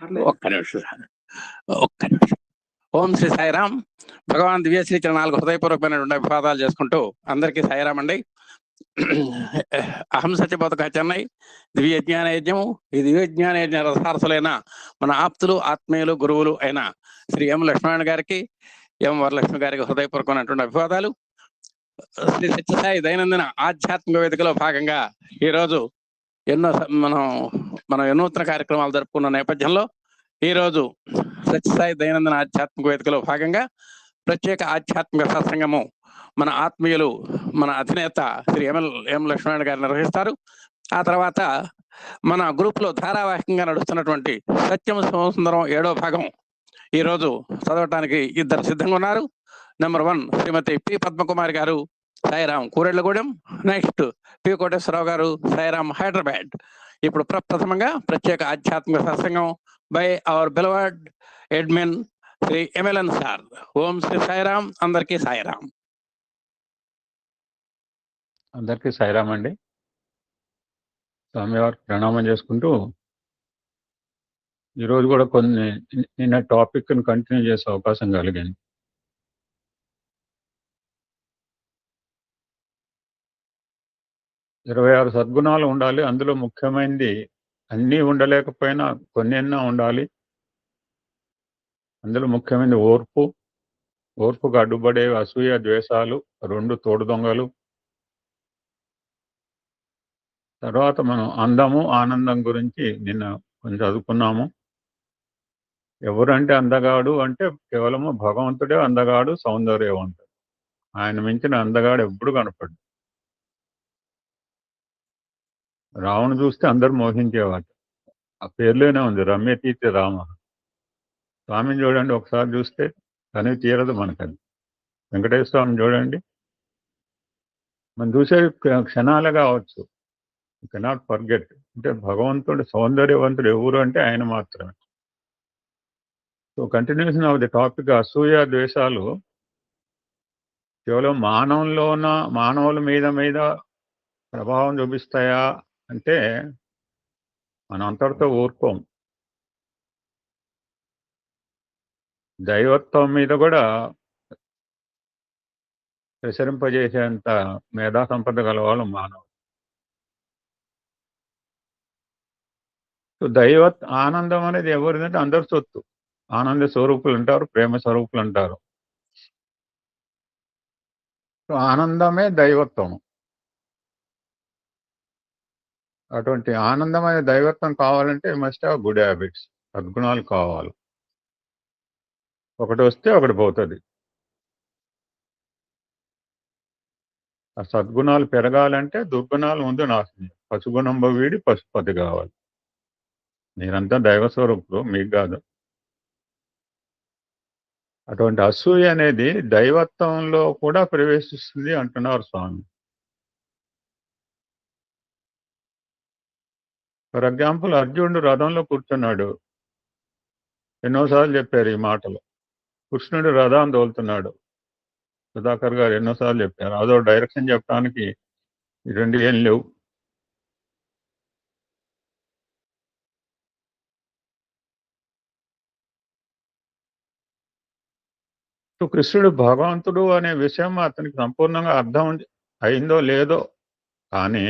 ఒక్క నిమిషం ఒక్క నిమిషం. ఓం శ్రీ సాయిరామ్. భగవాన్ దివ్యశ్రీ చరణాలకు హృదయపూర్వకమైనటువంటి అభివాదాలు చేసుకుంటూ అందరికీ సాయిరామ్ అండి. అహం సత్యబోధక చెన్నై దివ్య జ్ఞాన యజ్ఞము. ఈ దివ్య జ్ఞాన యజ్ఞ రసారసులైన మన ఆప్తులు, ఆత్మీయులు, గురువులు అయిన శ్రీ ఎం లక్ష్మణ్ గారికి, ఎం వరలక్ష్మి గారికి హృదయపూర్వకమైనటువంటి అభివాదాలు. శ్రీ సత్యసాయి దైనందిన ఆధ్యాత్మిక వేదికలో భాగంగా ఈరోజు మనం నూతన కార్యక్రమాలు జరుపుకున్న నేపథ్యంలో ఈరోజు సత్యసాయి దైనందిన ఆధ్యాత్మిక వేదికలో భాగంగా ప్రత్యేక ఆధ్యాత్మిక సత్సంగము మన ఆత్మీయులు, మన అధినేత శ్రీ ఎం లక్ష్మణ్ గారు నిర్వహిస్తారు. ఆ తర్వాత మన గ్రూప్లో ధారావాహికంగా నడుస్తున్నటువంటి సత్యం సుందరం 7వ భాగం ఈరోజు చదవటానికి ఇద్దరు సిద్ధంగా ఉన్నారు. నెంబర్ 1 శ్రీమతి పి పద్మకుమారి గారు, సాయిరాం కూరెళ్లగూడెం. నెక్స్ట్ పి కోటేశ్వరరావు గారు, సాయిరాం హైదరాబాద్. ఇప్పుడు ప్రథమంగా ప్రత్యేక ఆధ్యాత్మిక సత్సంగం by our beloved admin Shri MLN sir. Om Shri Sairam. అందరికీ సాయిరాం. అందరికీ సాయిరాం అండి. స్వామివారికి ప్రణామం చేసుకుంటూ ఈరోజు కూడా నిన్న టాపిక్ని కంటిన్యూ చేసే అవకాశం కలిగింది. ఇరవై 26 సద్గుణాలు ఉండాలి. అందులో ముఖ్యమైనది అన్నీ ఉండలేకపోయినా కొన్నైనా ఉండాలి. అందులో ముఖ్యమైనది ఓర్పుకు అడ్డుపడే అసూయ, ద్వేషాలు 2 తోడు దొంగలు. తర్వాత మనం అందము, ఆనందం గురించి నిన్న కొంచెం చదువుకున్నాము. ఎవరంటే అందగాడు అంటే కేవలము భగవంతుడే అందగాడు, సౌందర్యవంతుడు. ఆయన మించిన అందగాడు ఎప్పుడు కనపడు. రావణు చూస్తే అందరు మోహించేవాడు. ఆ పేర్లోనే ఉంది, రమ్యతీతి రామ. స్వామిని చూడండి, ఒకసారి చూస్తే తనివి తీరదు మనకది. వెంకటేశ్వర స్వామిని చూడండి, మనం చూసే క్షణాలు కావచ్చు, కెనాట్ ఫర్గెట్. అంటే భగవంతుడు సౌందర్యవంతుడు ఎవరు అంటే ఆయన మాత్రమే. So continuation of the topic, అసూయ ద్వేషాలు కేవలం మానవుల మీద ప్రభావం చూపిస్తాయా అంటే మనం అంతటితో ఊరుకోం. దైవత్వం మీద కూడా ప్రసరింపజేసేంత మేధా సంపద గలవాళ్ళు మానవులు. సో ఆనందం అనేది ఎవరిదంటే అందరి సొత్తు. ఆనంద స్వరూపులు అంటారు, ప్రేమ స్వరూపులు అంటారు. సో ఆనందమే దైవత్వం. అటువంటి ఆనందమైన దైవత్వం కావాలంటే మస్ట్ హ్యావ్ గుడ్ హ్యాబిట్స్. సద్గుణాలు కావాలి. ఒకటి వస్తే ఒకటి పోతుంది. ఆ సద్గుణాలు పెరగాలంటే దుర్గుణాలు ముందు నాశనం. పశుగుణం వీడి పశుపతి కావాలి. మీరంతా దైవ స్వరూపులు, మీకు కాదు. అటువంటి అసూయ అనేది దైవత్వంలో కూడా ప్రవేశిస్తుంది అంటున్నారు స్వామి. ఫర్ ఎగ్జాంపుల్, అర్జునుడు రథంలో కూర్చున్నాడు. ఎన్నోసార్లు చెప్పారు ఈ మాటలు. కృష్ణుడు రథాన్ని తోలుతున్నాడు. సుధాకర్ గారు ఎన్నోసార్లు చెప్పారు. అదో డైరెక్షన్ చెప్పడానికి 2 ఏం లేవు. కృష్ణుడు భగవంతుడు అనే విషయం అతనికి సంపూర్ణంగా అర్థం అయిందో లేదో కానీ,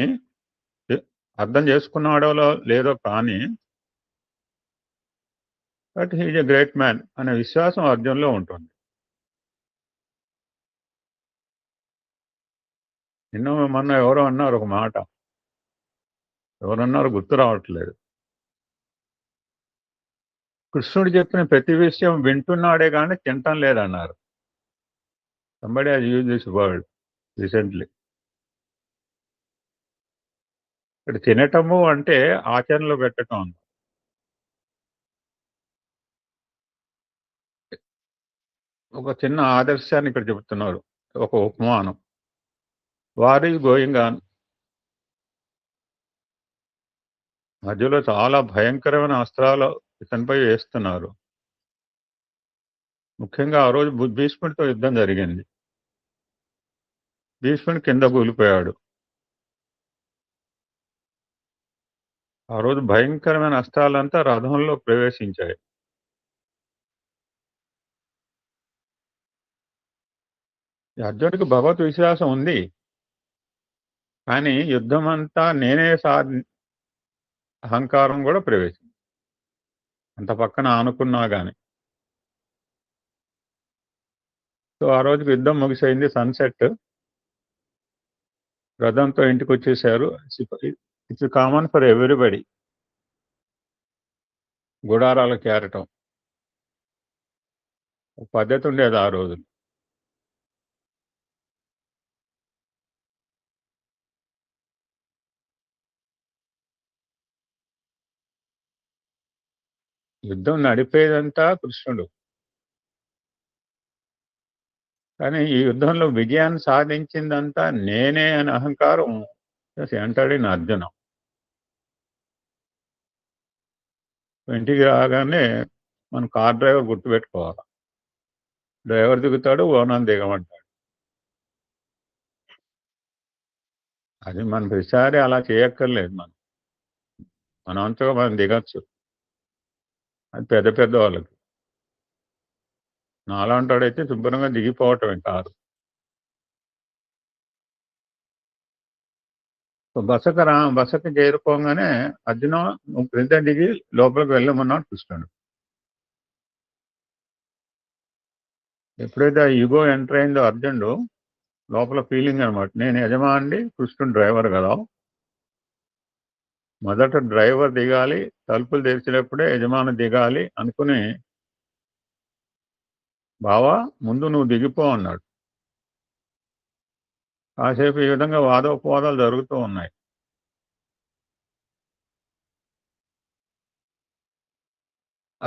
అర్థం చేసుకున్నాడో లేదో కానీ, but he's a great man అనే విశ్వాసం అర్జున్లో ఉంటుంది. మొన్న ఎవరో అన్నారు ఒక మాట, ఎవరన్నారు గుర్తు రావట్లేదు. కృష్ణుడు చెప్పిన ప్రతి విషయం వింటున్నాడే కానీ తింటం లేదన్నారు. Somebody has used this word recently. ఇక్కడ తినటము అంటే ఆచరణలో పెట్టడం. ఒక చిన్న ఆదర్శాన్ని ఇక్కడ చెబుతున్నారు, ఒక ఉపమానం. War is going on. మధ్యలో చాలా భయంకరమైన అస్త్రాలు ఇతనిపై వేస్తున్నారు. ముఖ్యంగా ఆ రోజు భీష్ముడితో యుద్ధం జరిగింది. భీష్ముడు కింద కూలిపోయాడు. ఆ రోజు భయంకరమైన అస్త్రాలంతా రథంలో ప్రవేశించాయి. ఈ అర్జునుడికి భగవత్ విశ్వాసం ఉంది. కానీ యుద్ధమంతా నేనే అహంకారం కూడా ప్రవేశించింది. అంత పక్కన ఆనుకున్నా గాని. సో ఆ రోజుకి యుద్ధం ముగిసైంది. సన్సెట్. రథంతో ఇంటికొచ్చేశారు. It's common for everybody. గుడారాలకు చేరటం. ఒక పద్ధతి ఉండేది ఆ రోజుల్లో. యుద్ధం నడిపేదంతా కృష్ణుడు. కానీ ఈ యుద్ధంలో విజయాన్ని సాధించిందంతా నేనే అనే అహంకారం ఎంటర్డ్ ఇన్ అర్జున. ఇంటికి రాగానే మన కార్ డ్రైవర్ గుర్తుపెట్టుకోవాలి. డ్రైవర్ దిగుతాడు, ఓనర్ దిగమంటాడు. అది మన ప్రతిసారి అలా చేయక్కర్లేదు. మన అంతగా మనం దిగచ్చు. అది పెద్ద పెద్ద వాళ్ళకి. నాలాంటాడైతే శుభ్రంగా దిగిపోవటమే కారు. బసకి చేరుకోగానే అర్జున నువ్వు క్రింద దిగి లోపలికి వెళ్ళమన్నాడు కృష్ణుడు. ఎప్పుడైతే ఆ ఈగో ఎంటర్ అయిందో అర్జునుడు లోపల ఫీలింగ్ అనమాట, నేను యజమాని, కృష్ణుడు డ్రైవర్ కదా. మొదట డ్రైవర్ దిగాలి, తలుపులు తెరిచినప్పుడే యజమాని దిగాలి అనుకుని, బావా ముందు నువ్వు దిగిపో అన్నాడు. కాసేపు ఈ విధంగా వాదోపవాదాలు జరుగుతూ ఉన్నాయి.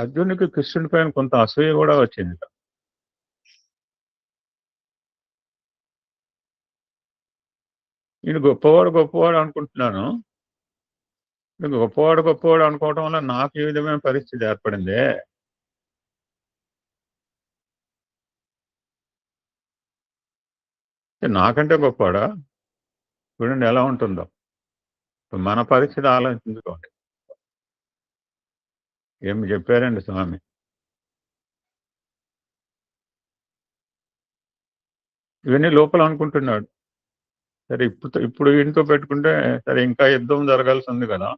అర్జునుడికి కృష్ణుడి పైన కొంత అసూయ కూడా వచ్చింది. నేను గొప్పవాడు అనుకుంటున్నాను. గొప్పవాడు అనుకోవటం వల్ల నాకు ఈ విధమైన పరిస్థితి ఏర్పడింది. నాకంటే గొప్పవాడా? చూడండి ఎలా ఉంటుందో. మన పరిస్థితి ఆలోచించుకోండి. ఏమి చెప్పారండి స్వామి. ఇవన్నీ లోపల అనుకుంటున్నాడు. సరే ఇప్పుడు ఇంట్లో పెట్టుకుంటే సరే ఇంకా యుద్ధం జరగాల్సి ఉంది కదా.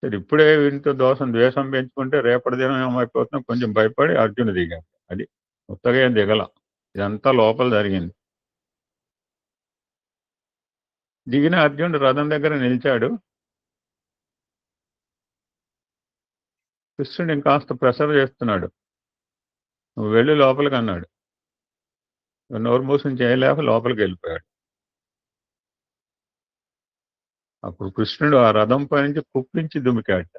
సరే ఇప్పుడే వీటితో ద్వేషం పెంచుకుంటే రేపటి దినం ఏమైపోతుందో కొంచెం భయపడి అర్జునుడు దిగాడు. అది కొత్తగా ఏం దిగల, ఇదంతా లోపల జరిగింది. దిగిన అర్జునుడు రథం దగ్గర నిలిచాడు. కృష్ణుడు ఇంకాస్త ప్రెషర్ చేస్తున్నాడు. నువ్వు వెళ్ళి లోపలికి అన్నాడు. నోరు మూసుని చేయలేక లోపలికి వెళ్ళిపోయాడు. అప్పుడు కృష్ణుడు ఆ రథం పై నుంచి కుప్పించి దుమికాడు.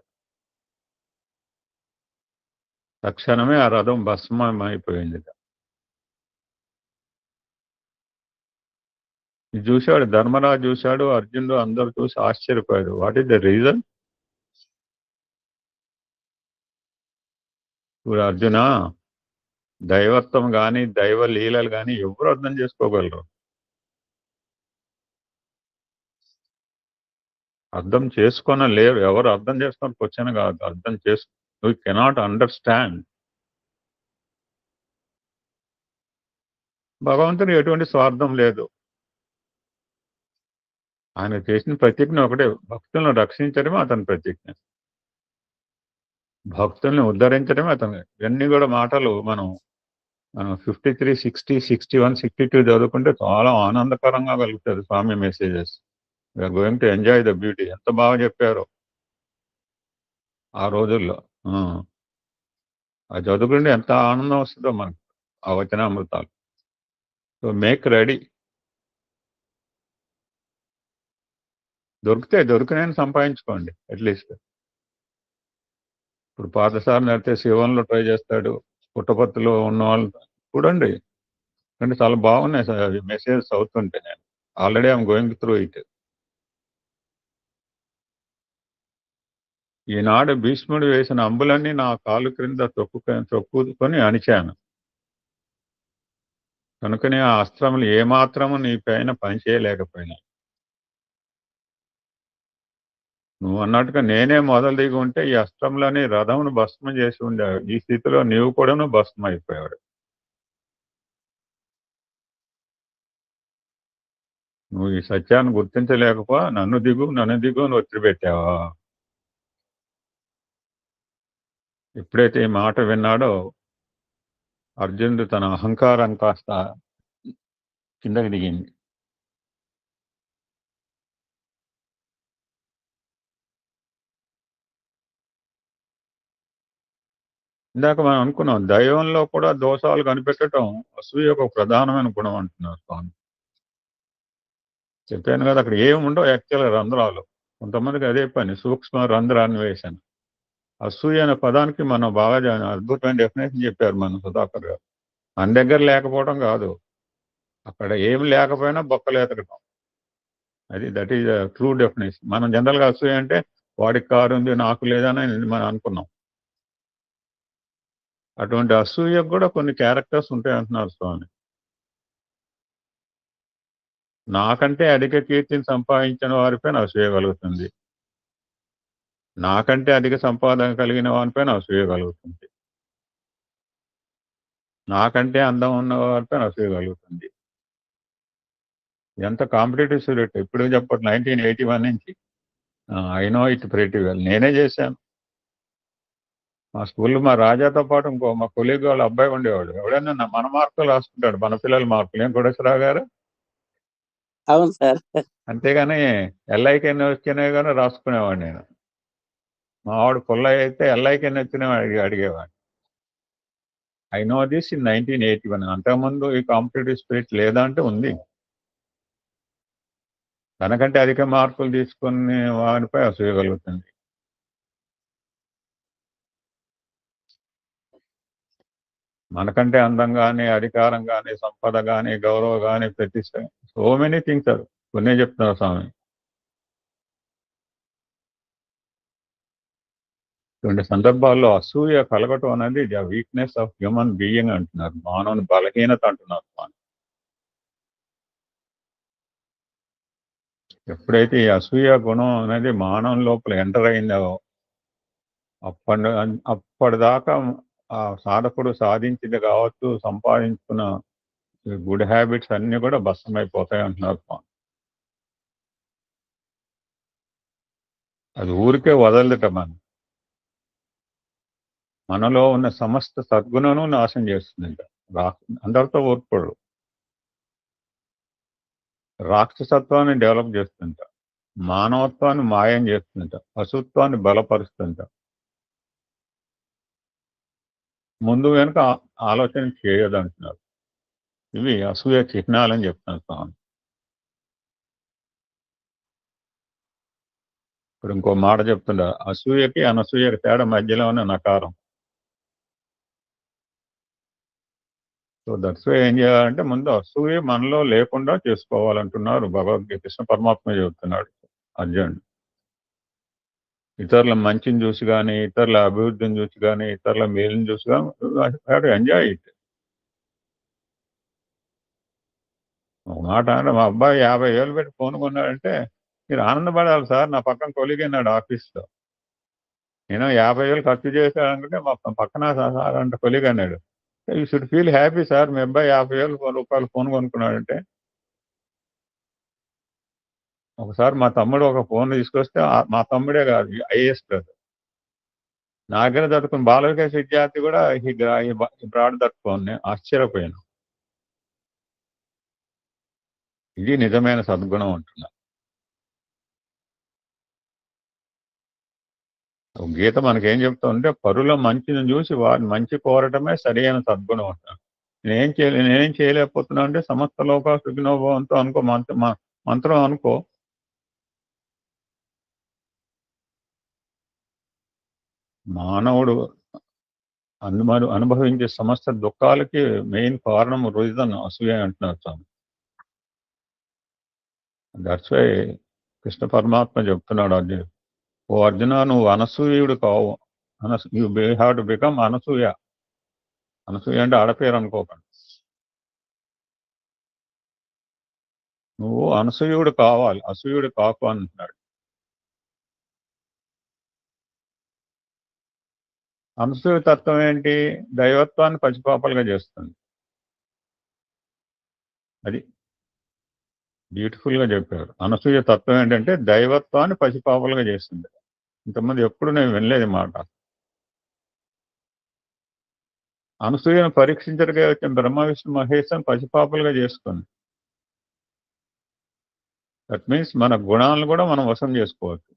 తక్షణమే ఆ రథం భస్మం అయిపోయింది. ఇది చూశాడు ధర్మరాజు, చూశాడు అర్జునుడు, అందరూ చూసి ఆశ్చర్యపోయాడు. What is the reason? ఇప్పుడు అర్జున, దైవత్వం కానీ దైవ లీలలు కానీ ఎవరు అర్థం చేసుకోగలరు? అర్థం చేసుకున్న లేరు. ఎవరు అర్థం చేసుకొని క్వశ్చన్ కాదు, అర్థం చేసు యూ కెనాట్ అండర్స్టాండ్. భగవంతుని ఎటువంటి స్వార్థం లేదు. ఆయన చేసిన ప్రతిజ్ఞ ఒకటే, భక్తులను రక్షించడమే అతని ప్రతిజ్ఞ, భక్తుల్ని ఉద్ధరించడమే అతను. ఇవన్నీ కూడా మాటలు మనం 53, 60, 61, 62 చదువుకుంటే చాలా ఆనందకరంగా కలుగుతుంది Swami messages. We are going to enjoy the beauty. ఎంత బాగా చెప్పారో ఆ రోజుల్లో. అది చదువుకుంటే ఎంత ఆనందం వస్తుందో మనకు ఆ వచనామృతాలు. So make ready. దొరికినాయని సంపాదించుకోండి అట్లీస్ట్. ఇప్పుడు పాతసారి నడితే శివంలో ట్రై చేస్తాడు, పుట్టపత్తులో ఉన్న వాళ్ళు చూడండి. అంటే చాలా బాగున్నాయి సార్ అవి మెసేజెస్ అవుతుంటే. నేను already I'm going through it. ఈనాడు భీష్ముడు వేసిన అంబులన్నీ నా కాలు క్రింద తొక్కుకొని అణిచాను. కనుకనే ఆ అస్త్రములు ఏమాత్రము నీ పైన పనిచేయలేకపోయినా. నువ్వు అన్నట్టుగా నేనే మొదలు దిగి ఉంటే ఈ అష్టంలోని రథమును భస్మం చేసి ఉండేవాడు. ఈ స్థితిలో నీవు కూడాను భస్మం అయిపోయాడు. నువ్వు ఈ సత్యాన్ని గుర్తించలేకపో నన్ను దిగు అని ఒత్తిడి పెట్టావా? ఎప్పుడైతే ఈ మాట విన్నాడో అర్జునుడు తన అహంకారం కాస్త కిందకి దిగింది. ఇందాక మనం అనుకున్నాం దైవంలో కూడా దోషాలు కనిపెట్టడం అసూయ ఒక ప్రధానమైన గుణం అంటున్నారు స్వామి. చెప్పాను కదా, అక్కడ ఏమి ఉండవు యాక్చువల్గా రంధ్రాలు. కొంతమందికి అదే పని, సూక్ష్మ రంధ్రాన్వేషణ. అసూయ అనే పదానికి మనం బాగా అద్భుతమైన డెఫినేషన్ చెప్పారు మన సుధాకర్ గారు. మన దగ్గర లేకపోవడం కాదు, అక్కడ ఏమి లేకపోయినా బొక్కలు ఎతకడం. That is true definition. మనం జనరల్గా అసూయ అంటే వాడికి కారు ఉంది నాకు లేదని మనం అనుకున్నాం. అటువంటి అసూయకు కూడా కొన్ని క్యారెక్టర్స్ ఉంటాయి అంటున్నారు స్వామి. నాకంటే అధిక కీర్తిని సంపాదించిన వారిపైన అసూయ కలుగుతుంది, నాకంటే అధిక సంపాదన కలిగిన వారిపైన అసూయ కలుగుతుంది, నాకంటే అందం ఉన్న వారిపైన అసూయ కలుగుతుంది. ఎంత కాంపిటేటివ్ స్పిరిట్. ఇప్పుడు చెప్పండి, 1981 నుంచి I know it pretty well. నేనే చేశాను. మా స్కూల్లో మా రాజాతో పాటు ఇంకో మా కొలీగ్ వాళ్ళ అబ్బాయి ఉండేవాడు. ఎవడైనా మన మార్కులు రాసుకుంటాడు, మన పిల్లల మార్కులు. ఏం కోటేశ్వరరావు గారు? అవును సార్. అంతేగాని ఎల్ఐకి ఎన్ని వచ్చినాయి కానీ రాసుకునేవాడు నేను. మా వాడు పుల్లయ్య అయితే ఎల్ఐకి ఎన్ని వచ్చినాయి అడిగేవాడు. I know this in 1981. అంతకుముందు ఈ కాంపిటేటివ్ స్పిరిట్ లేదా అంటే ఉంది. తనకంటే అధిక మార్కులు తీసుకునే వాడిపై అసూయ కలుగుతుంది. మనకంటే అందం కానీ, అధికారం కానీ, సంపద కానీ, గౌరవం కానీ, ప్రతిష్ట, సో మెనీ థింగ్స్ ఆర్. కొన్నే చెప్తున్నారు స్వామి. ఇటువంటి సందర్భాల్లో అసూయ కలగటం అనేది the weakness of human being అంటున్నారు, మానవుని బలహీనత అంటున్నారు స్వామి. ఎప్పుడైతే ఈ అసూయ గుణం అనేది మానవం లోపల ఎంటర్ అయిందో అప్పటిదాకా ఆ సాధకుడు సాధించింది కావచ్చు, సంపాదించుకున్న గుడ్ హ్యాబిట్స్ అన్ని కూడా భస్మైపోతాయి అంటున్నారు స్వామి. అది ఊరికే వదలదట. మనలో ఉన్న సమస్త సద్గుణను నాశనం చేస్తుందంట. అందరితో ఓర్పడు, రాక్షసత్వాన్ని డెవలప్ చేస్తుంట, మానవత్వాన్ని మాయం చేస్తుంట, పశుత్వాన్ని బలపరుస్తుంట, ముందు వెనుక ఆలోచన చేయదంటున్నారు. ఇవి అసూయ చిహ్నాలని చెప్తున్నారు స్వామి. ఇప్పుడు ఇంకో మాట చెప్తుంటారు, అసూయకి అనసూయకి తేడా మధ్యలో ఉన్న నకారం. సో దట్స్ వై ఏం చేయాలంటే ముందు అసూయ మనలో లేకుండా చేసుకోవాలంటున్నారు భగవద్గీత. కృష్ణ పరమాత్మ చెబుతున్నాడు అర్జునుడు. ఇతరుల మంచిని చూసి కానీ, ఇతరుల అభివృద్ధిని చూసి కానీ, ఇతరుల మేలుని చూసి కానీ ఎంజాయ్ ఇట్. ఒక మాట అంటే మా అబ్బాయి 50,000 పెట్టి ఫోన్ కొన్నాడంటే మీరు ఆనందపడాలి సార్. నా పక్కన కొలిగ్ అన్నాడు ఆఫీస్లో. నేను 50,000 ఖర్చు చేశానంటే మా పక్కన సార్ అంటే కొలిగ్ అన్నాడు, you should feel happy sir, మీ అబ్బాయి 50,000 రూపాయలు ఫోన్ కొనుక్కున్నాడంటే. ఒకసారి మా తమ్ముడు ఒక ఫోన్ తీసుకొస్తే, మా తమ్ముడే కాదు ఐఏఎస్ కాదు, నా దగ్గర చదువుకున్న బాల వికాస్ విద్యార్థి కూడా ఈ బ్రాడ్ దట్ ఫోన్. నేను ఆశ్చర్యపోయాను. ఇది నిజమైన సద్గుణం అంటున్నా. గీత మనకేం చెప్తుంటే పరుల మంచిని చూసి వారిని మంచి కోరటమే సరైన సద్గుణం అంటున్నాను. నేనేం చేయలేకపోతున్నా అంటే సమస్త లోక సుఖినోభవంతో అనుకో, మంత్రం అనుకో. మానవుడు అనుభవించే సమస్త దుఃఖాలకి మెయిన్ కారణం రీజన్ అసూయ అంటున్నారు స్వామి. దట్స్ వై కృష్ణ పరమాత్మ చెప్తున్నాడు అర్జున్, ఓ అర్జున నువ్వు అనసూయుడు కావు, you have to become Anasuya. Anasuya అంటే ఆడపేరు అనుకోకండి. నువ్వు అనసూయుడు కావాలి, అసూయుడు కాకు అంటున్నాడు. అనసూయ తత్వం ఏంటి? దైవత్వాన్ని పసిపాపలుగా చేస్తుంది. అది బ్యూటిఫుల్ గా చెప్పారు. అనసూయ తత్వం ఏంటంటే దైవత్వాన్ని పసిపాపలుగా చేస్తుంది. ఇంతమంది ఎప్పుడు నేను వినలేదు మాట. అనసూయను పరీక్షించడానికి వచ్చిన బ్రహ్మ విష్ణు మహేశ్వరుని పసిపాపలుగా చేసుకుంది. దట్ మీన్స్ మన గుణాలను కూడా మనం వశం చేసుకోవచ్చు.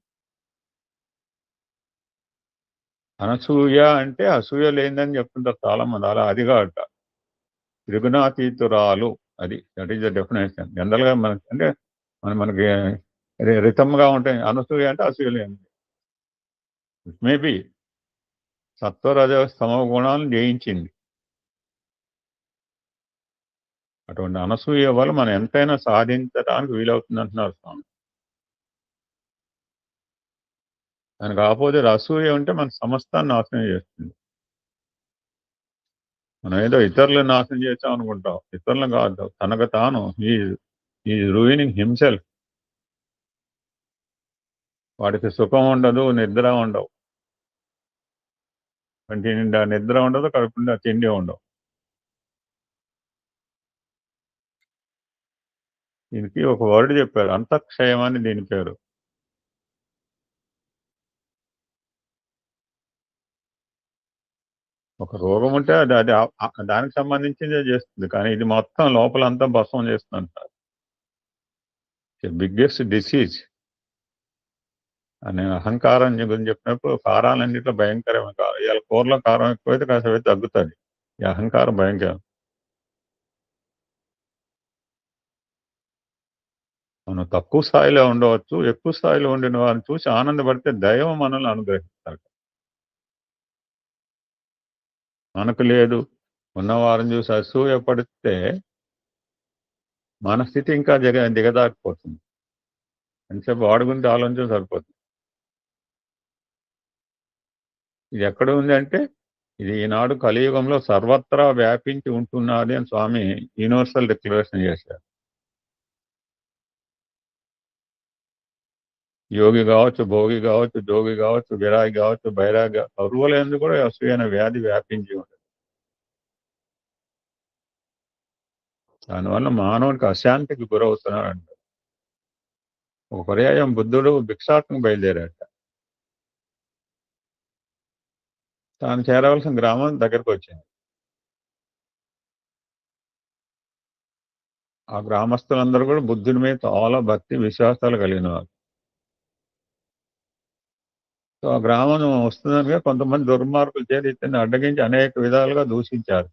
అనసూయ అంటే అసూయ లేదని చెప్తుంటారు చాలా మంది. అలా అదిగా అట త్రిగుణాతీతురాలు. అది that is the definition. General గా మనకి అంటే మనకి రితంగా ఉంటాయి. అనసూయ అంటే అసూయ లేని. ఇట్ మేబీ సత్వరజ స్తమ గుణాలను జయించింది. అటువంటి అనసూయ వల్ల మనం ఎంతైనా సాధించడానికి వీలవుతుంది అంటున్నారు స్వామి. దానికి ఆపోజిట్ అసూయ ఉంటే మన సమస్తాన్ని నాశనం చేస్తుంది. మనం ఏదో ఇతరులను నాశనం చేస్తాం అనుకుంటాం. ఇతరులను కాదు, తనకు తాను ఈ రూయినింగ్ హిమ్సెల్ఫ్. వాడికి సుఖం ఉండదు, నిద్ర ఉండవు. కంటి నిండా నిద్ర ఉండదు, కడుపు నిండా తిండి ఉండవు. దీనికి ఒక వర్డ్ చెప్పారు, అంతఃక్షయం అని దీని పేరు. ఒక రోగం ఉంటే అది అది దానికి సంబంధించిందే చేస్తుంది, కానీ ఇది మొత్తం లోపలంతా భస్మం చేస్తుందంటారు. బిగ్గెస్ట్ డిసీజ్ అని అహంకారం గురించి చెప్పినప్పుడు కారాలన్నింటిలో భయంకరమైన కారం. ఇవాళ కూరలో కారం ఎక్కువైతే కాసేపు తగ్గుతుంది. ఈ అహంకారం భయంకరం. మనం తక్కువ స్థాయిలో ఉండవచ్చు, ఎక్కువ స్థాయిలో ఉండిన వారిని చూసి ఆనందపడితే దైవం మనల్ని అనుగ్రహిస్తారు. మనకు లేదు, ఉన్నవారిని చూసి అసూయ పడితే మన స్థితి ఇంకా దిగదారిపోతుంది. ఎంతసేపు వాడి గురించి ఆలోచించడం సరిపోతుంది. ఇది ఎక్కడ ఉంది అంటే ఇది ఈనాడు కలియుగంలో సర్వత్రా వ్యాపించి ఉంటున్నది అని స్వామి యూనివర్సల్ డిక్లరేషన్ చేశారు. యోగి కావచ్చు, భోగి కావచ్చు, జోగి కావచ్చు, విరాగి కావచ్చు, బైరాగి అరువులందు కూడా అసూయైన వ్యాధి వ్యాపించి ఉంటుంది. దానివల్ల మానవునికి అశాంతికి గురవుతున్నాడు అంట. ఒక పర్యాయం బుద్ధుడు భిక్షాటనకు బయలుదేరాట. తాను చేరవలసిన గ్రామం దగ్గరకు వచ్చింది. ఆ గ్రామస్తులందరూ కూడా బుద్ధుడి మీద చాలా భక్తి విశ్వాసాలు కలిగిన వారు. సో ఆ గ్రామం వస్తుందనిగా కొంతమంది దుర్మార్గులు చేరి ఇతన్ని అడ్డగించి అనేక విధాలుగా దూషించారు.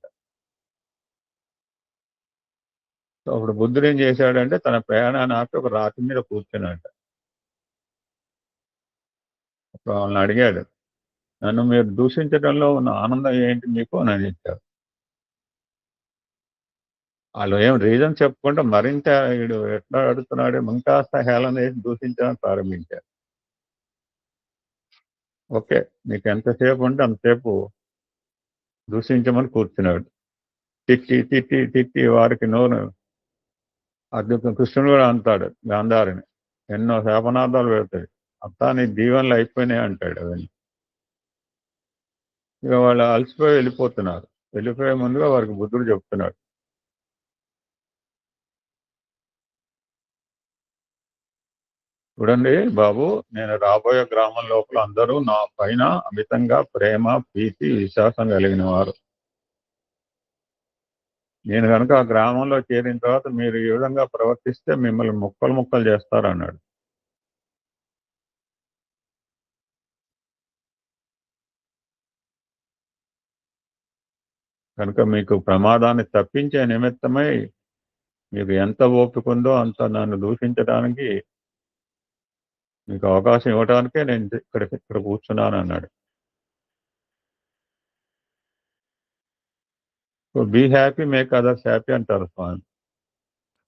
సో అప్పుడు బుద్ధుడు ఏం చేశాడంటే తన ప్రయాణాన్ని ఆపి ఒక రాతి మీద కూర్చున్నాడు. అప్పుడు వాళ్ళని అడిగాడు, నన్ను మీరు దూషించడంలో ఉన్న ఆనందం ఏంటి మీకు అని అడిగారు. వాళ్ళు ఏం రీజన్ చెప్పుకుంటే మరింత వీడు ఎట్లా అడుగుతున్నాడు, ఇంకాస్త హేళన చేసి దూషించడం ప్రారంభించారు. ఓకే, నీకు ఎంతసేపు ఉంటే అంతసేపు దూషించమని కూర్చున్నాడు. తిట్టి తిట్టి తిట్టి వారికి నోరు అద్భుతం. కృష్ణుడు కూడా అంటాడు గాంధారిని, ఎన్నో శాపనార్థాలు పెడతాడు, అంతా నీ దీవెనలు అయిపోయినాయి అంటాడు. అవన్నీ ఇక వాళ్ళు అలసిపోయి వెళ్ళిపోతున్నారు. వెళ్ళిపోయే ముందుగా వారికి బుద్ధుడు చెప్తున్నాడు, చూడండి బాబు, నేను రాబోయే గ్రామం లోపల అందరూ నా పైన అమితంగా ప్రేమ, ప్రీతి, విశ్వాసం కలిగిన వారు. నేను కనుక ఆ గ్రామంలో చేరిన తర్వాత మీరు ఈ విధంగా ప్రవర్తిస్తే మిమ్మల్ని ముక్కలు ముక్కలు చేస్తారు అన్నాడు. కనుక మీకు ప్రమాదాన్ని తప్పించే నిమిత్తమై మీకు ఎంత ఓపిక ఉందో అంత నన్ను దూషించడానికి మీకు అవకాశం ఇవ్వడానికే నేను ఇక్కడ కూర్చున్నాను అన్నాడు. So be happy, make others happy అంటారు స్వామి.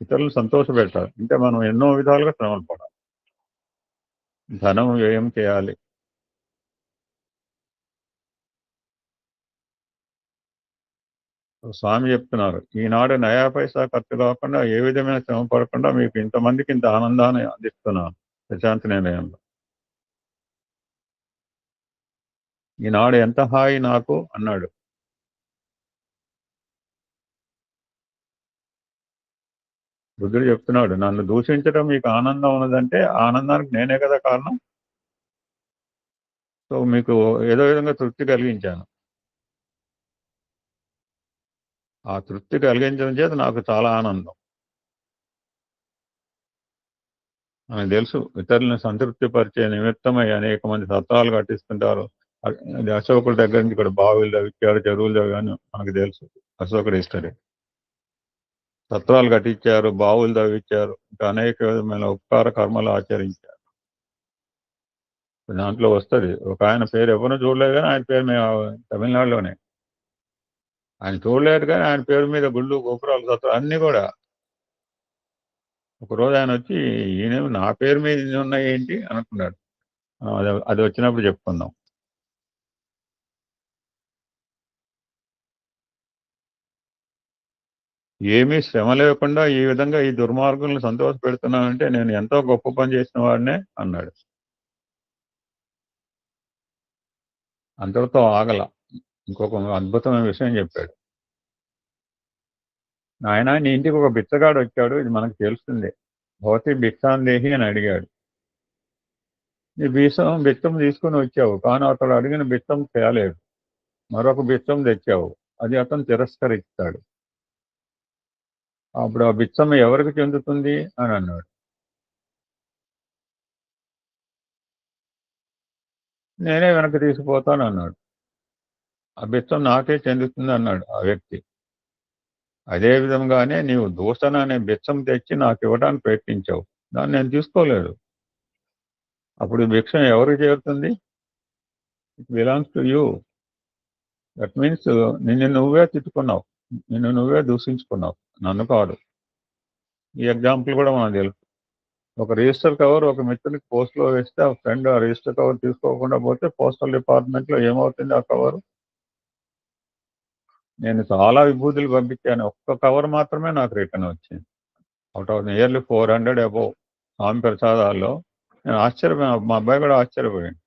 ఇతరులను సంతోష పెట్టాలి అంటే మనం ఎన్నో విధాలుగా శ్రమలు పడాలి, ధనం వ్యయం చేయాలి. స్వామి చెప్తున్నారు, ఈనాడు నయా పైసా ఖర్చు కాకుండా ఏ విధమైన శ్రమ పడకుండా మీకు ఇంతమందికి ఇంత ఆనందాన్ని అందిస్తున్నాను ప్రశాంతి నిలయంలో. ఈనాడు ఎంత హాయి నాకు అన్నాడు. బుద్ధుడు చెప్తున్నాడు, నన్ను దూషించడం మీకు ఆనందం ఉన్నదంటే ఆనందానికి నేనే కదా కారణం. సో మీకు ఏదో విధంగా తృప్తి కలిగించాను. ఆ తృప్తి కలిగించడం చేత నాకు చాలా ఆనందం. మనకు తెలుసు, ఇతరులను సంతృప్తి పరిచే నిమిత్తమై అనేక మంది సత్రాలు కట్టిస్తుంటారు. అది అశోకుడి దగ్గర నుంచి ఇక్కడ బావులు తవ్వించారు, చెరువులు తవ్వాను మనకు తెలుసు. అశోకుడి హిస్టరీ. సత్రాలు కట్టించారు, బావులు తవ్వించారు, ఇంకా అనేక విధమైన ఉపకార కర్మలు ఆచరించారు. దాంట్లో వస్తుంది. ఒక ఆయన పేరు ఎవరినో చూడలేదు, కానీ ఆయన పేరు మేము తమిళనాడులోనే. ఆయన చూడలేదు, కానీ ఆయన పేరు మీద గుళ్ళు, గోపురాలు, సత్రాలు అన్నీ కూడా. ఒకరోజు ఆయన వచ్చి, ఈయన నా పేరు మీద ఇన్ని ఉన్నాయి ఏంటి అనుకున్నాడు. అది వచ్చినప్పుడు చెప్పుకుందాం. ఏమీ శ్రమ లేకుండా ఈ విధంగా ఈ దుర్మార్గులను సంతోష పెడుతున్నానంటే నేను ఎంతో గొప్ప పని చేసిన వాడినే అన్నాడు. అంతటితో ఆగల. ఇంకొక అద్భుతమైన విషయం చెప్పాడు. ఆయన నీ ఇంటికి ఒక బిచ్చగాడు వచ్చాడు, ఇది మనకు తెలుస్తుంది. భవతి భిక్షాందేహి అని అడిగాడు. నీ బిచ్చం తీసుకుని వచ్చావు, కానీ అతడు అడిగిన బిచ్చం తేలేడు. మరొక బిచ్చం తెచ్చావు, అది అతను తిరస్కరిస్తాడు. అప్పుడు ఆ బిచ్చం ఎవరికి చెందుతుంది అని అన్నాడు. నేనే వెనక్కి తీసుకుపోతాను అన్నాడు. ఆ బిచ్చం నాకే చెందుతుంది అన్నాడు ఆ వ్యక్తి. అదే విధంగానే నీవు దూషణ అనే బిచ్చం తెచ్చి నాకు ఇవ్వడానికి ప్రయత్నించావు, దాన్ని నేను తీసుకోలేదు. అప్పుడు భిక్షం ఎవరికి చేరుతుంది? It belongs to you. That means నిన్ను నువ్వే తిట్టుకున్నావు, నిన్ను నువ్వే దూషించుకున్నావు, నన్ను కాదు. ఈ ఎగ్జాంపుల్ కూడా మనకు తెలుసు. ఒక రిజిస్టర్ కవర్ ఒక మిత్రుడికి పోస్ట్లో వేస్తే ఆ ఫ్రెండ్ ఆ రిజిస్టర్ కవర్ తీసుకోకుండా పోతే పోస్టల్ డిపార్ట్మెంట్లో ఏమవుతుంది ఆ కవర్? నేను చాలా విభూతులు పంపించాను, ఒక్క కవర్ మాత్రమే నాకు రిటర్న్ వచ్చింది. అవుట్ ఆఫ్ నియర్లీ 400 అబౌవ్ స్వామి ప్రసాదాల్లో. నేను ఆశ్చర్యపోయాను, మా అబ్బాయి కూడా ఆశ్చర్యపోయాడు.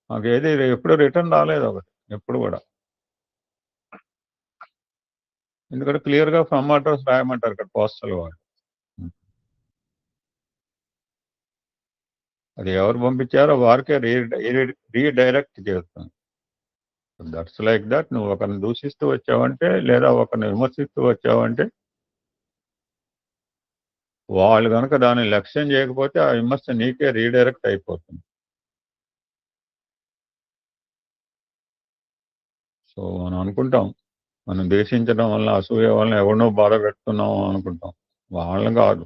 నాకు ఏది ఎప్పుడు రిటర్న్ రాలేదు ఒకటి, ఎప్పుడు కూడా. ఎందుకంటే క్లియర్గా ఫ్రమ్ అడ్రస్ రాయమంటారు ఇక్కడ పోస్టల్ వాళ్ళు. అది ఎవరు పంపించారో వారికే రీడైరెక్ట్ చేస్తుంది. That's like that. నువ్వు ఒకరిని దూషిస్తూ వచ్చావంటే, లేదా ఒకరిని విమర్శిస్తూ వచ్చావంటే, వాళ్ళు కనుక దాన్ని లక్ష్యం చేయకపోతే ఆ విమర్శ నీకే రీడైరెక్ట్ అయిపోతుంది. సో మనం అనుకుంటాం, మనం దేశించడం వల్ల, అసూయ వల్ల ఎవరినో బాధ పెడుతున్నాం అనుకుంటాం. వాళ్ళని కాదు,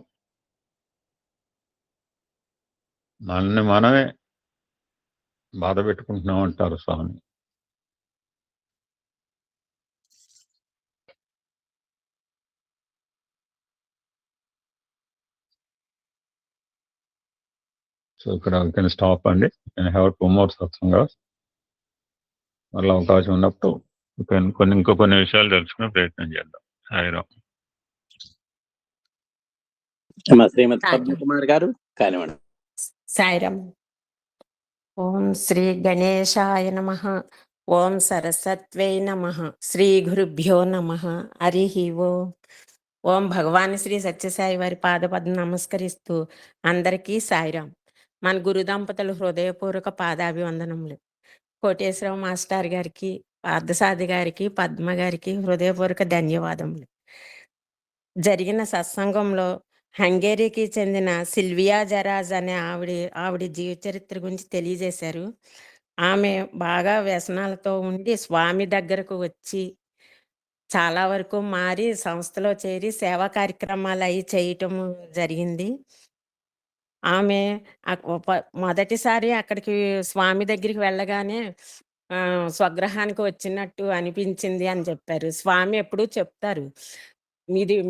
మనమే బాధ పెట్టుకుంటున్నాం అంటారు స్వామి. సో ఇక్కడ కెన్ స్టాప్ అండి. Can have 2 more సత్సంగా. మళ్ళీ అవకాశం ఉన్నప్పుడు ఇంకో కొన్ని విషయాలు తెలుసుకునే ప్రయత్నం చేద్దాం. సాయిరామ్. శ్రీమతి పద్మకుమార్ గారు కానివ్వండి. సాయిరామ్. ఓం శ్రీ గణేశాయ నమః. ఓం సరస్వత్వై నమః. శ్రీ గురుభ్యో నమః. హరి ఓం. ఓం భగవాన్ శ్రీ సత్యసాయి వారి పాదపద్మ నమస్కరిస్తూ అందరికీ సాయిరామ్. మన గురు దంపతులు హృదయపూర్వక పాదాభివందనములు. కోటేశ్వర మాస్టర్ గారికి, పార్థసాది గారికి, పద్మ గారికి హృదయపూర్వక ధన్యవాదములు. జరిగిన సత్సంగంలో హంగేరీకి చెందిన సిల్వియా జరాజ్ అనే ఆవిడ జీవిత చరిత్ర గురించి తెలియజేశారు. ఆమె బాగా వ్యసనాలతో ఉండి స్వామి దగ్గరకు వచ్చి చాలా వరకు మారి సంస్థలో చేరి సేవా కార్యక్రమాలు అవి చేయటం జరిగింది. ఆమె మొదటిసారి అక్కడికి స్వామి దగ్గరికి వెళ్ళగానే స్వగ్రహానికి వచ్చినట్టు అనిపించింది అని చెప్పారు. స్వామి ఎప్పుడూ చెప్తారు,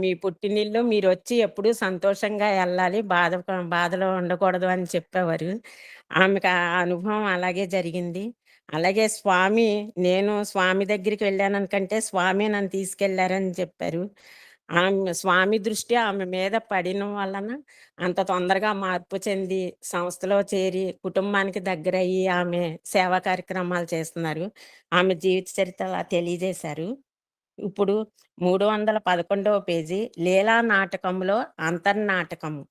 మీ పుట్టినిల్లు మీరు వచ్చి ఎప్పుడూ సంతోషంగా వెళ్ళాలి, బాధలో ఉండకూడదు అని చెప్పేవారు. ఆమెకు ఆ అనుభవం అలాగే జరిగింది. అలాగే నేను స్వామి దగ్గరికి వెళ్ళాననుకంటే స్వామి నన్ను తీసుకెళ్లారని చెప్పారు. ఆమె స్వామి దృష్టి ఆమె మీద పడిన వలన అంత తొందరగా మార్పు చెంది సంస్థలో చేరి కుటుంబానికి దగ్గరయ్యి ఆమె సేవా కార్యక్రమాలు చేస్తున్నారు. ఆమె జీవిత చరిత్ర అలా తెలియజేశారు. ఇప్పుడు 311వ పేజీ లీలా నాటకంలో అంతర్నాటకము.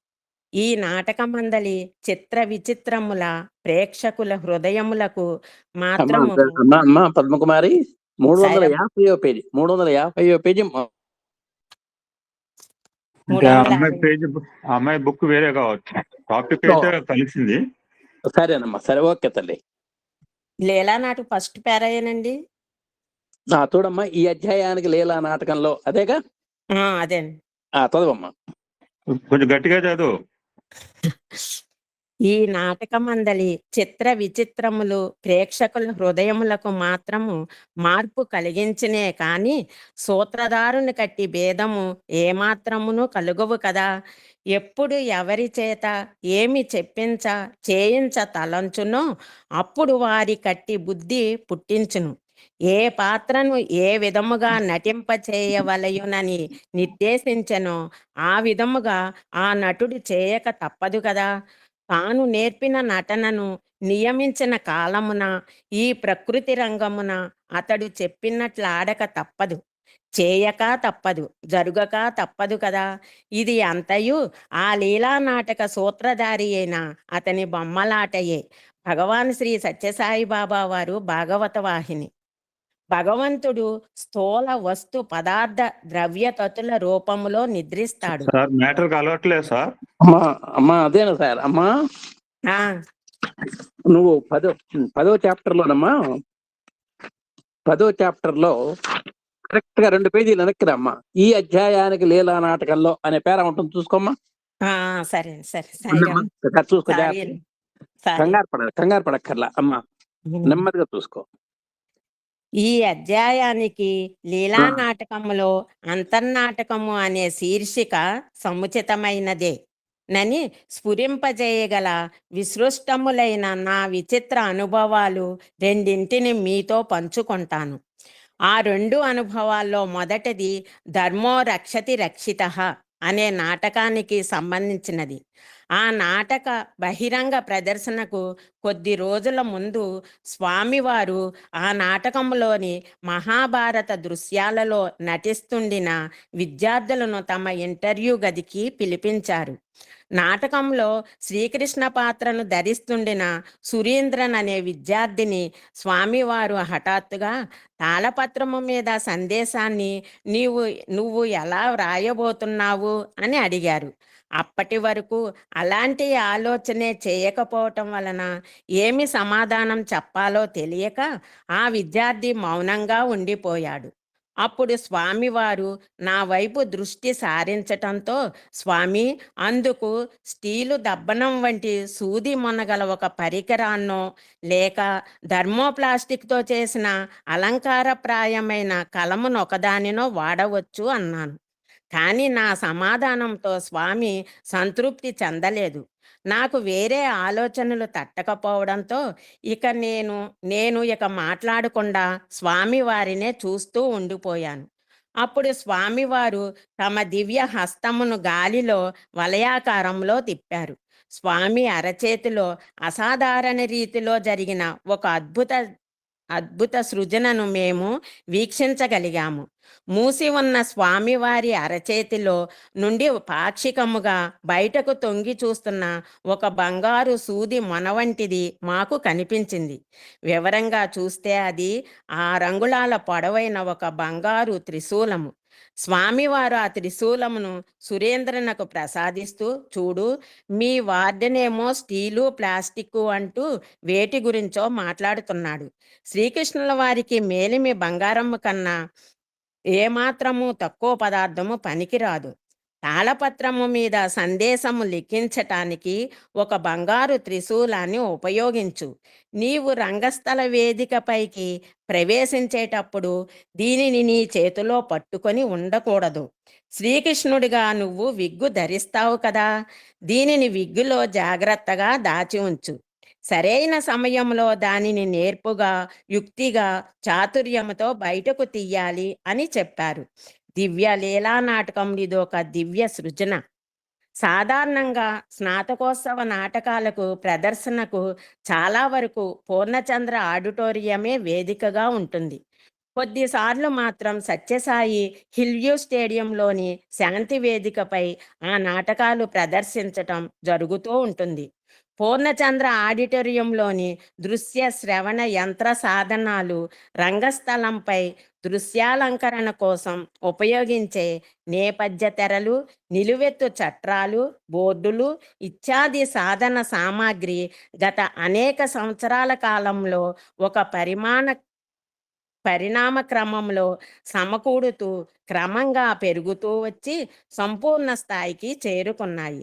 ఈ నాటకమందలి చిత్ర విచిత్రముల ప్రేక్షకుల హృదయములకు అమ్మా మాత్రము అమ్మా అమ్మా పద్మకుమారి, సాయిరామ్ 350వ పేజీ 350వ పేజీ అంటే 350 ఆ అమ్మాయి బుక్ వేరే కావచ్చు, టాపిక్ అయితే కలిసింది. సరేనమ్మా, సరే, ఓకే తల్లి. లీలా నాటకం ఫస్ట్ పేరాయేనండి. చూడమ్మా, ఈ అధ్యాయానికి లీలా నాటకంలో అదేగా. అదేండి. చదవమ్మా. కొంచెం గట్టిగా చదువు. ఈ నాటకమందలి చిత్ర విచిత్రములు ప్రేక్షకుల హృదయములకు మాత్రము మార్పు కలిగించినే కాని సూత్రధారుని కట్టి భేదము ఏమాత్రమును కలుగవు కదా. ఎప్పుడు ఎవరి చేత ఏమి చేయించ తలంచునో అప్పుడు వారి కట్టి బుద్ధి పుట్టించును. ఏ పాత్రను ఏ విధముగా నటింపచేయవలయునని నిర్దేశించెనో ఆ విధముగా ఆ నటుడు చేయక తప్పదు కదా. తాను నేర్పిన నటనను నియమించిన కాలమున ఈ ప్రకృతి రంగమున అతడు చెప్పినట్లు ఆడక తప్పదు, చేయక తప్పదు, జరుగక తప్పదు కదా. ఇది అంతయు ఆ లీలా నాటక సూత్రధారి అయిన అతని బొమ్మలాటయే. భగవాన్ శ్రీ సత్యసాయి బాబా వారు భాగవత వాహిని. భగవంతుడు స్థూల వస్తు పదార్థ ద్రవ్యతతుల రూపములో నిద్రిస్తాడు. సార్ మ్యాటర్ కలవట్లేదు సార్. అమ్మా అదేనా సార్. అమ్మా నువ్వు 10వ చాప్టర్లోనమ్మా, 10వ చాప్టర్లో కరెక్ట్ గా 2 పేజీలు వెనక్కి రమ్మా. ఈ అధ్యాయానికి లీలా నాటకంలో అనే పేర ఉంటుంది, చూసుకోమ్మా. సరే సరే చూసుకో, కంగారు పడక్కర్లా అమ్మా, నెమ్మదిగా చూసుకో. ఈ అధ్యాయానికి లీలా నాటకములో అంతర్నాటకము అనే శీర్షిక సముచితమైనదే నని స్ఫురింపజేయగల విసృష్టములైన నా విచిత్ర అనుభవాలు రెండింటిని మీతో పంచుకుంటాను. ఆ 2 అనుభవాల్లో మొదటిది ధర్మో రక్షతి రక్షితః అనే నాటకానికి సంబంధించినది. ఆ నాటక బహిరంగ ప్రదర్శనకు కొద్ది రోజుల ముందు స్వామివారు ఆ నాటకంలోని మహాభారత దృశ్యాలలో నటిస్తుండిన విద్యార్థులను తమ ఇంటర్వ్యూ గదికి పిలిపించారు. నాటకంలో శ్రీకృష్ణ పాత్రను ధరిస్తుండిన సురేంద్రన్ అనే విద్యార్థిని స్వామివారు హఠాత్తుగా తాళపత్రము మీద సందేశాన్ని నువ్వు ఎలా వ్రాయబోతున్నావు అని అడిగారు. అప్పటి వరకు అలాంటి ఆలోచనే చేయకపోవటం వలన ఏమి సమాధానం చెప్పాలో తెలియక ఆ విద్యార్థి మౌనంగా ఉండిపోయాడు. అప్పుడు స్వామివారు నా వైపు దృష్టి సారించటంతో, స్వామి, అందుకు స్టీలు దబ్బనం వంటి సూది మొనగల ఒక పరికరాన్నో లేక థర్మోప్లాస్టిక్తో చేసిన అలంకారప్రాయమైన కలమునొకదానినో వాడవచ్చు అన్నాను. కానీ నా సమాధానంతో స్వామి సంతృప్తి చెందలేదు. నాకు వేరే ఆలోచనలు తట్టకపోవడంతో నేను ఇక మాట్లాడకుండా స్వామి వారినే చూస్తూ ఉండిపోయాను. అప్పుడు స్వామివారు తమ దివ్య హస్తమును గాలిలో వలయాకారంలో తిప్పారు. స్వామి అరచేతిలో అసాధారణ రీతిలో జరిగిన ఒక అద్భుత సృజనను మేము వీక్షించగలిగాము. మూసి ఉన్న స్వామివారి అరచేతిలో నుండి పాక్షికముగా బయటకు తొంగి చూస్తున్న ఒక బంగారు సూది మొన వంటిది మాకు కనిపించింది. వివరంగా చూస్తే అది 6 అంగుళాల పొడవైన ఒక బంగారు త్రిశూలము. స్వామివారు ఆ త్రిశూలమును సురేంద్రనకు ప్రసాదిస్తూ, చూడు, మీ వార్డెనేమో స్టీలు ప్లాస్టిక్ అంటూ వేటి గురించో మాట్లాడుతున్నాడు. శ్రీకృష్ణుల వారికి మేలిమి బంగారము కన్నా ఏమాత్రము తక్కువ పదార్థము పనికిరాదు. తాళపత్రము మీద సందేశము లిఖించటానికి ఒక బంగారు త్రిశూలాన్ని ఉపయోగించు. నీవు రంగస్థల వేదికపైకి ప్రవేశించేటప్పుడు దీనిని నీ చేతిలో పట్టుకొని ఉండకూడదు. శ్రీకృష్ణుడిగా నువ్వు విగ్గు ధరిస్తావు కదా, దీనిని విగ్గులో జాగ్రత్తగా దాచి ఉంచు. సరైన సమయంలో దానిని నేర్పుగా, యుక్తిగా, చాతుర్యముతో బయటకు తీయాలి అని చెప్పారు. దివ్య లీలా నాటకం ఇదొక దివ్య సృజన. సాధారణంగా స్నాతకోత్సవ నాటకాలకు ప్రదర్శనకు చాలా వరకు పూర్ణచంద్ర ఆడిటోరియమే వేదికగా ఉంటుంది. కొద్దిసార్లు మాత్రం సత్యసాయి హిల్వ్యూ స్టేడియంలోని శాంతి వేదికపై ఆ నాటకాలు ప్రదర్శించటం జరుగుతూ ఉంటుంది. పూర్ణచంద్ర ఆడిటోరియంలోని దృశ్య శ్రవణ యంత్ర సాధనాలు రంగస్థలంపై దృశ్యాలంకరణ కోసం ఉపయోగించే నేపథ్య తెరలు, నిలువెత్తు చట్రాలు, బోర్డులు ఇత్యాది సాధన సామాగ్రి గత అనేక సంవత్సరాల కాలంలో ఒక పరిణామ క్రమంలో సమకూడుతూ క్రమంగా పెరుగుతూ వచ్చి సంపూర్ణ స్థాయికి చేరుకున్నాయి.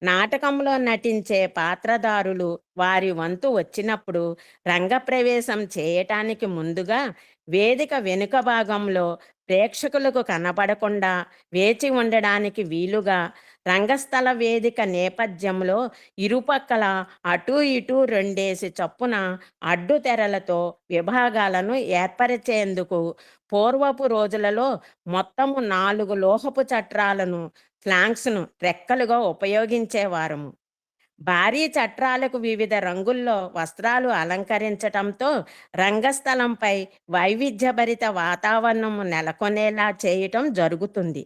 నాటకంలో నటించే పాత్రధారులు వారి వంతు వచ్చినప్పుడు రంగప్రవేశం చేయటానికి ముందుగా వేదిక వెనుక భాగంలో ప్రేక్షకులకు కనపడకుండా వేచి ఉండడానికి వీలుగా రంగస్థల వేదిక నేపథ్యంలో ఇరుపక్కల అటూ ఇటూ 2 చొప్పున అడ్డు తెరలతో విభాగాలను ఏర్పరిచేందుకు పూర్వపు రోజులలో మొత్తము 4 లోహపు చట్రాలను ఫ్లాంక్స్ను రెక్కలుగా ఉపయోగించేవారము. భారీ చట్రాలకు వివిధ రంగుల్లో వస్త్రాలు అలంకరించటంతో రంగస్థలంపై వైవిధ్యభరిత వాతావరణము నెలకొనేలా చేయటం జరుగుతుంది.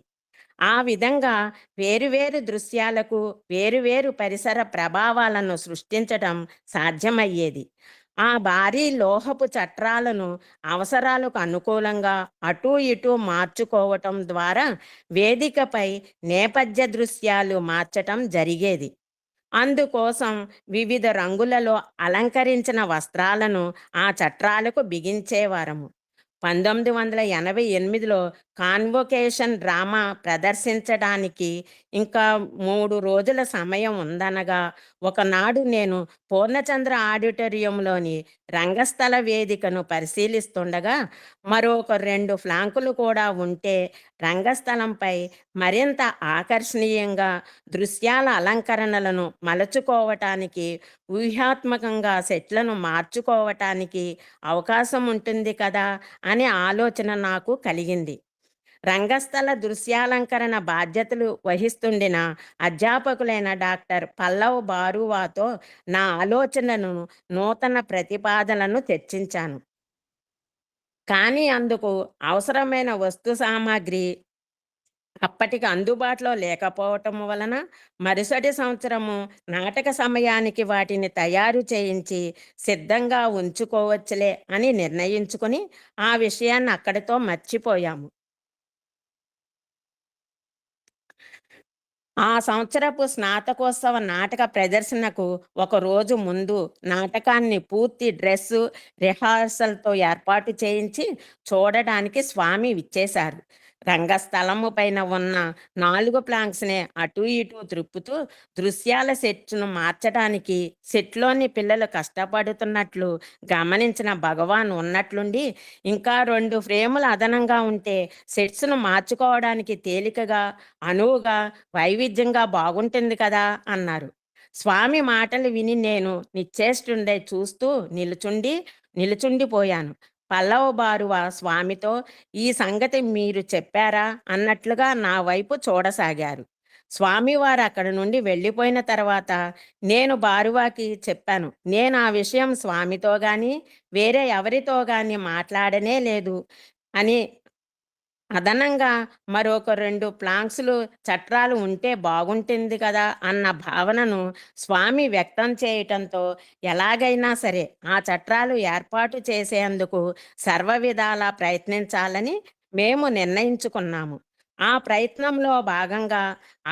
ఆ విధంగా వేరువేరు దృశ్యాలకు వేరువేరు పరిసర ప్రభావాలను సృష్టించటం సాధ్యమయ్యేది. ఆ భారీ లోహపు చట్రాలను అవసరాలకు అనుకూలంగా అటూ ఇటూ మార్చుకోవటం ద్వారా వేదికపై నేపథ్య దృశ్యాలు మార్చటం జరిగేది. అందుకోసం వివిధ రంగులలో అలంకరించిన వస్త్రాలను ఆ చట్రాలకు బిగించేవారము. 1988లో కాన్వొకేషన్ డ్రామా ప్రదర్శించడానికి ఇంకా 3 రోజుల సమయం ఉందనగా ఒకనాడు నేను పూర్ణచంద్ర ఆడిటోరియంలోని రంగస్థల వేదికను పరిశీలిస్తుండగా మరొక 2 ఫ్లాంకులు కూడా ఉంటే రంగస్థలంపై మరింత ఆకర్షణీయంగా దృశ్యాల అలంకరణలను మలచుకోవటానికి, ఊహాత్మకంగా సెట్లను మార్చుకోవటానికి అవకాశం ఉంటుంది కదా అనే ఆలోచన నాకు కలిగింది. రంగస్థల దృశ్యాలంకరణ బాధ్యతలు వహిస్తుండిన అధ్యాపకులైన డాక్టర్ పల్లవ్ బారువాతో నా ఆలోచనను, నూతన ప్రతిపాదనలను చర్చించాను. కానీ అందుకు అవసరమైన వస్తు సామాగ్రి అప్పటికి అందుబాటులో లేకపోవటం వలన మరుసటి సంవత్సరము నాటక సమయానికి వాటిని తయారు చేయించి సిద్ధంగా ఉంచుకోవచ్చులే అని నిర్ణయించుకుని ఆ విషయాన్ని అక్కడితో మర్చిపోయాము. ఆ సంవత్సరపు స్నాతకోత్సవ నాటక ప్రదర్శనకు ఒక రోజు ముందు నాటకాన్ని పూర్తి డ్రెస్సు రిహార్సల్తో ఏర్పాటు చేయించి చూడడానికి స్వామి విచ్చేశారు. రంగస్థలము పైన ఉన్న 4 ప్లాంక్స్నే అటూ ఇటూ త్రిప్పుతూ దృశ్యాల సెట్ను మార్చడానికి సెట్లోని పిల్లలు కష్టపడుతున్నట్లు గమనించిన భగవాన్ ఉన్నట్లుండి, ఇంకా 2 ఫ్రేములు అదనంగా ఉంటే సెట్స్ను మార్చుకోవడానికి తేలికగా, అనువుగా, వైవిధ్యంగా బాగుంటుంది కదా అన్నారు. స్వామి మాటలు విని నేను నిశ్చేష్టుండే చూస్తూ నిలుచుండిపోయాను. పల్లవ బారువ స్వామితో ఈ సంగతి మీరు చెప్పారా అన్నట్లుగా నా వైపు చూడసాగారు. స్వామివారు అక్కడి నుండి వెళ్ళిపోయిన తర్వాత నేను బారువాకి చెప్పాను, నేను ఆ విషయం స్వామితో గాని వేరే ఎవరితో గాని మాట్లాడనే లేదు అని. అదనంగా మరొక 2 ప్లాంక్స్లు చట్రాలు ఉంటే బాగుంటుంది కదా అన్న భావనను స్వామి వ్యక్తం చేయటంతో ఎలాగైనా సరే ఆ చట్రాలు ఏర్పాటు చేసేందుకు సర్వవిధాలా ప్రయత్నించాలని మేము నిర్ణయించుకున్నాము. ఆ ప్రయత్నంలో భాగంగా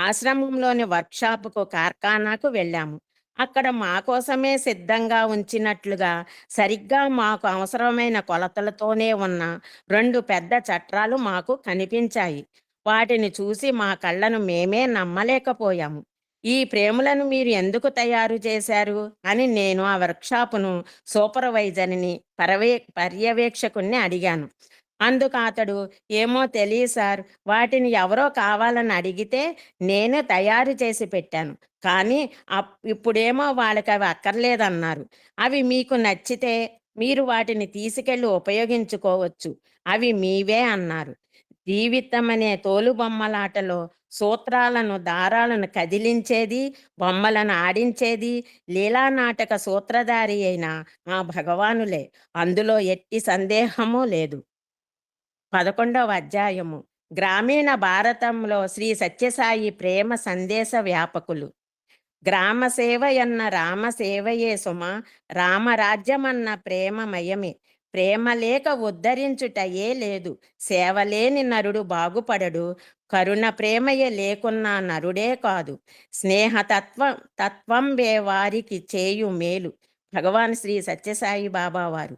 ఆశ్రమంలోని వర్క్షాపుకు కార్ఖానాకు వెళ్ళాము. అక్కడ మా కోసమే సిద్ధంగా ఉంచినట్లుగా సరిగ్గా మాకు అవసరమైన కొలతలతోనే ఉన్న 2 పెద్ద చట్రాలు మాకు కనిపించాయి. వాటిని చూసి మా కళ్ళను మేమే నమ్మలేకపోయాము. ఈ ఫ్రేములను మీరు ఎందుకు తయారు చేశారు అని నేను ఆ వర్క్షాపును సూపర్వైజర్ని పర్యవేక్షకుణ్ణి అడిగాను. అందుకు అతడు, ఏమో తెలియదు సార్, వాటిని ఎవరో కావాలని అడిగితే నేనే తయారు చేసి పెట్టాను, కానీ ఇప్పుడేమో వాళ్ళకి అవి అక్కర్లేదన్నారు. అవి మీకు నచ్చితే మీరు వాటిని తీసుకెళ్ళి ఉపయోగించుకోవచ్చు, అవి మీవే అన్నారు. జీవితమనే తోలుబొమ్మలాటలో సూత్రాలను, దారాలను కదిలించేది, బొమ్మలను ఆడించేది లీలానాటక సూత్రధారి అయిన ఆ భగవానులే. అందులో ఎట్టి సందేహమూ లేదు. 11వ అధ్యాయము. గ్రామీణ భారతంలో శ్రీ సత్యసాయి ప్రేమ సందేశ వ్యాపకులు. గ్రామ సేవయన్న రామ సేవయే సుమ, రామరాజ్యమన్న ప్రేమమయమే. ప్రేమ లేక ఉద్ధరించుటయే లేదు, సేవలేని నరుడు బాగుపడడు. కరుణ ప్రేమయే లేకున్నా నరుడే కాదు, తత్వం వే వారికి చేయు మేలు. భగవాన్ శ్రీ సత్యసాయి బాబా వారు.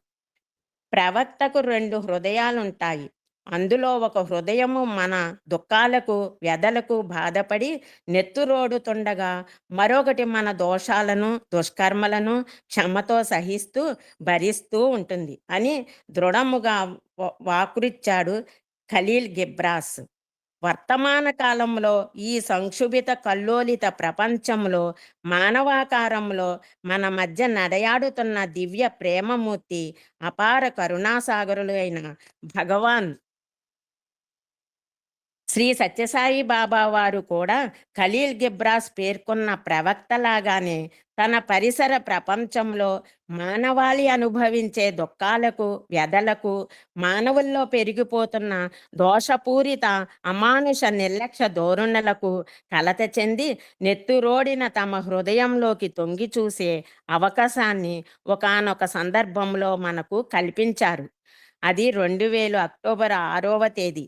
ప్రవక్తకు 2 హృదయాలుంటాయి. అందులో ఒక హృదయము మన దుఃఖాలకు, వ్యధలకు బాధపడి నెత్తురోడుతుండగా, మరొకటి మన దోషాలను, దుష్కర్మలను క్షమతో సహిస్తూ, భరిస్తూ ఉంటుంది అని దృఢముగా వాకురిచ్చాడు ఖలీల్ గిబ్రాస్. వర్తమాన కాలంలో ఈ సంక్షుభిత కల్లోలిత ప్రపంచంలో మానవాకారంలో మన మధ్య నడయాడుతున్న దివ్య ప్రేమమూర్తి, అపార కరుణాసాగరులు అయిన భగవాన్ శ్రీ సత్యసాయి బాబా వారు కూడా ఖలీల్ గిబ్రాస్ పేర్కొన్న ప్రవక్తలాగానే తన పరిసర ప్రపంచంలో మానవాళి అనుభవించే దుఃఖాలకు, వ్యధలకు, మానవుల్లో పెరిగిపోతున్న దోషపూరిత అమానుష నిర్లక్ష్య ధోరణులకు కలత చెంది నెత్తురోడిన తమ హృదయంలోకి తొంగి చూసే అవకాశాన్ని ఒకానొక సందర్భంలో మనకు కల్పించారు. అది 2000 అక్టోబర్ 6వ తేదీ.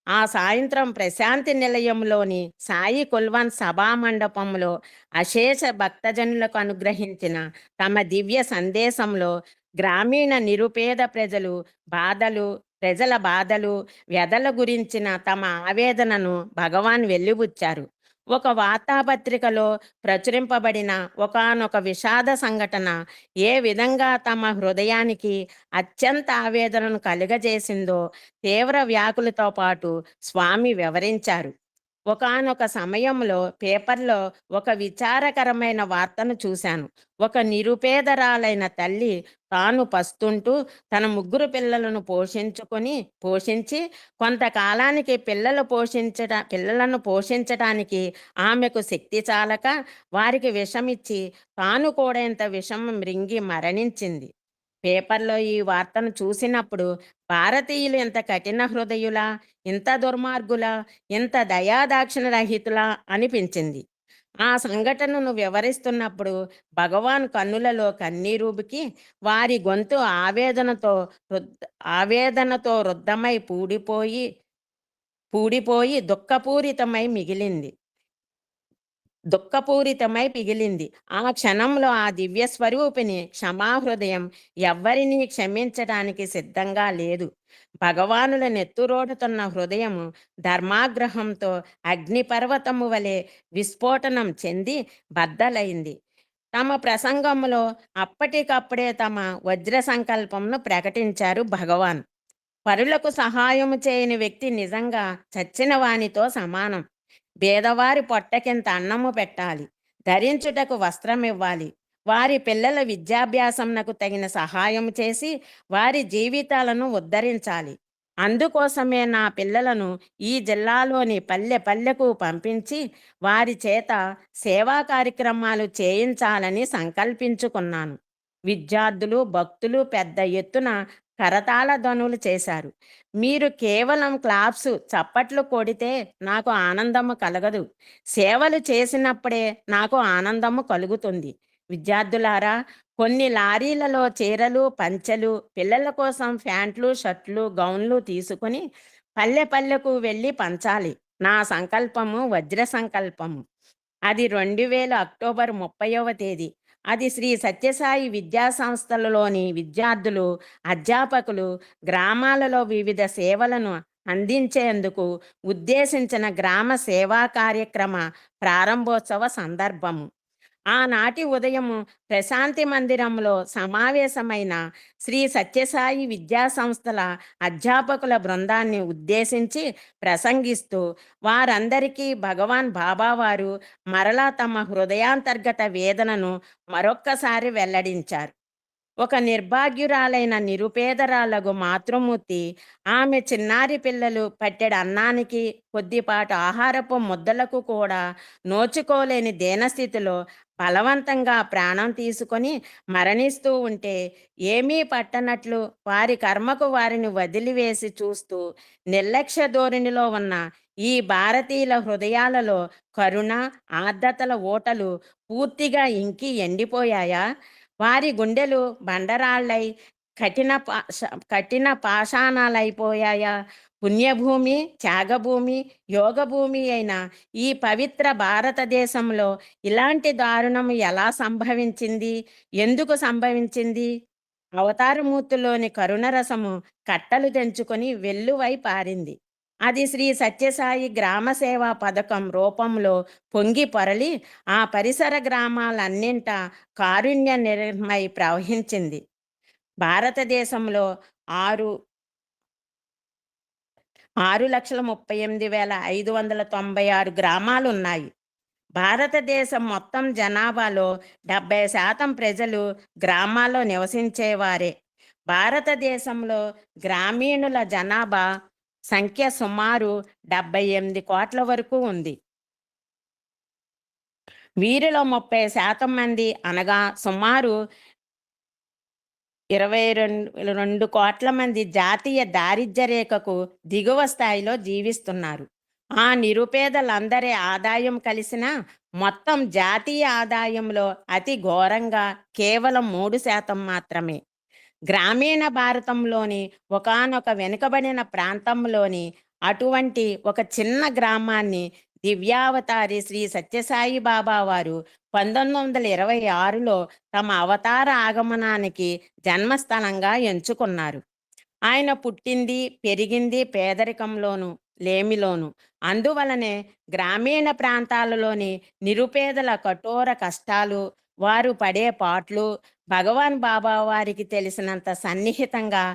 ఆ సాయంత్రం ప్రశాంతి నిలయంలోని సాయి కుల్వన్ సభా మండపంలో అశేష భక్తజనులకు అనుగ్రహించిన తమ దివ్య సందేశంలో గ్రామీణ నిరుపేద ప్రజల బాధలు, వ్యధల గురించిన తమ ఆవేదనను భగవాన్ వెల్లిబుచ్చారు. ఒక వార్తాపత్రికలో ప్రచురింపబడిన ఒకానొక విషాద సంఘటన ఏ విధంగా తమ హృదయానికి అత్యంత ఆవేదనను కలుగజేసిందో తీవ్ర వ్యాకులతో పాటు స్వామి వివరించారు. ఒకానొక సమయంలో పేపర్లో ఒక విచారకరమైన వార్తను చూశాను. ఒక నిరుపేదరాలైన తల్లి తాను పస్తుంటూ తన 3 పిల్లలను పోషించి కొంతకాలానికి పిల్లలను పోషించటానికి ఆమెకు శక్తి చాలక వారికి విషమిచ్చి తాను కూడా ఇంత విషం మృంగి మరణించింది. పేపర్లో ఈ వార్తను చూసినప్పుడు భారతీయులు ఇంత కఠిన హృదయులా, ఇంత దుర్మార్గులా, ఇంత దయాదాక్షిణ రహితులా అనిపించింది. ఆ సంఘటనను వివరిస్తున్నప్పుడు భగవాన్ కన్నులలో కన్నీరూబికి వారి గొంతు ఆవేదనతో రుద్ధమై పూడిపోయి దుఃఖపూరితమై పిగిలింది. ఆ క్షణంలో ఆ దివ్య స్వరూపిణి క్షమాహృదయం ఎవ్వరినీ క్షమించడానికి సిద్ధంగా లేదు. భగవానుల నెత్తురోడుతున్న హృదయము ధర్మాగ్రహంతో అగ్నిపర్వతము వలె విస్ఫోటనం చెంది బద్దలైంది. తమ ప్రసంగంలో అప్పటికప్పుడే తమ వజ్ర సంకల్పంను ప్రకటించారు భగవాన్. పరులకు సహాయము చేయని వ్యక్తి నిజంగా చచ్చిన వానితో సమానం. పేదవారి పొట్టకింత అన్నము పెట్టాలి, ధరించుటకు వస్త్రం ఇవ్వాలి, వారి పిల్లల విద్యాభ్యాసంనకు తగిన సహాయం చేసి వారి జీవితాలను ఉద్ధరించాలి. అందుకోసమే నా పిల్లలను ఈ జిల్లాలోని పల్లెకు పంపించి వారి చేత సేవా కార్యక్రమాలు చేయించాలని సంకల్పించుకున్నాను. విద్యార్థులు, భక్తులు పెద్ద ఎత్తున కరతాళ ధ్వనులు చేశారు. మీరు కేవలం క్లాప్స్, చప్పట్లు కొడితే నాకు ఆనందము కలగదు. సేవలు చేసినప్పుడే నాకు ఆనందము కలుగుతుంది. విద్యార్థులారా, కొన్ని లారీలలో చీరలు, పంచెలు, పిల్లల కోసం ప్యాంట్లు, షర్ట్లు, గౌన్లు తీసుకుని పల్లెకు వెళ్ళి పంచాలి. నా సంకల్పము వజ్ర సంకల్పము. అది 2000 అక్టోబర్ 30వ తేదీ. అది శ్రీ సత్యసాయి విద్యా సంస్థలలోని విద్యార్థులు, అధ్యాపకులు గ్రామాలలో వివిధ సేవలను అందించేందుకు ఉద్దేశించిన గ్రామ సేవా కార్యక్రమ ప్రారంభోత్సవ సందర్భము. ఆనాటి ఉదయం ప్రశాంతి మందిరంలో సమావేశమైన శ్రీ సత్యసాయి విద్యా సంస్థల అధ్యాపకుల బృందాన్ని ఉద్దేశించి ప్రసంగిస్తూ వారందరికీ భగవాన్ బాబావారు మరలా తమ హృదయాంతర్గత వేదనను మరొక్కసారి వెల్లడించారు. ఒక నిర్భాగ్యురాలైన నిరుపేదరాలగు మాతృమూర్తి ఆమె చిన్నారి పిల్లలు పట్టెడు అన్నానికి కొద్దిపాటు ఆహారపు ముద్దలకు కూడా నోచుకోలేని దీనస్థితిలో బలవంతంగా ప్రాణం తీసుకొని మరణిస్తూ ఉంటే ఏమీ పట్టనట్లు వారి కర్మకు వారిని వదిలివేసి చూస్తూ నిర్లక్ష్య ధోరణిలో ఉన్న ఈ భారతీయుల హృదయాలలో కరుణ ఆర్ద్రతల ఓటలు పూర్తిగా ఇంకి ఎండిపోయాయా? వారి గుండెలు బండరాళ్ళై కఠిన పాషాణాలైపోయాయా? పుణ్యభూమి, త్యాగభూమి, యోగభూమి అయిన ఈ పవిత్ర భారతదేశంలో ఇలాంటి దారుణం ఎలా సంభవించింది? ఎందుకు సంభవించింది? అవతారమూర్తిలోని కరుణరసము కట్టలు తెంచుకొని వెల్లువై పారింది. అది శ్రీ సత్యసాయి గ్రామ సేవా పథకం రూపంలో పొంగి పొరలి ఆ పరిసర గ్రామాలన్నింట కారుణ్య నిర్మై ప్రవహించింది. భారతదేశంలో 6,38,596 గ్రామాలు ఉన్నాయి. భారతదేశం మొత్తం జనాభాలో 70% ప్రజలు గ్రామాల్లో నివసించేవారే. భారతదేశంలో గ్రామీణుల జనాభా సంఖ్య సుమారు 78 కోట్ల వరకు ఉంది. వీరిలో 30% మంది అనగా సుమారు 22 కోట్ల మంది జాతీయ దారిద్ర్య రేఖకు దిగువ స్థాయిలో జీవిస్తున్నారు. ఆ నిరుపేదలందరి ఆదాయం కలిసిన మొత్తం జాతీయ ఆదాయంలో అతి ఘోరంగా కేవలం 3% మాత్రమే. గ్రామీణ భారతంలోని ఒకానొక వెనుకబడిన ప్రాంతంలోని అటువంటి ఒక చిన్న గ్రామాన్ని దివ్యావతారి శ్రీ సత్యసాయి బాబా వారు 1926లో తమ అవతార ఆగమనానికి జన్మస్థలంగా ఎంచుకున్నారు. ఆయన పుట్టింది పెరిగింది పేదరికంలోను లేమిలోను. అందువలనే గ్రామీణ ప్రాంతాలలోని నిరుపేదల కఠోర కష్టాలు వారు పడే పాట్లు భగవాన్ బాబా వారికి తెలిసినంత సన్నిహితంగా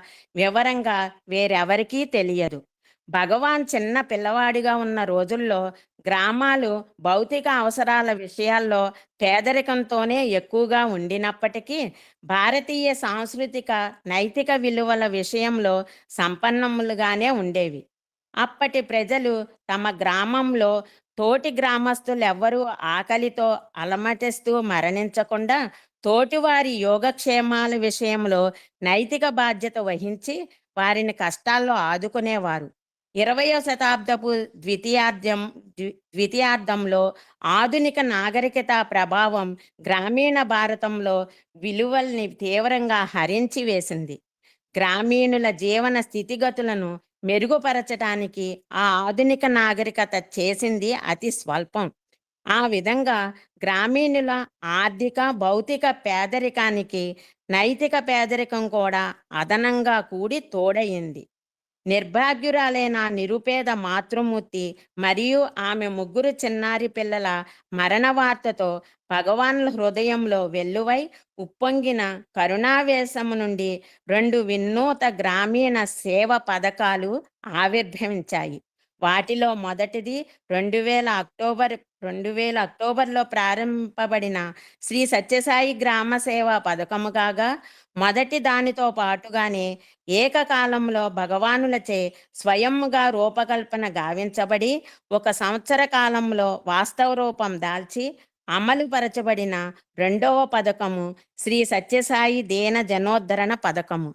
వివరంగా వేరెవరికీ తెలియదు. భగవాన్ చిన్న పిల్లవాడిగా ఉన్న రోజుల్లో గ్రామాలు భౌతిక అవసరాల విషయాల్లో పేదరికంతోనే ఎక్కువగా ఉండినప్పటికీ భారతీయ సాంస్కృతిక నైతిక విలువల విషయంలో సంపన్నములుగానే ఉండేవి. అప్పటి ప్రజలు తమ గ్రామంలో తోటి గ్రామస్తులెవ్వరూ ఆకలితో అలమటిస్తూ మరణించకుండా తోటివారి యోగక్షేమాల విషయంలో నైతిక బాధ్యత వహించి వారిని కష్టాల్లో ఆదుకునేవారు. 20వ శతాబ్దపు ద్వితీయార్థంలో ఆధునిక నాగరికత ప్రభావం గ్రామీణ భారతంలో విలువల్ని తీవ్రంగా హరించి వేసింది. గ్రామీణుల జీవన స్థితిగతులను మెరుగుపరచడానికి ఆ ఆధునిక నాగరికత చేసింది అతి స్వల్పం. ఆ విధంగా గ్రామీణుల ఆర్థిక భౌతిక పేదరికానికి నైతిక పేదరికం కూడా అదనంగా కూడి తోడయింది. నిర్భాగ్యురాలైన నిరుపేద మాతృమూర్తి మరియు ఆమె 3 చిన్నారి పిల్లల మరణ వార్తతో భగవానుల హృదయంలో వెల్లువై ఉప్పొంగిన కరుణావేశము నుండి 2 వినూత్న గ్రామీణ సేవ పథకాలు ఆవిర్భవించాయి. వాటిలో మొదటిది 2000 అక్టోబర్లో ప్రారంభింపబడిన శ్రీ సత్యసాయి గ్రామ సేవా పథకము కాగా మొదటి దానితో పాటుగానే ఏకకాలంలో భగవానులచే స్వయంగా రూపకల్పన గావించబడి 1 సంవత్సర కాలంలో వాస్తవ రూపం దాల్చి అమలు పరచబడిన 2వ పథకము శ్రీ సత్యసాయి దీన జనోద్ధరణ పథకము.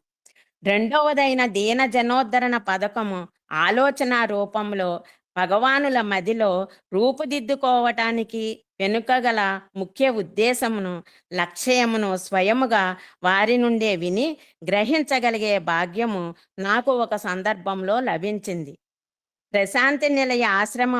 2వదైన దీన జనోద్ధరణ పథకము ఆలోచన రూపంలో భగవానుల మదిలో రూపుదిద్దుకోవటానికి వెనుకగల ముఖ్య ఉద్దేశమును లక్ష్యమును స్వయముగా వారి నుండే విని గ్రహించగలిగే భాగ్యము నాకు ఒక సందర్భంలో లభించింది. ప్రశాంతి నిలయ ఆశ్రమ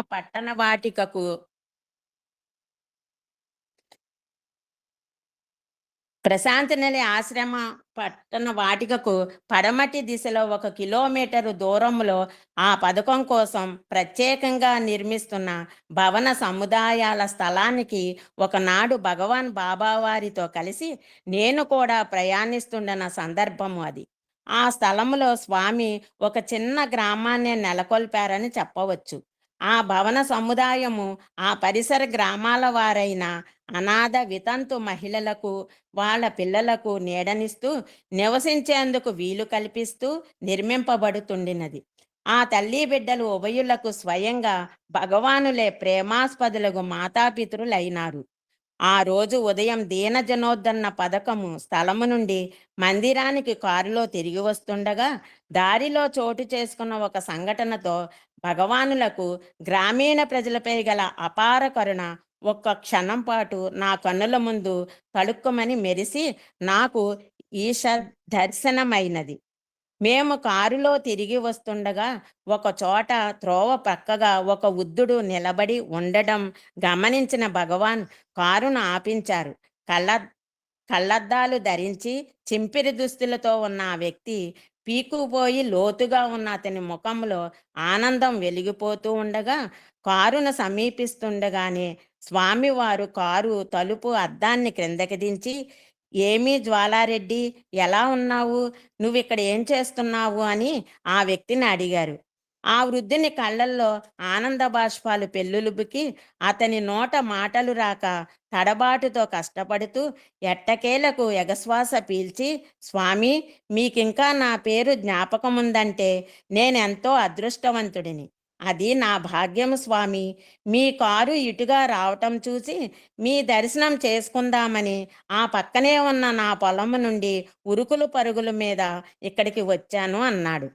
పట్టణ వాటికకు పడమటి దిశలో 1 కిలోమీటరు దూరంలో ఆ పథకం కోసం ప్రత్యేకంగా నిర్మిస్తున్న భవన సముదాయాల స్థలానికి ఒకనాడు భగవాన్ బాబా వారితో కలిసి నేను కూడా ప్రయాణిస్తుండన సందర్భము అది. ఆ స్థలములో స్వామి ఒక చిన్న గ్రామాన్ని నెలకొల్పారని చెప్పవచ్చు. ఆ భవన సముదాయము ఆ పరిసర గ్రామాల వారైన అనాథ వితంతు మహిళలకు వాళ్ళ పిల్లలకు నీడనిస్తూ నివసించేందుకు వీలు కల్పిస్తూ నిర్మింపబడుతుండినది. ఆ తల్లి బిడ్డలు ఉభయులకు స్వయంగా భగవానులే ప్రేమాస్పదులకు మాతాపితరులైనారు. ఆ రోజు ఉదయం దీనజనోద్ధరణ పథకము స్థలము నుండి మందిరానికి కారులో తిరిగి వస్తుండగా దారిలో చోటు చేసుకున్న ఒక సంఘటనతో భగవానులకు గ్రామీణ ప్రజలపై గల అపార కరుణ ఒక్క క్షణం పాటు నా కన్నుల ముందు తళుక్కుమని మెరిసి నాకు ఈష దర్శనమైనది. మేము కారులో తిరిగి వస్తుండగా ఒక చోట త్రోవ పక్కగా ఒక వృద్ధుడు నిలబడి ఉండడం గమనించిన భగవాన్ కారును ఆపించారు. కళ్ళ కళ్ళద్దాలు ధరించి చింపిరి దుస్తులతో ఉన్న ఆ వ్యక్తి పీకుపోయి లోతుగా ఉన్న అతని ముఖంలో ఆనందం వెలిగిపోతూ ఉండగా కారును సమీపిస్తుండగానే స్వామివారు కారు తలుపు అద్దాన్ని క్రిందకి దించి, "ఏమీ జ్వాలారెడ్డి, ఎలా ఉన్నావు? నువ్విక్కడ ఏం చేస్తున్నావు?" అని ఆ వ్యక్తిని అడిగారు. ఆ వృద్ధుని కళ్ళల్లో ఆనంద బాష్పాలు పెల్లులుబుకి అతని నోట మాటలు రాక తడబాటుతో కష్టపడుతూ ఎట్టకేలకు ఎగశ్వాస పీల్చి, "స్వామి, మీకింకా నా పేరు జ్ఞాపకముందంటే నేనెంతో అదృష్టవంతుడిని. అది నా భాగ్యము స్వామి. మీ కారు ఇటుగా రావటం చూసి మీ దర్శనం చేసుకుందామని ఆ పక్కనే ఉన్న నా పొలము నుండి ఉరుకులు పరుగుల మీద ఇక్కడికి వచ్చాను" అన్నాడు.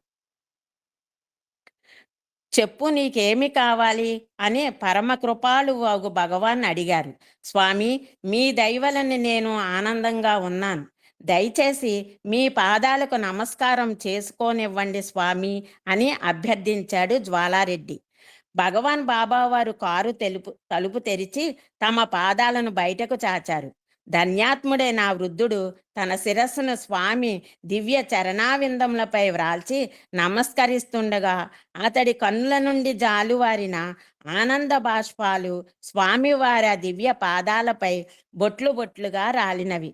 "చెప్పు, నీకేమి కావాలి?" అని పరమ కృపాళు వాగు భగవాన్ అడిగారు. "స్వామి, మీ దయవలని నేను ఆనందంగా ఉన్నాను. దయచేసి మీ పాదాలకు నమస్కారం చేసుకోనివ్వండి స్వామి" అని అభ్యర్థించాడు జ్వాలారెడ్డి. భగవాన్ బాబావారు కారు తలుపు తెరిచి తమ పాదాలను బయటకు చాచారు. ధన్యాత్ముడే నా వృద్ధుడు తన శిరస్సును స్వామి దివ్య చరణావిందములపై వ్రాల్చి నమస్కరిస్తుండగా అతడి కన్నుల నుండి జాలువారిన ఆనంద బాష్పాలు స్వామివారి ఆ దివ్య పాదాలపై బొట్లు బొట్లుగా రాలినవి.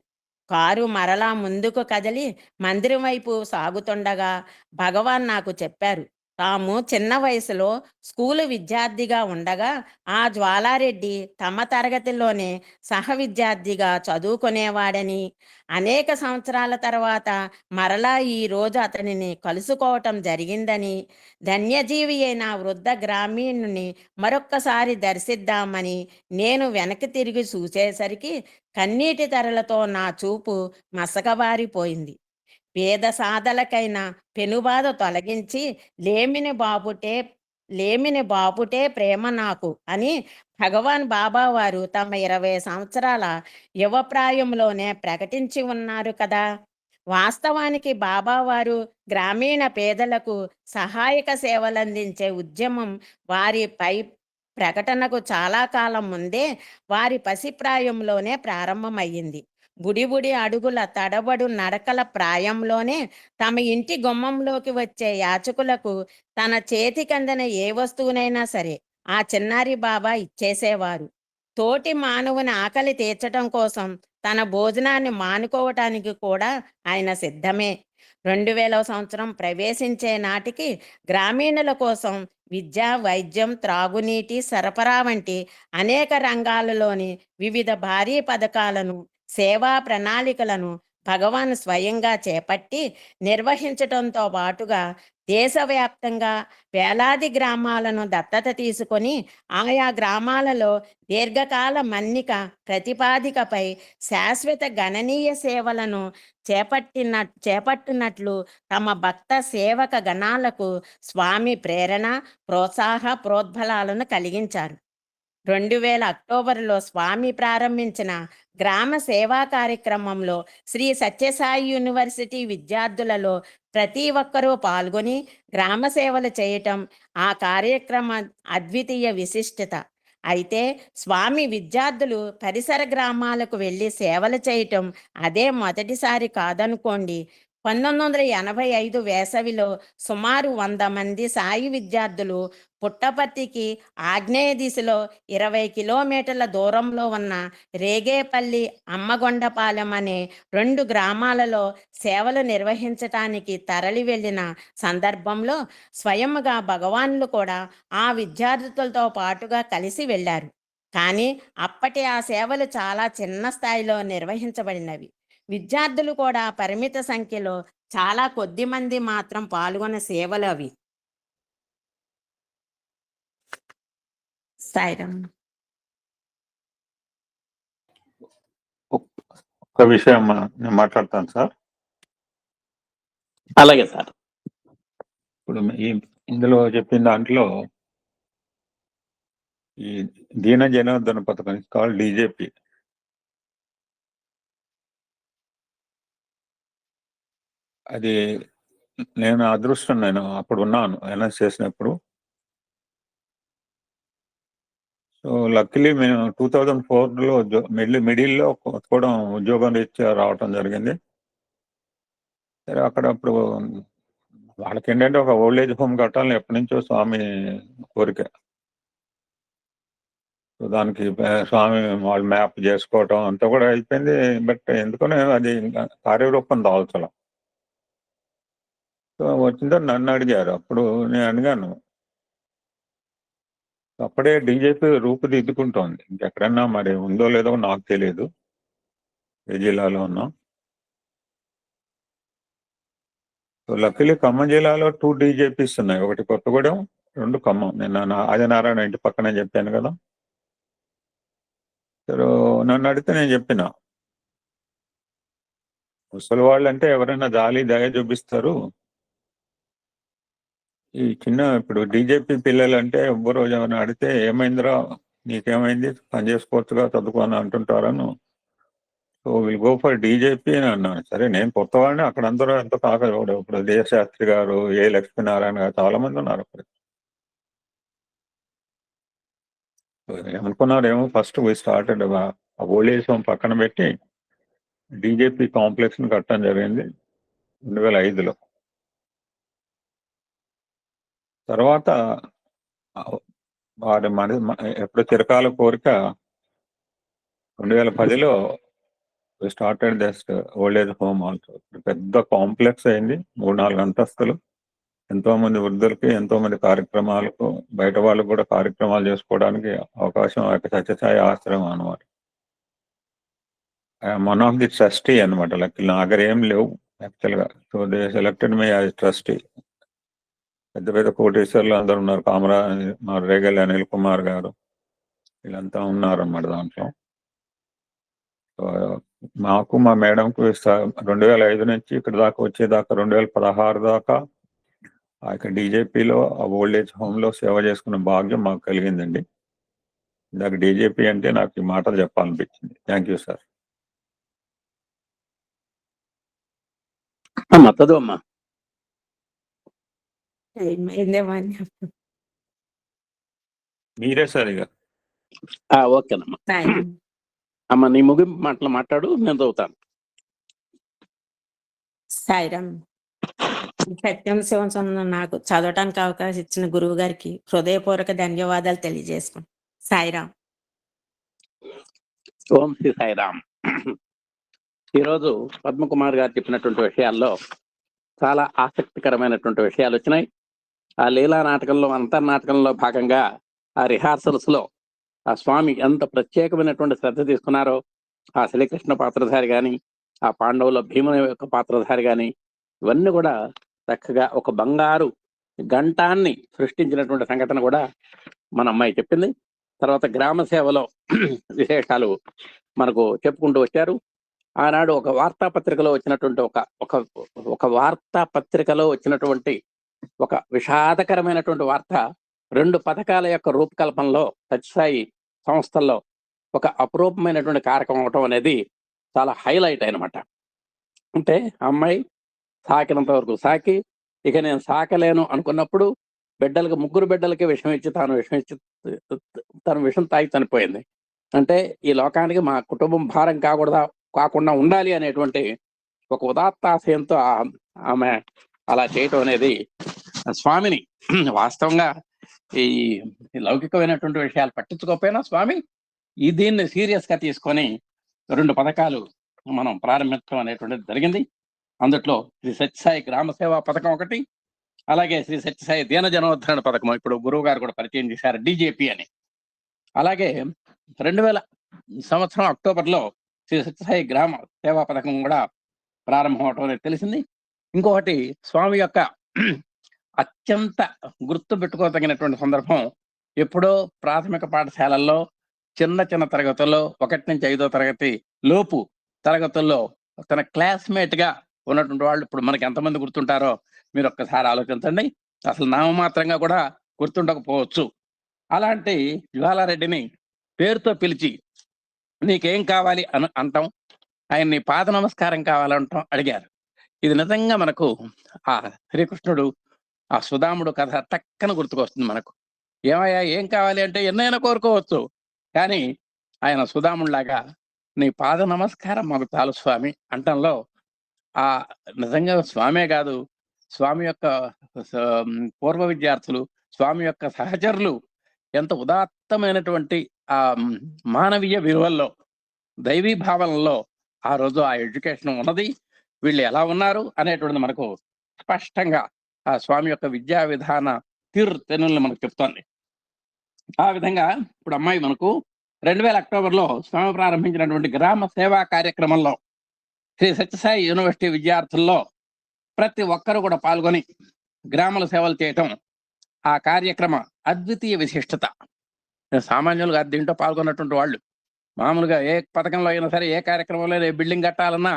కారు మరలా ముందుకు కదిలి మందిరం వైపు సాగుతుండగా భగవాన్ నాకు చెప్పారు, తాము చిన్న వయసులో స్కూలు విద్యార్థిగా ఉండగా ఆ జ్వాలారెడ్డి తమ తరగతిలోనే సహ విద్యార్థిగా చదువుకునేవాడని, అనేక సంవత్సరాల తర్వాత మరలా ఈ రోజు అతనిని కలుసుకోవటం జరిగిందని, ధన్యజీవి అయిన వృద్ధ గ్రామీణుని మరొక్కసారి దర్శిద్దామని నేను వెనక్కి తిరిగి చూసేసరికి కన్నీటి తెరలతో నా చూపు మసకబారిపోయింది. పేద సాధలకైన పెనుబాధ తొలగించి లేమిని బాపుటే ప్రేమ నాకు అని భగవాన్ బాబా వారు తమ 20 సంవత్సరాల యువప్రాయంలోనే ప్రకటించి ఉన్నారు కదా. వాస్తవానికి బాబావారు గ్రామీణ పేదలకు సహాయక సేవలందించే ఉద్యమం వారి పై ప్రకటనకు చాలా కాలం ముందే వారి పసిప్రాయంలోనే ప్రారంభమయ్యింది. బుడి అడుగుల తడబడు నడకల ప్రాయంలోనే తమ ఇంటి గుమ్మంలోకి వచ్చే యాచకులకు తన చేతికందిన ఏ వస్తువునైనా సరే ఆ చిన్నారి బాబా ఇచ్చేసేవారు. తోటి మానవుని ఆకలి తీర్చటం కోసం తన భోజనాన్ని మానుకోవటానికి కూడా ఆయన సిద్ధమే. 2000వ సంవత్సరం ప్రవేశించే నాటికి గ్రామీణుల కోసం విద్య, వైద్యం, త్రాగునీటి సరఫరా వంటి అనేక రంగాలలోని వివిధ భారీ పథకాలను, సేవా ప్రణాళికలను భగవాన్ స్వయంగా చేపట్టి నిర్వహించటంతో పాటుగా దేశవ్యాప్తంగా వేలాది గ్రామాలను దత్తత తీసుకొని ఆయా గ్రామాలలో దీర్ఘకాల మన్నిక ప్రతిపాదికపై శాశ్వత గణనీయ సేవలను చేపట్టినట్లు తమ భక్త సేవక గణాలకు స్వామి ప్రేరణ, ప్రోద్బలాలను కలిగించారు. 2000 అక్టోబరులో స్వామి ప్రారంభించిన గ్రామ సేవా కార్యక్రమంలో శ్రీ సత్యసాయి యూనివర్సిటీ విద్యార్థులలో ప్రతి ఒక్కరూ పాల్గొని గ్రామ సేవలు చేయటం ఆ కార్యక్రమ అద్వితీయ విశిష్టత. అయితే స్వామి విద్యార్థులు పరిసర గ్రామాలకు వెళ్ళి సేవలు చేయటం అదే మొదటిసారి కాదనుకోండి. 1985 వేసవిలో సుమారు 100 మంది సాయి విద్యార్థులు పుట్టపర్తికి ఆగ్నేయ దిశలో 20 కిలోమీటర్ల దూరంలో ఉన్న రేగేపల్లి, అమ్మగొండపాలెం అనే 2 గ్రామాలలో సేవలు నిర్వహించటానికి తరలి వెళ్ళిన సందర్భంలో స్వయంగా భగవానులు కూడా ఆ విద్యార్థులతో పాటుగా కలిసి వెళ్ళారు. కానీ అప్పటి ఆ సేవలు చాలా చిన్న స్థాయిలో నిర్వహించబడినవి. విద్యార్థులు కూడా పరిమిత సంఖ్యలో, చాలా కొద్ది మంది మాత్రం పాల్గొన్న సేవలు అవి. సాయిరామ్. ఒక్క విషయం నేను మాట్లాడతాను సార్. అలాగే సార్. ఇప్పుడు ఇందులో చెప్పిన దాంట్లో ఈ దీన జనార్దన పథకం కాల్ డీజేపీ. అది నేను అదృష్టం, నేను అప్పుడు ఉన్నాను అనౌన్స్ చేసినప్పుడు. సో లక్కీలీ మేము 2004లో మిడిల్లో కూడా ఉద్యోగం రీత్యా రావటం జరిగింది. సరే అక్కడ అప్పుడు వాళ్ళకి ఏంటంటే ఒక ఓల్డ్ ఏజ్ హోమ్ కట్టాలని ఎప్పటి నుంచో స్వామి కోరిక. సో దానికి స్వామి వాళ్ళు మ్యాప్ చేసుకోవటం అంతా కూడా అయిపోయింది. బట్ ఎందుకనే అది కార్యరూపం దాల్చడం. సో వచ్చిందో నన్ను అడిగారు. అప్పుడు నేను అడిగాను, అప్పుడే డీజేపీ రూపుదిద్దుకుంటోంది. ఇంకెక్కడన్నా మరి ఉందో లేదో నాకు తెలియదు. ఏ జిల్లాలో ఉన్నాం. సో లక్కీలీ ఖమ్మం జిల్లాలో 2 డీజేపీస్ ఉన్నాయి. ఒకటి కొత్తగూడెం, 2 ఖమ్మం. నేను ఆదినారాయణ ఇంటి పక్కనే చెప్పాను కదా. సో నన్ను అడిగితే నేను చెప్పిన, ముసలి వాళ్ళు అంటే ఎవరైనా జాలి దయ చూపిస్తారు. ఈ చిన్న ఇప్పుడు డీజేపీ పిల్లలు అంటే ఎవ్వరు ఏమైనా అడిగితే ఏమైందిరా, నీకేమైంది, పని చేసుకోవచ్చుగా, చదువుకోని అంటుంటారను. So will go for DJP అని అన్నాను. సరే నేను కొత్తవాడిని, అక్కడ అందరూ ఎంతో కాకూడదు. ఇప్పుడు దేశశాస్త్రి గారు, ఏ లక్ష్మీనారాయణ గారు, చాలా మంది ఉన్నారు అక్కడ. ఏమనుకున్నారేమో, first we started old age home పక్కన పెట్టి డీజేపీ కాంప్లెక్స్ ని కట్టడం జరిగింది 2005లో. తర్వాత వారి ఎప్పుడు చిరకాల కోరిక 2010లో started just old age home also. పెద్ద కాంప్లెక్స్ అయింది, 3-4 అంతస్తులు. ఎంతో మంది వృద్ధులకి, ఎంతో మంది కార్యక్రమాలకు, బయట వాళ్ళకు కూడా కార్యక్రమాలు చేసుకోవడానికి అవకాశం. సత్యసాయి ఆశ్రమం అనమాట. వన్ ఆఫ్ ది ట్రస్టీ అనమాట. లైక్ నా దగ్గర ఏం లేవు యాక్చువల్గా. So they selected me as trustee. పెద్ద పెద్ద కోటేశ్వర్లు అందరు ఉన్నారు. మా రేగల్ అనిల్ కుమార్ గారు, వీళ్ళంతా ఉన్నారు అన్నమాట దాంట్లో. మాకు మా మేడంకు 2005 నుంచి ఇక్కడ దాకా వచ్చేదాకా 2016 దాకా ఆ యొక్క డీజేపీలో ఆ ఓల్డ్ ఏజ్ హోమ్లో సేవ చేసుకున్న భాగ్యం మాకు కలిగిందండి. ఇందాక డీజేపీ అంటే నాకు ఈ మాటలు చెప్పాలనిపించింది. Thank you sir. అమ్మా చదువు అమ్మా. మీరే సార్ ఇక. ఓకేనమ్మా. అమ్మ నీ ముగింపు మాటలు మాట్లాడు, నేను చదువుతాను. సాయిరామ్. సత్యం శివం నాకు చదవటానికి అవకాశం ఇచ్చిన గురువు గారికి హృదయపూర్వక ధన్యవాదాలు తెలియజేసుకున్నాను. సాయిరామ్. ఓం శ్రీ సాయిరామ్. ఈరోజు పద్మకుమార్ గారు చెప్పినటువంటి విషయాల్లో చాలా ఆసక్తికరమైనటువంటి విషయాలు వచ్చినాయి. ఆ లీలా నాటకంలో, అంతర్నాటకంలో భాగంగా ఆ రిహార్సల్స్ లో ఆ స్వామి ఎంత ప్రత్యేకమైనటువంటి శ్రద్ధ తీసుకున్నారో, ఆ శ్రీకృష్ణ పాత్రధారి కానీ, ఆ పాండవుల భీముని యొక్క పాత్రధారి కానీ, ఇవన్నీ కూడా చక్కగా ఒక బంగారు గంటాన్ని సృష్టించినటువంటి సంఘటన కూడా మన అమ్మాయి చెప్పింది. తర్వాత గ్రామ సేవలో విశేషాలు మనకు చెప్పుకుంటూ వచ్చారు. ఆనాడు ఒక వార్తాపత్రికలో వచ్చినటువంటి ఒక వార్తాపత్రికలో వచ్చినటువంటి ఒక విషాదకరమైనటువంటి వార్త, 2 పథకాల యొక్క రూపకల్పనలో సత్యసాయి సంస్థల్లో ఒక అపురూపమైనటువంటి కార్యక్రమం అవటం అనేది చాలా హైలైట్ అయినమాట. అంటే అమ్మాయి సాకినంత వరకు సాకి, ఇక నేను సాకలేను అనుకున్నప్పుడు ముగ్గురు బిడ్డలకి విషం ఇచ్చి తన విషం తాగి చనిపోయింది. అంటే ఈ లోకానికి మా కుటుంబం భారం కాకుండా ఉండాలి అనేటువంటి ఒక ఉదాత్తాశయంతో ఆమె అలా చేయటం అనేది స్వామిని వాస్తవంగా ఈ లౌకికమైనటువంటి విషయాలు పట్టించుకోకపోయినా స్వామి దీన్ని సీరియస్ గా తీసుకొని 2 పథకాలు మనం ప్రారంభించడం అనేటువంటిది జరిగింది. అందుట్లో శ్రీ సత్యసాయి గ్రామ సేవా పథకం ఒకటి, అలాగే శ్రీ సత్యసాయి దీన జనోద్ధరణ పథకం, ఇప్పుడు గురువు గారు కూడా పరిచయం చేశారు, DJP అని. అలాగే 2000 సంవత్సరం అక్టోబర్లో శ్రీ సత్యసాయి గ్రామ సేవా పథకం కూడా ప్రారంభం అవటం అనేది తెలిసింది. ఇంకొకటి స్వామి యొక్క అత్యంత గుర్తు పెట్టుకోదగినటువంటి సందర్భం, ఎప్పుడో ప్రాథమిక పాఠశాలల్లో చిన్న చిన్న తరగతుల్లో 1 నుంచి 5వ తరగతి లోపు తరగతుల్లో తన క్లాస్మేట్ గా ఉన్నటువంటి వాళ్ళు ఇప్పుడు మనకి ఎంతమంది గుర్తుంటారో మీరు ఒక్కసారి ఆలోచించండి. అసలు నామమాత్రంగా కూడా గుర్తుండకపోవచ్చు. అలాంటి జ్వాలారెడ్డిని పేరుతో పిలిచి నీకేం కావాలి అని అంటాం, ఆయన్ని పాద నమస్కారం కావాలంటాం అడిగారు. ఇది నిజంగా మనకు ఆ శ్రీకృష్ణుడు ఆ సుధాముడు కథ టక్కన గుర్తుకొస్తుంది మనకు. ఏమయ్యా ఏం కావాలి అంటే ఎన్నైనా కోరుకోవచ్చు, కానీ ఆయన సుధాముడిలాగా నీ పాద నమస్కారం మాకు చాలు స్వామి అంటంలో ఆ నిజంగా స్వామే కాదు, స్వామి యొక్క పూర్వ విద్యార్థులు, స్వామి యొక్క సహచరులు ఎంత ఉదాత్తమైనటువంటి ఆ మానవీయ విలువల్లో, దైవీ భావనలో ఆ రోజు ఆ ఎడ్యుకేషన్ ఉన్నది. వీళ్ళు ఎలా ఉన్నారు అనేటువంటిది మనకు స్పష్టంగా ఆ స్వామి యొక్క విద్యా విధాన తీరుతెన్నులను మనకు చెప్తోంది. ఆ విధంగా ఇప్పుడు అమ్మాయి మనకు 2000 అక్టోబర్లో స్వామి ప్రారంభించినటువంటి గ్రామ సేవా కార్యక్రమంలో శ్రీ సత్యసాయి యూనివర్సిటీ విద్యార్థుల్లో ప్రతి ఒక్కరు కూడా పాల్గొని గ్రామాల సేవలు చేయటం ఆ కార్యక్రమ అద్వితీయ విశిష్టత. సామాన్యులుగా దీంట్లో పాల్గొన్నటువంటి వాళ్ళు మామూలుగా ఏ పథకంలో అయినా సరే, ఏ కార్యక్రమంలో ఏ బిల్డింగ్ కట్టాలన్నా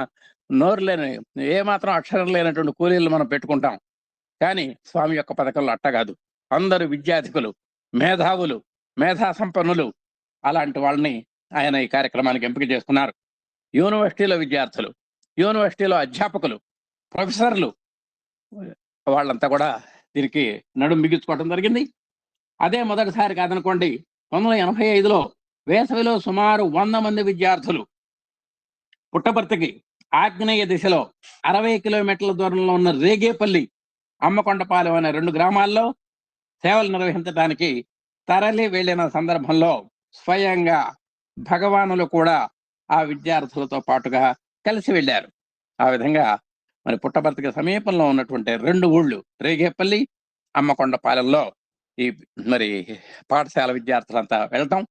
నోరు లేని, ఏ మాత్రం అక్షరం లేనటువంటి కూలీలు మనం పెట్టుకుంటాం. కానీ స్వామి యొక్క పథకంలో అట్ట కాదు. అందరూ విద్యార్థికులు, మేధావులు, మేధా సంపన్నులు, అలాంటి వాళ్ళని ఆయన ఈ కార్యక్రమానికి ఎంపిక చేసుకున్నారు. యూనివర్సిటీలో విద్యార్థులు, యూనివర్సిటీలో అధ్యాపకులు, ప్రొఫెసర్లు, వాళ్ళంతా కూడా దీనికి నడుం బిగించుకోవడం జరిగింది. అదే మొదటిసారి కాదనుకోండి, 1985లో వేసవిలో సుమారు 100 మంది విద్యార్థులు పుట్టపర్తికి ఆగ్నేయ దిశలో 60 కిలోమీటర్ల దూరంలో ఉన్న రేగేపల్లి, అమ్మకొండపాలెం అనే 2 గ్రామాల్లో సేవలు నిర్వహించడానికి తరలి వెళ్ళిన సందర్భంలో స్వయంగా భగవానులు కూడా ఆ విద్యార్థులతో పాటుగా కలిసి వెళ్ళారు. ఆ విధంగా మరి పుట్టపర్తికి సమీపంలో ఉన్నటువంటి 2 ఊళ్ళు రేగేపల్లి, అమ్మకొండపాలెంలో ఈ మరి పాఠశాల విద్యార్థులంతా వెళ్ళటం,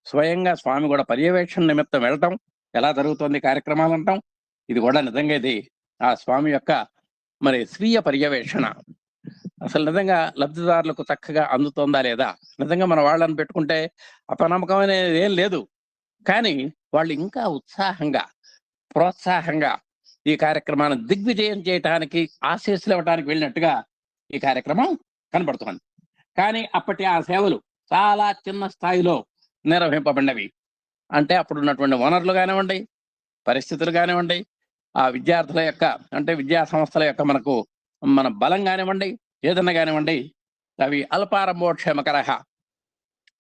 స్వయంగా స్వామి కూడా పర్యవేక్షణ నిమిత్తం వెళ్ళటం, ఎలా జరుగుతుంది కార్యక్రమాలు అంటాం. ఇది కూడా నిజంగా ఇది ఆ స్వామి యొక్క మరి స్వీయ పర్యవేక్షణ. అసలు నిజంగా లబ్ధిదారులకు చక్కగా అందుతోందా లేదా, నిజంగా మన వాళ్ళని పెట్టుకుంటే అపనమ్మకం అనేది ఏం లేదు, కానీ వాళ్ళు ఇంకా ఉత్సాహంగా, ప్రోత్సాహంగా ఈ కార్యక్రమాన్ని దిగ్విజయం చేయటానికి, ఆశీస్సులు ఇవ్వడానికి వెళ్ళినట్టుగా ఈ కార్యక్రమం కనబడుతోంది. కానీ అప్పటి ఆ సేవలు చాలా చిన్న స్థాయిలో నిర్వహింపబడినవి. అంటే అప్పుడు ఉన్నటువంటి వనరులు కానివ్వండి, పరిస్థితులు కానివ్వండి, ఆ విద్యార్థుల యొక్క అంటే విద్యా సంస్థల యొక్క మన బలం కానివ్వండి, ఏదన్నా కానివ్వండి, అవి అల్పారంభోక్షేమకరహ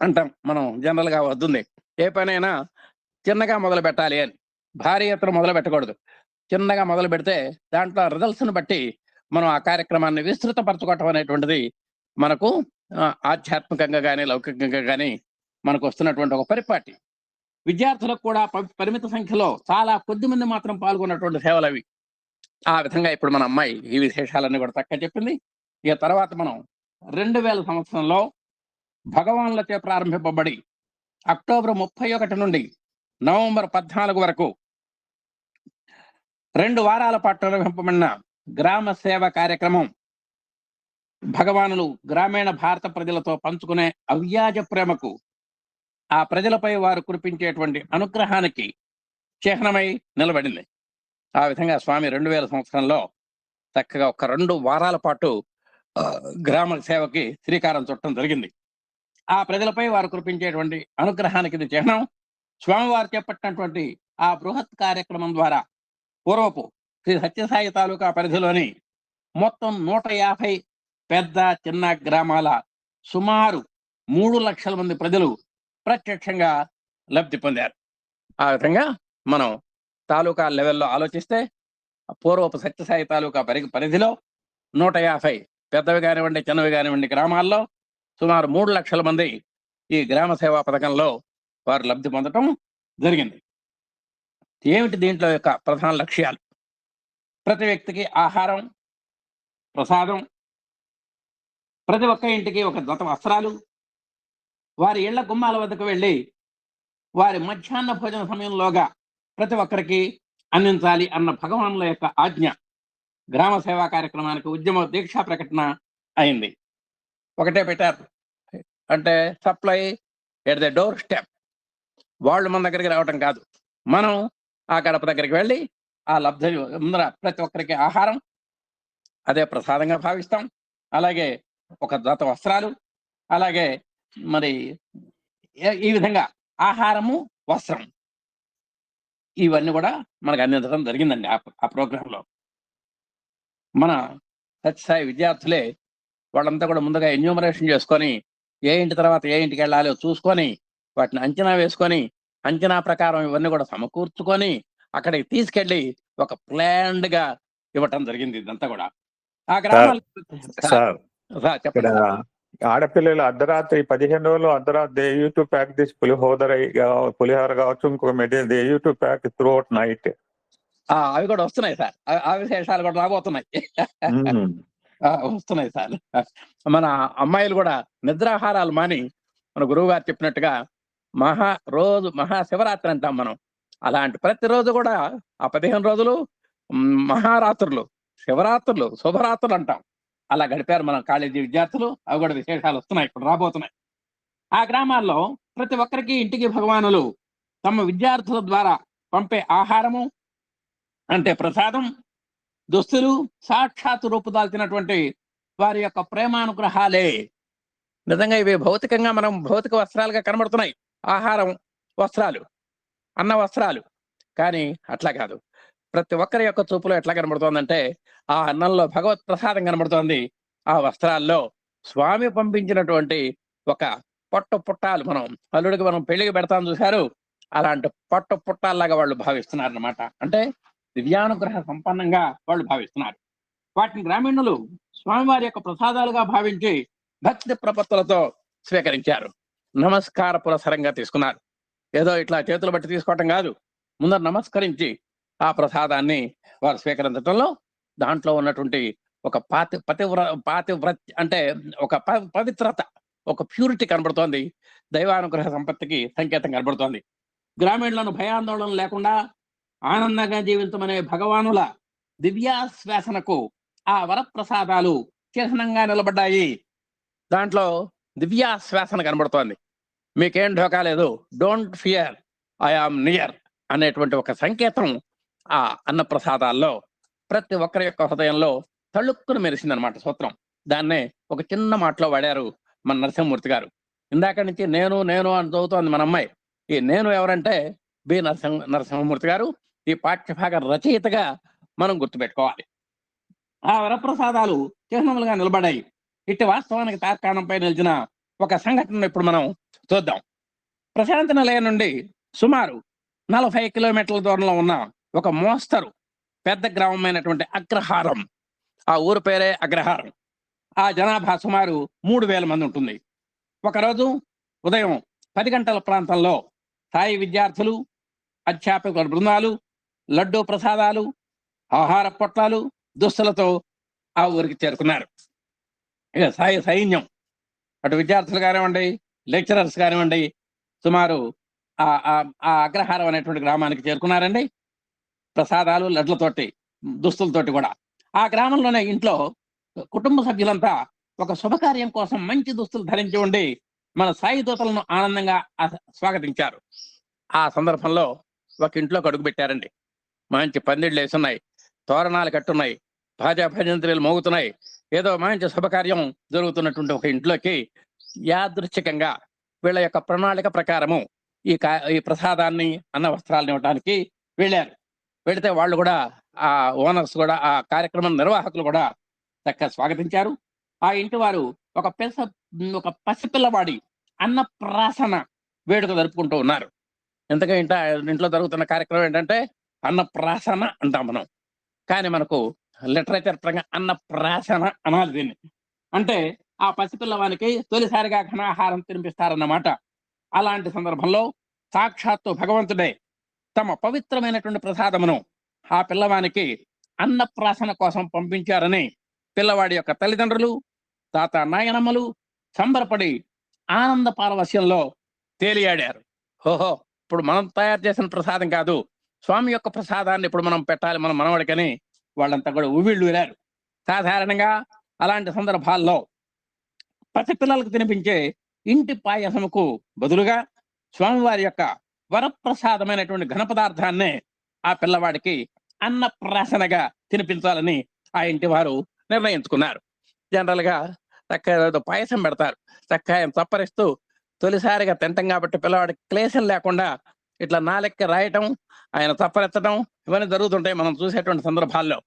అంటాం మనం జనరల్ గా వద్దుంది. ఏ పనైనా చిన్నగా మొదలు పెట్టాలి అని, భారీ ఎత్తున మొదలు పెట్టకూడదు. చిన్నగా మొదలు పెడితే దాంట్లో రిజల్ట్స్ని బట్టి మనం ఆ కార్యక్రమాన్ని విస్తృతపరచుకోవటం అనేటువంటిది మనకు ఆధ్యాత్మికంగా కానీ లౌకికంగా కానీ మనకు వస్తున్నటువంటి ఒక పరిపాటి. విద్యార్థులకు కూడా పరిమిత సంఖ్యలో చాలా కొద్ది మంది మాత్రం పాల్గొన్నటువంటి సేవలు అవి. ఆ విధంగా ఇప్పుడు మన అమ్మాయి ఈ విశేషాలన్నీ కూడా చక్కగా చెప్పింది. ఇక తర్వాత మనం 2000 సంవత్సరంలో భగవాన్లచే ప్రారంభింపబడి అక్టోబర్ 31 నుండి నవంబర్ 14 వరకు 2 వారాల పాటు నిర్వహింపబడిన గ్రామ సేవ కార్యక్రమం భగవానులు గ్రామీణ భారత ప్రజలతో పంచుకునే అవ్యాజ ప్రేమకు, ఆ ప్రజలపై వారు కురిపించేటువంటి అనుగ్రహానికి చిహ్నమై నిలబడింది. ఆ విధంగా స్వామి 2000 సంవత్సరంలో చక్కగా ఒక 2 వారాల పాటు గ్రామ సేవకి శ్రీకారం చుట్టడం జరిగింది. ఆ ప్రజలపై వారు కురిపించేటువంటి అనుగ్రహానికి ఇది చిహ్నం. స్వామివారు చేపట్టినటువంటి ఆ బృహత్ కార్యక్రమం ద్వారా పూర్వపు శ్రీ సత్యసాయి తాలూకా పరిధిలోని మొత్తం 150 పెద్ద చిన్న గ్రామాల సుమారు 3 లక్షల మంది ప్రజలు ప్రత్యక్షంగా లబ్ధి పొందారు. ఆ విధంగా మనం తాలూకా లెవెల్లో ఆలోచిస్తే పూర్వపు సత్యసాయి తాలూకా పరిధిలో 150 పెద్దవి కానివ్వండి, చిన్నవి కానివ్వండి గ్రామాల్లో సుమారు 3 లక్షల మంది ఈ గ్రామ సేవా పథకంలో వారు లబ్ధి పొందటం జరిగింది. ఏమిటి దీంట్లో యొక్క ప్రధాన లక్ష్యాలు? ప్రతి వ్యక్తికి ఆహారం, ప్రసాదం, ప్రతి ఒక్క ఇంటికి ఒక జత వస్త్రాలు, వారి ఇళ్ల గుమ్మాల వద్దకు వెళ్ళి వారి మధ్యాహ్న భోజన సమయంలోగా ప్రతి ఒక్కరికి అందించాలి అన్న భగవానుల యొక్క ఆజ్ఞ గ్రామ సేవా కార్యక్రమానికి ఉద్యమ దీక్షా ప్రకటన అయింది. ఒకటే పెట్టారు, అంటే supply at the door step. వాళ్ళు మన దగ్గరికి రావటం కాదు, మనం ఆ గడప దగ్గరికి వెళ్ళి ఆ లబ్ధి ముందర ప్రతి ఒక్కరికి ఆహారం, అదే ప్రసాదంగా భావిస్తాం. అలాగే ఒక జత వస్త్రాలు, అలాగే మరి ఈ విధంగా ఆహారము, వస్త్రం, ఇవన్నీ కూడా మనకు అందించడం జరిగిందండి ఆ ప్రోగ్రాంలో. మన సత్యసాయి విద్యార్థులే వాళ్ళంతా కూడా ముందుగా ఎన్యూమరేషన్ చేసుకొని ఏ ఇంటి తర్వాత ఏ ఇంటికి వెళ్ళాలో చూసుకొని వాటిని అంచనా వేసుకొని అంచనా ప్రకారం ఇవన్నీ కూడా సమకూర్చుకొని అక్కడికి తీసుకెళ్ళి ఒక ప్లాన్డ్ గా ఇవ్వటం జరిగింది. ఇదంతా కూడా ఆ గ్రామాలు. సార్ ఇక్కడ చెప్పండి. ఆడపిల్లలు అర్ధరాత్రి 15 రోజులు అర్ధరాత్రి దే యూ టు ప్యాక్ దిస్ పులిహోర కావచ్చు, ఇంకొక మెటీరియల్ దే యూ to pack throughout night. అవి కూడా వస్తున్నాయి సార్, ఆ విశేషాలు కూడా రాబోతున్నాయి. వస్తున్నాయి సార్. మన అమ్మాయిలు కూడా నిద్రాహారాలు మాని మన గురువు గారు చెప్పినట్టుగా మహాశివరాత్రి అంటాం మనం. అలాంటి ప్రతిరోజు కూడా ఆ 15 రోజులు మహారాత్రులు, శివరాత్రులు, శుభరాత్రులు అంటాం. అలా గడిపారు మన కాలేజీ విద్యార్థులు. అవి కూడా విశేషాలు వస్తున్నాయి, ఇప్పుడు రాబోతున్నాయి. ఆ గ్రామాల్లో ప్రతి ఒక్కరికి ఇంటికి భగవానులు తమ విద్యార్థుల ద్వారా పంపే ఆహారము అంటే ప్రసాదం, దుస్తులు సాక్షాత్తు రూపుదాల్చినటువంటి వారి యొక్క ప్రేమానుగ్రహాలే. నిజంగా ఇవి భౌతికంగా మనం భౌతిక వస్త్రాలుగా కనబడుతున్నాయి, ఆహారం, వస్త్రాలు, అన్న వస్త్రాలు. కానీ అట్లా కాదు. ప్రతి ఒక్కరి యొక్క చూపులో ఎట్లా కనబడుతోందంటే ఆ అన్నంలో భగవత్ ప్రసాదం కనబడుతోంది, ఆ వస్త్రాల్లో స్వామి పంపించినటువంటి ఒక పుట్టాలు. మనం అల్లుడికి మనం పెళ్లికి పెడతాం చూశారు, అలాంటి పుట్టాల్లాగా వాళ్ళు భావిస్తున్నారు అన్నమాట. అంటే దివ్యానుగ్రహ సంపన్నంగా వాళ్ళు భావిస్తున్నారు. వాటిని గ్రామీణులు స్వామివారి యొక్క ప్రసాదాలుగా భావించి భక్తి ప్రపత్తులతో స్వీకరించారు. నమస్కార పురసరంగా తీసుకున్నారు. ఏదో ఇట్లా చేతులు బట్టి తీసుకోవటం కాదు, ముందర నమస్కరించి ఆ ప్రసాదాన్ని వారు స్వీకరించడంలో దాంట్లో ఉన్నటువంటి ఒక పాతివ్రత అంటే ఒక పవిత్రత, ఒక ప్యూరిటీ కనబడుతోంది. దైవానుగ్రహ సంపత్తికి సంకేతం కనబడుతోంది. గ్రామీణులను భయాందోళన లేకుండా ఆనందంగా జీవించమనే భగవానుల దివ్యాశ్వాసనకు ఆ వరప్రసాదాలు చిహ్నంగా నిలబడ్డాయి. దాంట్లో దివ్యాశ్వాసన కనబడుతోంది. మీకేం ఢోకా లేదు, don't fear, I am near అనేటువంటి ఒక సంకేతం ఆ అన్న ప్రసాదాల్లో ప్రతి ఒక్కరి యొక్క హృదయంలో తళుక్కును మెరిసిందనమాట సూత్రం. దాన్నే ఒక చిన్న మాటలో వాడారు మన నరసింహమూర్తి గారు. ఇందాక నుంచి నేను నేను అని చదువుతోంది మన అమ్మాయి. ఈ నేను ఎవరంటే బి నరసింహమూర్తి గారు. ఈ పాఠ్యభాగ రచయితగా మనం గుర్తుపెట్టుకోవాలి. ఆ వరప్రసాదాలు చిహ్నములుగా నిలబడ్డాయి. ఇట్టి వాస్తవానికి తార్కాణంపై నిలిచిన ఒక సంఘటన ఇప్పుడు మనం చూద్దాం. ప్రశాంతి నిలయం నుండి సుమారు 40 కిలోమీటర్ల దూరంలో ఉన్న ఒక మోస్తరు పెద్ద గ్రామమైనటువంటి అగ్రహారం. ఆ ఊరు పేరే అగ్రహారం. ఆ జనాభా సుమారు 3000 మంది ఉంటుంది. ఒకరోజు ఉదయం 10 గంటల ప్రాంతంలో సాయి విద్యార్థులు, అధ్యాపకుల బృందాలు లడ్డూ ప్రసాదాలు, ఆహార పొట్లాలు, దుస్తులతో ఆ ఊరికి చేరుకున్నారు. ఇక సాయి సైన్యం, అటు విద్యార్థులు కానివ్వండి, లెక్చరర్స్ కానివ్వండి, సుమారు ఆ అగ్రహారం అనేటువంటి గ్రామానికి చేరుకున్నారండి. ప్రసాదాలు, లడ్లతోటి, దుస్తులతోటి కూడా. ఆ గ్రామంలోనే ఇంట్లో కుటుంబ సభ్యులంతా ఒక శుభకార్యం కోసం మంచి దుస్తులు ధరించి ఉండి మన సాయి దూతలను ఆనందంగా స్వాగతించారు. ఆ సందర్భంలో ఒక ఇంట్లోకి అడుగు పెట్టారండి. మంచి పందిళ్ళు వేసున్నాయి, తోరణాలు కట్టున్నాయి, భాజా భజంత్రీలు మోగుతున్నాయి. ఏదో మంచి శుభకార్యం జరుగుతున్నటువంటి ఒక ఇంట్లోకి యాదృచ్ఛికంగా వీళ్ళ యొక్క ప్రణాళిక ప్రకారము ఈ ప్రసాదాన్ని, అన్న వస్త్రాలను ఇవ్వడానికి వెళ్ళారు. వెళితే వాళ్ళు కూడా, ఆ ఓనర్స్ కూడా, ఆ కార్యక్రమం నిర్వాహకులు కూడా చక్కగా స్వాగతించారు. ఆ ఇంటి వారు ఒక పసిపిల్లవాడి అన్నప్రాసన వేడుక జరుపుకుంటూ ఉన్నారు. ఎంతగా ఇంట్లో జరుగుతున్న కార్యక్రమం ఏంటంటే అన్నప్రాసన అంటాం మనం. కానీ మనకు లిటరేచర్ పరంగా అన్నప్రాసన అనాలి దీన్ని. అంటే ఆ పసిపిల్లవానికి తొలిసారిగా ఘనాహారం తినిపిస్తారన్నమాట. అలాంటి సందర్భంలో సాక్షాత్తు భగవంతుడే తమ పవిత్రమైనటువంటి ప్రసాదమును ఆ పిల్లవానికి అన్నప్రాసన కోసం పంపించారని పిల్లవాడి యొక్క తల్లిదండ్రులు, తాత, నాయనమ్మలు సంబరపడి ఆనంద పారవస్యంలో తేలియాడారు. ఓహో, ఇప్పుడు మనం తయారు చేసిన ప్రసాదం కాదు, స్వామి యొక్క ప్రసాదాన్ని ఇప్పుడు మనం పెట్టాలి మన మనవడికని వాళ్ళంతా కూడా ఉవ్విళ్ళూరారు. సాధారణంగా అలాంటి సందర్భాల్లో పసిపిల్లలకు తినిపించే ఇంటి పాయసముకు బదులుగా స్వామివారి యొక్క వరప్రసాదమైనటువంటి ఘన పదార్థాన్నే ఆ పిల్లవాడికి అన్నప్రాసనగా తినిపించాలని ఆ ఇంటి వారు నిర్ణయించుకున్నారు. జనరల్ గా చక్కగా పాయసం పెడతారు, చక్కగా చప్పరిస్తూ తొలిసారిగా తింటాం కాబట్టి పిల్లవాడికి క్లేశం లేకుండా ఇట్లా నాలెక్క రాయటం, ఆయన చప్పరెత్తడం ఇవన్నీ జరుగుతుంటాయి మనం చూసేటువంటి సందర్భాల్లో.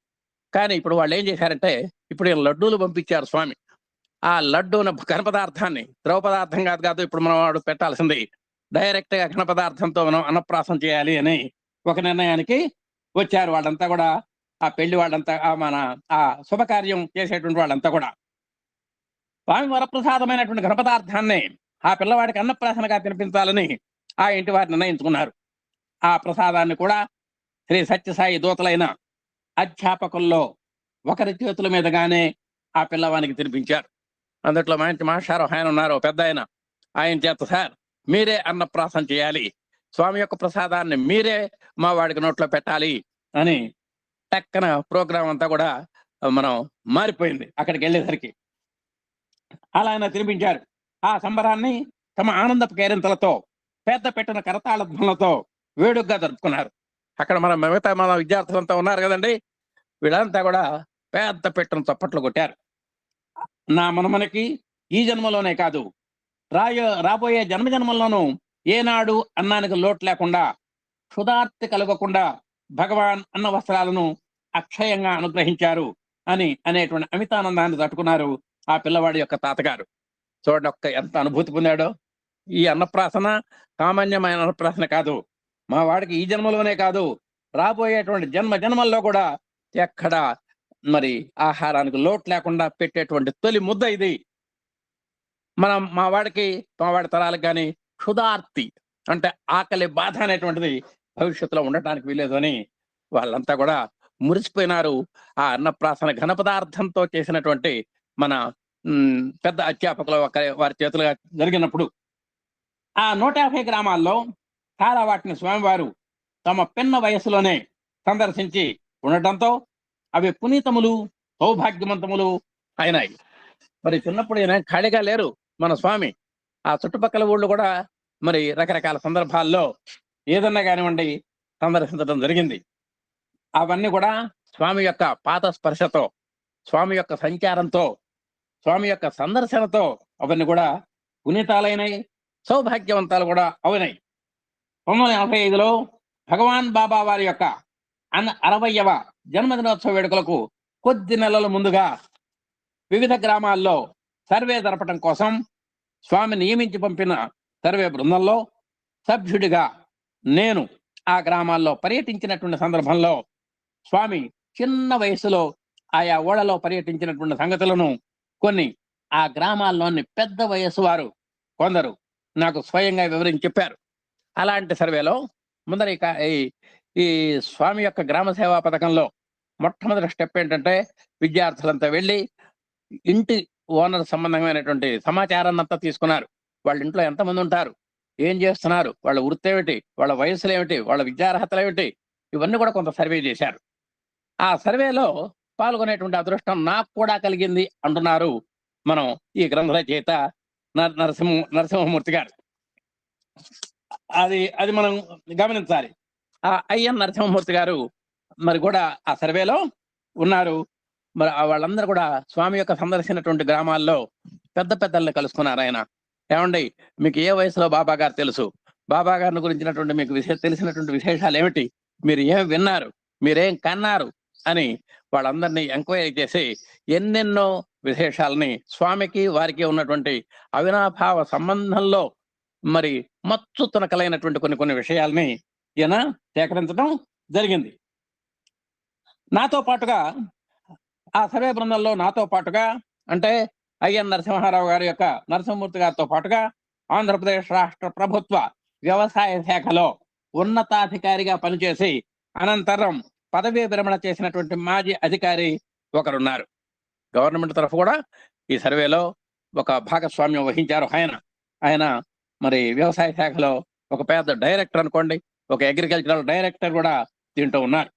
కానీ ఇప్పుడు వాళ్ళు ఏం చేశారంటే ఇప్పుడు లడ్డూలు పంపించారు స్వామి. ఆ లడ్డూన ఘన పదార్థాన్ని ద్రవ పదార్థం కాదు ఇప్పుడు మనం వాడు పెట్టాల్సింది డైరెక్ట్ గా ఘన పదార్థంతో మనం అన్నప్రాసం చేయాలి అని ఒక నిర్ణయానికి వచ్చారు వాళ్ళంతా కూడా. ఆ పెళ్లి వాళ్ళంతా మన ఆ శుభకార్యం చేసేటువంటి వాళ్ళంతా కూడా స్వామి వరప్రసాదమైనటువంటి ఘన పదార్థాన్ని ఆ పిల్లవాడికి అన్నప్రాసనగా తినిపించాలని ఆ ఇంటి వారు నిర్ణయించుకున్నారు. ఆ ప్రసాదాన్ని కూడా శ్రీ సత్యసాయి దూతలైన అధ్యాపకుల్లో ఒకరి చేతుల మీదగానే ఆ పిల్లవానికి తినిపించారు. అందుట్లో మంచి మాస్టారు ఆయన ఉన్నారు, పెద్ద ఆయన చేత సార్ మీరే అన్నప్రాసం చేయాలి, స్వామి యొక్క ప్రసాదాన్ని మీరే మా వాడికి నోట్లో పెట్టాలి అని టక్కన ప్రోగ్రాం అంతా కూడా మనం మారిపోయింది. అక్కడికి వెళ్ళేసరికి అలా ఆయన తినిపించారు. ఆ సంబరాన్ని తమ ఆనందపు కేరింతలతో పెద్ద పెట్టిన కరతాళధ్వనులతో వేడుగ్గా జరుపుకున్నారు. అక్కడ మిగతా మన విద్యార్థులంతా ఉన్నారు కదండి, వీళ్ళంతా కూడా పెద్ద పెట్టిన చప్పట్లు కొట్టారు. నా మనమనకి ఈ జన్మలోనే కాదు రాబోయే జన్మలోనూ ఏనాడు అన్నానికి లోటు లేకుండా క్షుధార్తి కలగకుండా భగవాన్ అన్న వస్త్రాలను అక్షయంగా అనుగ్రహించారు అని అనేటువంటి అమితానందాన్ని తట్టుకున్నారు ఆ పిల్లవాడి యొక్క తాతగారు. చూడండి ఒక్క ఎంత అనుభూతి పొందాడో. ఈ అన్నప్రాసన సామాన్యమైన అన్నప్రాసన కాదు, మా వాడికి ఈ జన్మలోనే కాదు రాబోయేటువంటి జన్మల్లో కూడా ఎక్కడ మరి ఆహారానికి లోటు లేకుండా పెట్టేటువంటి తొలి ముద్ద ఇది. మా వాడి తరాలకు కానీ క్షుధార్తి అంటే ఆకలి బాధ అనేటువంటిది భవిష్యత్తులో ఉండటానికి వీలేదు అని వాళ్ళంతా కూడా మురిసిపోయినారు. ఆ అన్నప్రాసన ఘన పదార్థంతో చేసినటువంటి మన పెద్ద అధ్యాపకుల వారి చేతులుగా జరిగినప్పుడు ఆ 150 గ్రామాల్లో చాలా వాటిని స్వామివారు తమ పిన్న వయసులోనే సందర్శించి ఉండటంతో అవి పునీతములు సౌభాగ్యవంతములు అయినాయి. మరి చిన్నప్పుడు ఈయన ఖాళీగా లేరు మన స్వామి. ఆ చుట్టుపక్కల ఊళ్ళు కూడా మరి రకరకాల సందర్భాల్లో ఏదన్నా కానివ్వండి సందర్శించడం జరిగింది. అవన్నీ కూడా స్వామి యొక్క పాత స్పర్శతో, స్వామి యొక్క సంచారంతో, స్వామి యొక్క సందర్శనతో అవన్నీ కూడా పునీతాలైనవి, సౌభాగ్యవంతాలు కూడా అవునాయి. 1985లో భగవాన్ బాబా వారి యొక్క 60వ జన్మదినోత్సవ వేడుకలకు కొద్ది నెలల ముందుగా వివిధ గ్రామాల్లో సర్వే జరపడం కోసం స్వామి నియమించి పంపిన సర్వే బృందంలో సభ్యుడిగా నేను ఆ గ్రామాల్లో పర్యటించినటువంటి సందర్భంలో స్వామి చిన్న వయసులో ఆయా ఊళ్ళలో పర్యటించినటువంటి సంగతులను కొన్ని ఆ గ్రామాల్లోని పెద్ద వయసు వారు కొందరు నాకు స్వయంగా వివరించి చెప్పారు. అలాంటి సర్వేలో ముందర ఈ స్వామి యొక్క గ్రామ సేవా పథకంలో మొట్టమొదటి స్టెప్ ఏంటంటే విద్యార్థులంతా వెళ్ళి ఇంటి ఓనర్ సంబంధమైనటువంటి సమాచారాన్ని అంతా తీసుకున్నారు. వాళ్ళ ఇంట్లో ఎంతమంది ఉంటారు, ఏం చేస్తున్నారు, వాళ్ళ వృత్తి ఏమిటి, వాళ్ళ వయసులు ఏమిటి, వాళ్ళ విద్యార్హతలు ఏమిటి, ఇవన్నీ కూడా కొంత సర్వే చేశారు. ఆ సర్వేలో పాల్గొనేటువంటి అదృష్టం నాకు కూడా కలిగింది అంటున్నారు మనం ఈ గ్రంథ రచయిత నరసింహమూర్తి గారు. అది మనం గమనించాలి. ఆ ఐఎన్ నరసింహమూర్తి గారు మరి కూడా ఆ సర్వేలో ఉన్నారు. మరి వాళ్ళందరూ కూడా స్వామి యొక్క సందర్శించినటువంటి గ్రామాల్లో పెద్ద పెద్దల్ని కలుసుకున్నారు. ఆయన ఏమండి మీకు ఏ వయసులో బాబా గారు తెలుసు, బాబా గారిని గురించినటువంటి మీకు తెలిసినటువంటి విశేషాలు ఏమిటి, మీరు ఏం విన్నారు, మీరేం కన్నారు అని వాళ్ళందరినీ ఎంక్వైరీ చేసి ఎన్నెన్నో విశేషాలని స్వామికి వారికి ఉన్నటువంటి అవినాభావ సంబంధంలో మరి మచ్చు తునకలైనటువంటి కొన్ని విషయాల్ని ఈయన సేకరించడం జరిగింది. నాతో పాటుగా ఆ సర్వే బృందంలో నాతో పాటుగా అంటే ఐఎన్ నరసింహారావు గారి యొక్క నరసింహమూర్తి గారితో పాటుగా ఆంధ్రప్రదేశ్ రాష్ట్ర ప్రభుత్వ వ్యవసాయ శాఖలో ఉన్నతాధికారిగా పనిచేసి అనంతరం పదవీ విరమణ చేసినటువంటి మాజీ అధికారి ఒకరున్నారు. గవర్నమెంట్ తరఫు కూడా ఈ సర్వేలో ఒక భాగస్వామ్యం వహించారు. ఆయన మరి వ్యవసాయ శాఖలో ఒక పెద్ద డైరెక్టర్ అనుకోండి, ఒక అగ్రికల్చరల్ డైరెక్టర్ కూడా దీంట్లో ఉన్నారు.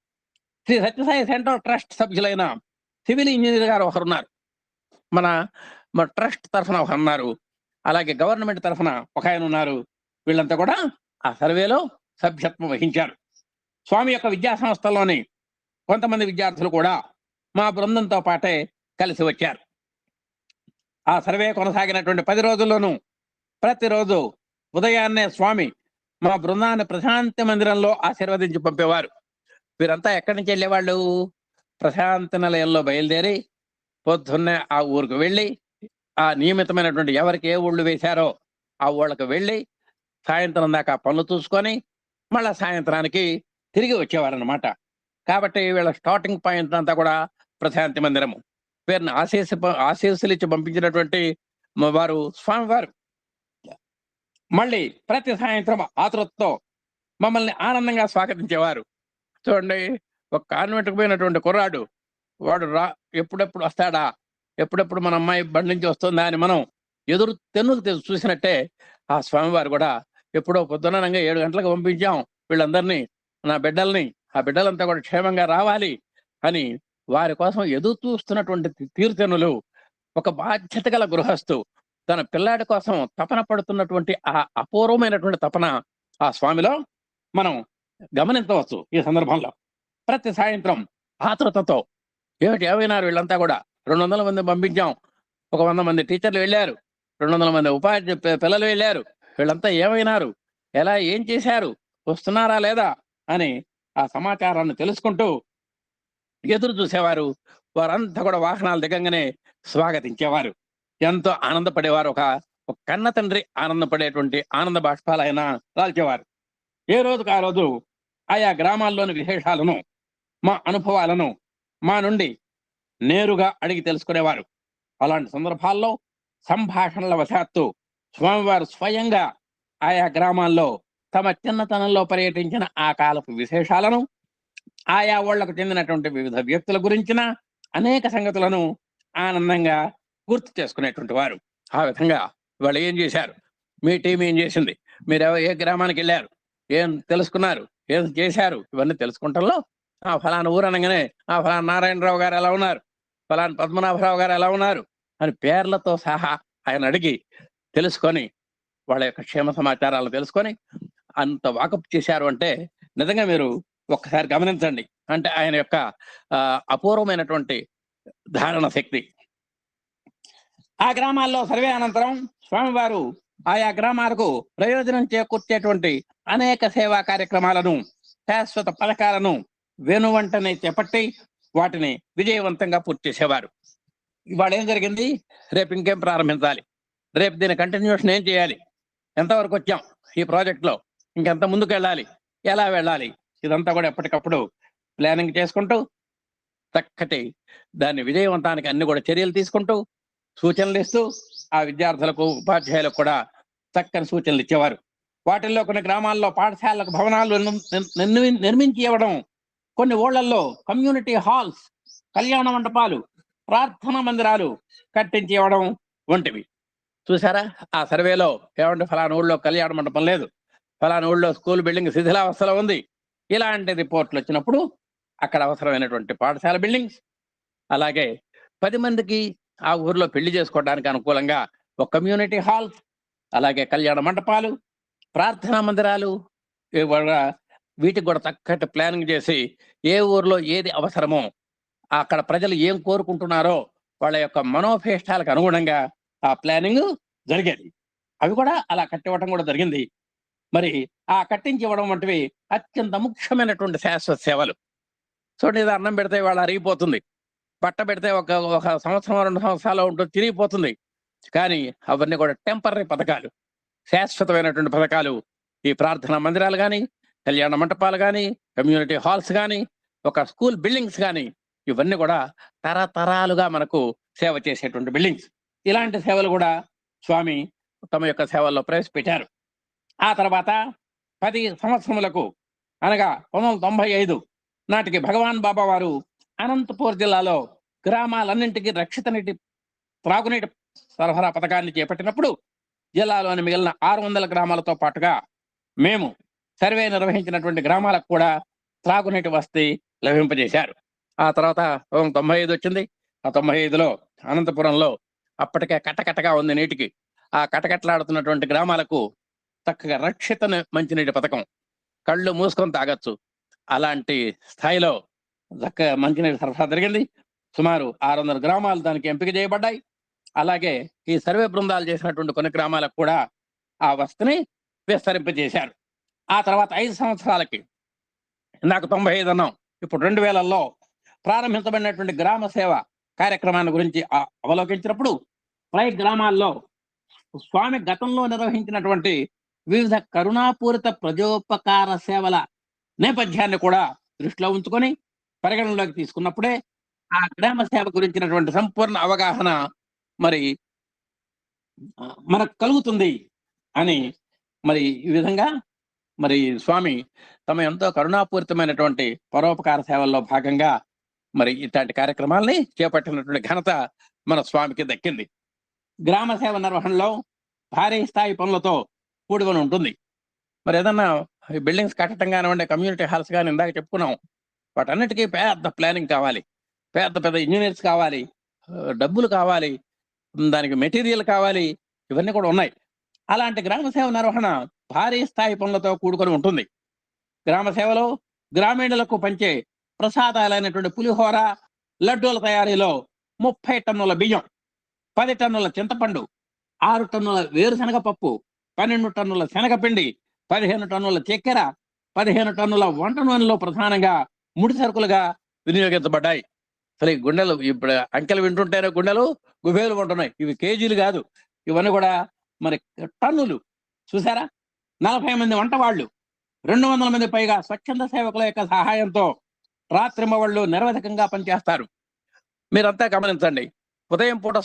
శ్రీ సత్యసాయి సెంట్రల్ ట్రస్ట్ సభ్యులైన సివిల్ ఇంజనీర్ గారు ఒకరున్నారు, మన ట్రస్ట్ తరఫున ఒకరున్నారు, అలాగే గవర్నమెంట్ తరఫున ఒక ఆయన ఉన్నారు. వీళ్ళంతా కూడా ఆ సర్వేలో సభ్యత్వం వహించారు. స్వామి యొక్క విద్యా సంస్థల్లోని కొంతమంది విద్యార్థులు కూడా మా బృందంతో పాటే కలిసి వచ్చారు. ఆ సర్వే కొనసాగినటువంటి 10 రోజుల్లోనూ ప్రతిరోజు ఉదయాన్నే స్వామి మా బృందాన్ని ప్రశాంతి మందిరంలో ఆశీర్వదించి పంపేవారు. వీరంతా ఎక్కడి నుంచి వెళ్ళేవాళ్ళు? ప్రశాంతి నిలయంలో బయలుదేరి పొద్దున్నే ఆ ఊరికి వెళ్ళి ఆ నియమితమైనటువంటి ఎవరికి ఏ ఊళ్ళు వేశారో ఆ ఊళ్ళకి వెళ్ళి సాయంత్రం దాకా పనులు చూసుకొని మళ్ళా సాయంత్రానికి తిరిగి వచ్చేవారనమాట. కాబట్టి వీళ్ళ స్టార్టింగ్ పాయింట్ అంతా కూడా ప్రశాంతి మందిరము. వీరిని ఆశీస్సులు ఇచ్చి పంపించినటువంటి వారు స్వామివారు మళ్ళీ ప్రతి సాయంత్రం ఆతృతతో మమ్మల్ని ఆనందంగా స్వాగతించేవారు. చూడండి, ఒక కాన్వెంట్కి పోయినటువంటి కుర్రాడు వాడు ఎప్పుడెప్పుడు వస్తాడా, ఎప్పుడెప్పుడు మన అమ్మాయి బండి నుంచి వస్తుందా అని మనం ఎదురు తెన్నులు చూసినట్టే ఆ స్వామివారు కూడా ఎప్పుడో పొద్దునంగా 7 గంటలకు పంపించాం వీళ్ళందరినీ, నా బిడ్డల్ని, ఆ బిడ్డలంతా కూడా క్షేమంగా రావాలి అని వారి కోసం ఎదురు చూస్తున్నటువంటి తీరుతెన్నులు. ఒక బాధ్యత గల గృహస్థు తన పిల్లాడి కోసం తపన పడుతున్నటువంటి ఆ అపూర్వమైనటువంటి తపన ఆ స్వామిలో మనం గమనించవచ్చు. ఈ సందర్భంలో ప్రతి సాయంత్రం ఆతృతతో ఏమైనారు వీళ్ళంతా కూడా. 200 మంది పంపించాం, ఒక 100 మంది టీచర్లు వెళ్ళారు, 200 మంది ఉపాధ్యాయ పిల్లలు వెళ్ళారు. వీళ్ళంతా ఏమైనారు, ఎలా ఏం చేశారు, వస్తున్నారా లేదా అని ఆ సమాచారాన్ని తెలుసుకుంటూ ఎదురు చూసేవారు. వారంతా కూడా వాహనాలు దిగంగానే స్వాగతించేవారు, ఎంతో ఆనందపడేవారు. ఒక కన్న తండ్రి ఆనందపడేటువంటి ఆనంద బాష్పాలు ఆయన రాల్చేవారు. ఏ రోజుకు ఆ రోజు ఆయా గ్రామాల్లోని విశేషాలను, మా అనుభవాలను మా నుండి నేరుగా అడిగి తెలుసుకునేవారు. అలాంటి సందర్భాల్లో సంభాషణల వశాత్తు స్వామివారు స్వయంగా ఆయా గ్రామాల్లో తమ చిన్నతనంలో పర్యటించిన ఆ కాలపు విశేషాలను, ఆయా ఊళ్లకు చెందినటువంటి వివిధ వ్యక్తుల గురించిన అనేక సంగతులను ఆనందంగా గుర్తు చేసుకునేటువంటి వారు. ఆ విధంగా వాళ్ళు ఏం చేశారు, మీ టీం ఏం చేసింది, మీరు ఏ గ్రామానికి వెళ్ళారు, ఏం తెలుసుకున్నారు, ఏం చేశారు, ఇవన్నీ తెలుసుకుంటంలో ఆ ఫలానా ఊరు అనగానే ఆ ఫలానా నారాయణరావు గారు ఎలా ఉన్నారు, ఫలానా పద్మనాభరావు గారు ఎలా ఉన్నారు అని పేర్లతో సహా ఆయన అడిగి తెలుసుకొని వాళ్ళ యొక్క క్షేమ సమాచారాలు తెలుసుకొని అంత వాకప్ చేశారు అంటే నిజంగా మీరు ఒక్కసారి గమనించండి. అంటే ఆయన యొక్క అపూర్వమైనటువంటి ధారణ శక్తి. ఆ గ్రామాల్లో సర్వే అనంతరం స్వామివారు ఆయా గ్రామాలకు ప్రయోజనం చేకూర్చేటువంటి అనేక సేవా కార్యక్రమాలను, శాశ్వత పథకాలను వెనువంటనే చేపట్టి వాటిని విజయవంతంగా పూర్తి చేసేవారు. ఇవాళ ఏం జరిగింది, రేపు ఇంకేం ప్రారంభించాలి, రేపు దీని కంటిన్యూషన్ ఏం చేయాలి, ఎంతవరకు వచ్చాం ఈ ప్రాజెక్ట్లో, ఇంకెంత ముందుకు వెళ్ళాలి, ఎలా వెళ్ళాలి, ఇదంతా కూడా ఎప్పటికప్పుడు ప్లానింగ్ చేసుకుంటూ చక్కటి దాన్ని విజయవంతానికి అన్ని కూడా చర్యలు తీసుకుంటూ సూచనలు ఇస్తూ ఆ విద్యార్థులకు, ఉపాధ్యాయులకు కూడా చక్కని సూచనలు ఇచ్చేవారు. వాటిల్లో కొన్ని గ్రామాల్లో పాఠశాలకు భవనాలు నిర్మించి ఇవ్వడం, కొన్ని ఊళ్ళల్లో కమ్యూనిటీ హాల్స్, కళ్యాణ మండపాలు, ప్రార్థనా మందిరాలు కట్టించి ఇవ్వడం వంటివి. చూసారా ఆ సర్వేలో ఏమంటే ఫలానా ఊళ్ళో కళ్యాణ మండపం లేదు, ఫలానా ఊళ్ళో స్కూల్ బిల్డింగ్ శిథిలావస్థలో ఉంది, ఇలాంటి రిపోర్ట్లు వచ్చినప్పుడు అక్కడ అవసరమైనటువంటి పాఠశాల బిల్డింగ్స్, అలాగే 10 మందికి ఆ ఊర్లో పెళ్లి చేసుకోవడానికి అనుకూలంగా ఒక కమ్యూనిటీ హాల్స్, అలాగే కళ్యాణ మండపాలు, ప్రార్థనా మందిరాలు, వీటికి కూడా చక్కటి ప్లానింగ్ చేసి ఏ ఊర్లో ఏది అవసరమో అక్కడ ప్రజలు ఏం కోరుకుంటున్నారో వాళ్ళ యొక్క మనోభీష్టాలకు అనుగుణంగా ఆ ప్లానింగ్ జరిగేది. అవి కూడా అలా కట్టివ్వడం కూడా జరిగింది. మరి ఆ కట్టించి ఇవ్వడం వంటివి అత్యంత ముఖ్యమైనటువంటి శాశ్వత సేవలు. చూడండి, ఇది అన్నం పెడితే వాళ్ళు అరిగిపోతుంది, బట్ట పెడితే ఒక సంవత్సరం 2 సంవత్సరాలు ఉంటుంది, తిరిగిపోతుంది. కానీ అవన్నీ కూడా టెంపరీ పథకాలు, శాశ్వతమైనటువంటి పథకాలు. ఈ ప్రార్థనా మందిరాలు కానీ, కళ్యాణ మంటపాలు కానీ, కమ్యూనిటీ హాల్స్ కానీ, ఒక స్కూల్ బిల్డింగ్స్ కానీ, ఇవన్నీ కూడా తరతరాలుగా మనకు సేవ చేసేటువంటి బిల్డింగ్స్. ఇలాంటి సేవలు కూడా స్వామి తమ యొక్క సేవల్లో ప్రవేశపెట్టారు. ఆ తర్వాత 10 సంవత్సరములకు అనగా 1995 నాటికి భగవాన్ బాబా వారు అనంతపూర్ జిల్లాలో గ్రామాలన్నింటికీ రక్షిత నీటి త్రాగునీటి సరఫరా పథకాన్ని చేపట్టినప్పుడు జిల్లాలోని మిగిలిన 600 గ్రామాలతో పాటుగా మేము సర్వే నిర్వహించినటువంటి గ్రామాలకు కూడా త్రాగునీటి వసతి లభింపజేశారు. ఆ తర్వాత 95 వచ్చింది. ఆ 95లో అనంతపురంలో అప్పటికే కట్టకట్టగా ఉంది నీటికి. ఆ కటకట్లాడుతున్నటువంటి గ్రామాలకు చక్కగా రక్షిత మంచినీటి పథకం, కళ్ళు మూసుకొని తాగొచ్చు అలాంటి స్థాయిలో చక్కగా మంచినీటి సరఫరా జరిగింది. సుమారు 600 గ్రామాలు దానికి ఎంపిక చేయబడ్డాయి. అలాగే ఈ సర్వే బృందాలు చేసినటువంటి కొన్ని గ్రామాలకు కూడా ఆ వసతిని విస్తరింపజేశారు. ఆ తర్వాత 5 సంవత్సరాలకి నాకు 95 అన్నాం, ఇప్పుడు 2000లో ప్రారంభించబడినటువంటి గ్రామ సేవ కార్యక్రమాన్ని గురించి అవలోకించినప్పుడు పై గ్రామాల్లో స్వామి గతంలో నిర్వహించినటువంటి వివిధ కరుణాపూరిత ప్రజోపకార సేవల నేపథ్యాన్ని కూడా దృష్టిలో ఉంచుకొని పరిగణనలోకి తీసుకున్నప్పుడే ఆ గ్రామ సేవ గురించినటువంటి సంపూర్ణ అవగాహన మరి మనకు కలుగుతుంది అని మరి ఈ విధంగా మరి స్వామి తమ ఎంతో కరుణాపూరితమైనటువంటి పరోపకార సేవల్లో భాగంగా మరి ఇట్లాంటి కార్యక్రమాల్ని చేపట్టినటువంటి ఘనత మన స్వామికి దక్కింది. గ్రామ సేవ నిర్వహణలో భారీ స్థాయి పనులతో కూడుకొని ఉంటుంది. మరి ఏదన్నా బిల్డింగ్స్ కట్టడం కానివ్వండి, కమ్యూనిటీ హాల్స్ కానీ ఇందాక చెప్పుకున్నాం, వాటన్నిటికీ పెద్ద ప్లానింగ్ కావాలి, పెద్ద పెద్ద ఇంజనీర్స్ కావాలి, డబ్బులు కావాలి, దానికి మెటీరియల్ కావాలి, ఇవన్నీ కూడా ఉన్నాయి. అలాంటి గ్రామ సేవ నిర్వహణ భారీ స్థాయి పనులతో కూడుకొని ఉంటుంది. గ్రామ సేవలో గ్రామీణులకు పంచే ప్రసాదాలైనటువంటి పులిహోర, లడ్డూల తయారీలో 30 టన్నుల బియ్యం, 10 టన్నుల చింతపండు, 6 టన్నుల వేరుశనగ పప్పు, 12 టన్నుల శనగపిండి, 15 టన్నుల చక్కెర, 15 టన్నుల వంట నూనెలో ప్రధానంగా ముడి సరుకులుగా వినియోగించబడ్డాయి. అసలు ఈ గుండెలు ఇప్పుడు అంకెలు వింటుంటేనే గుండెలు గుబేలు ఉంటున్నాయి. ఇవి కేజీలు కాదు, ఇవన్నీ కూడా మరి టన్నులు. చూసారా, 40 మంది వంటవాళ్ళు, 200 మంది పైగా స్వచ్ఛంద సేవకుల యొక్క సహాయంతో రాత్రింబవళ్ళు నిరవధికంగా పనిచేస్తారు. మీరంతా గమనించండి, ఉదయం పూట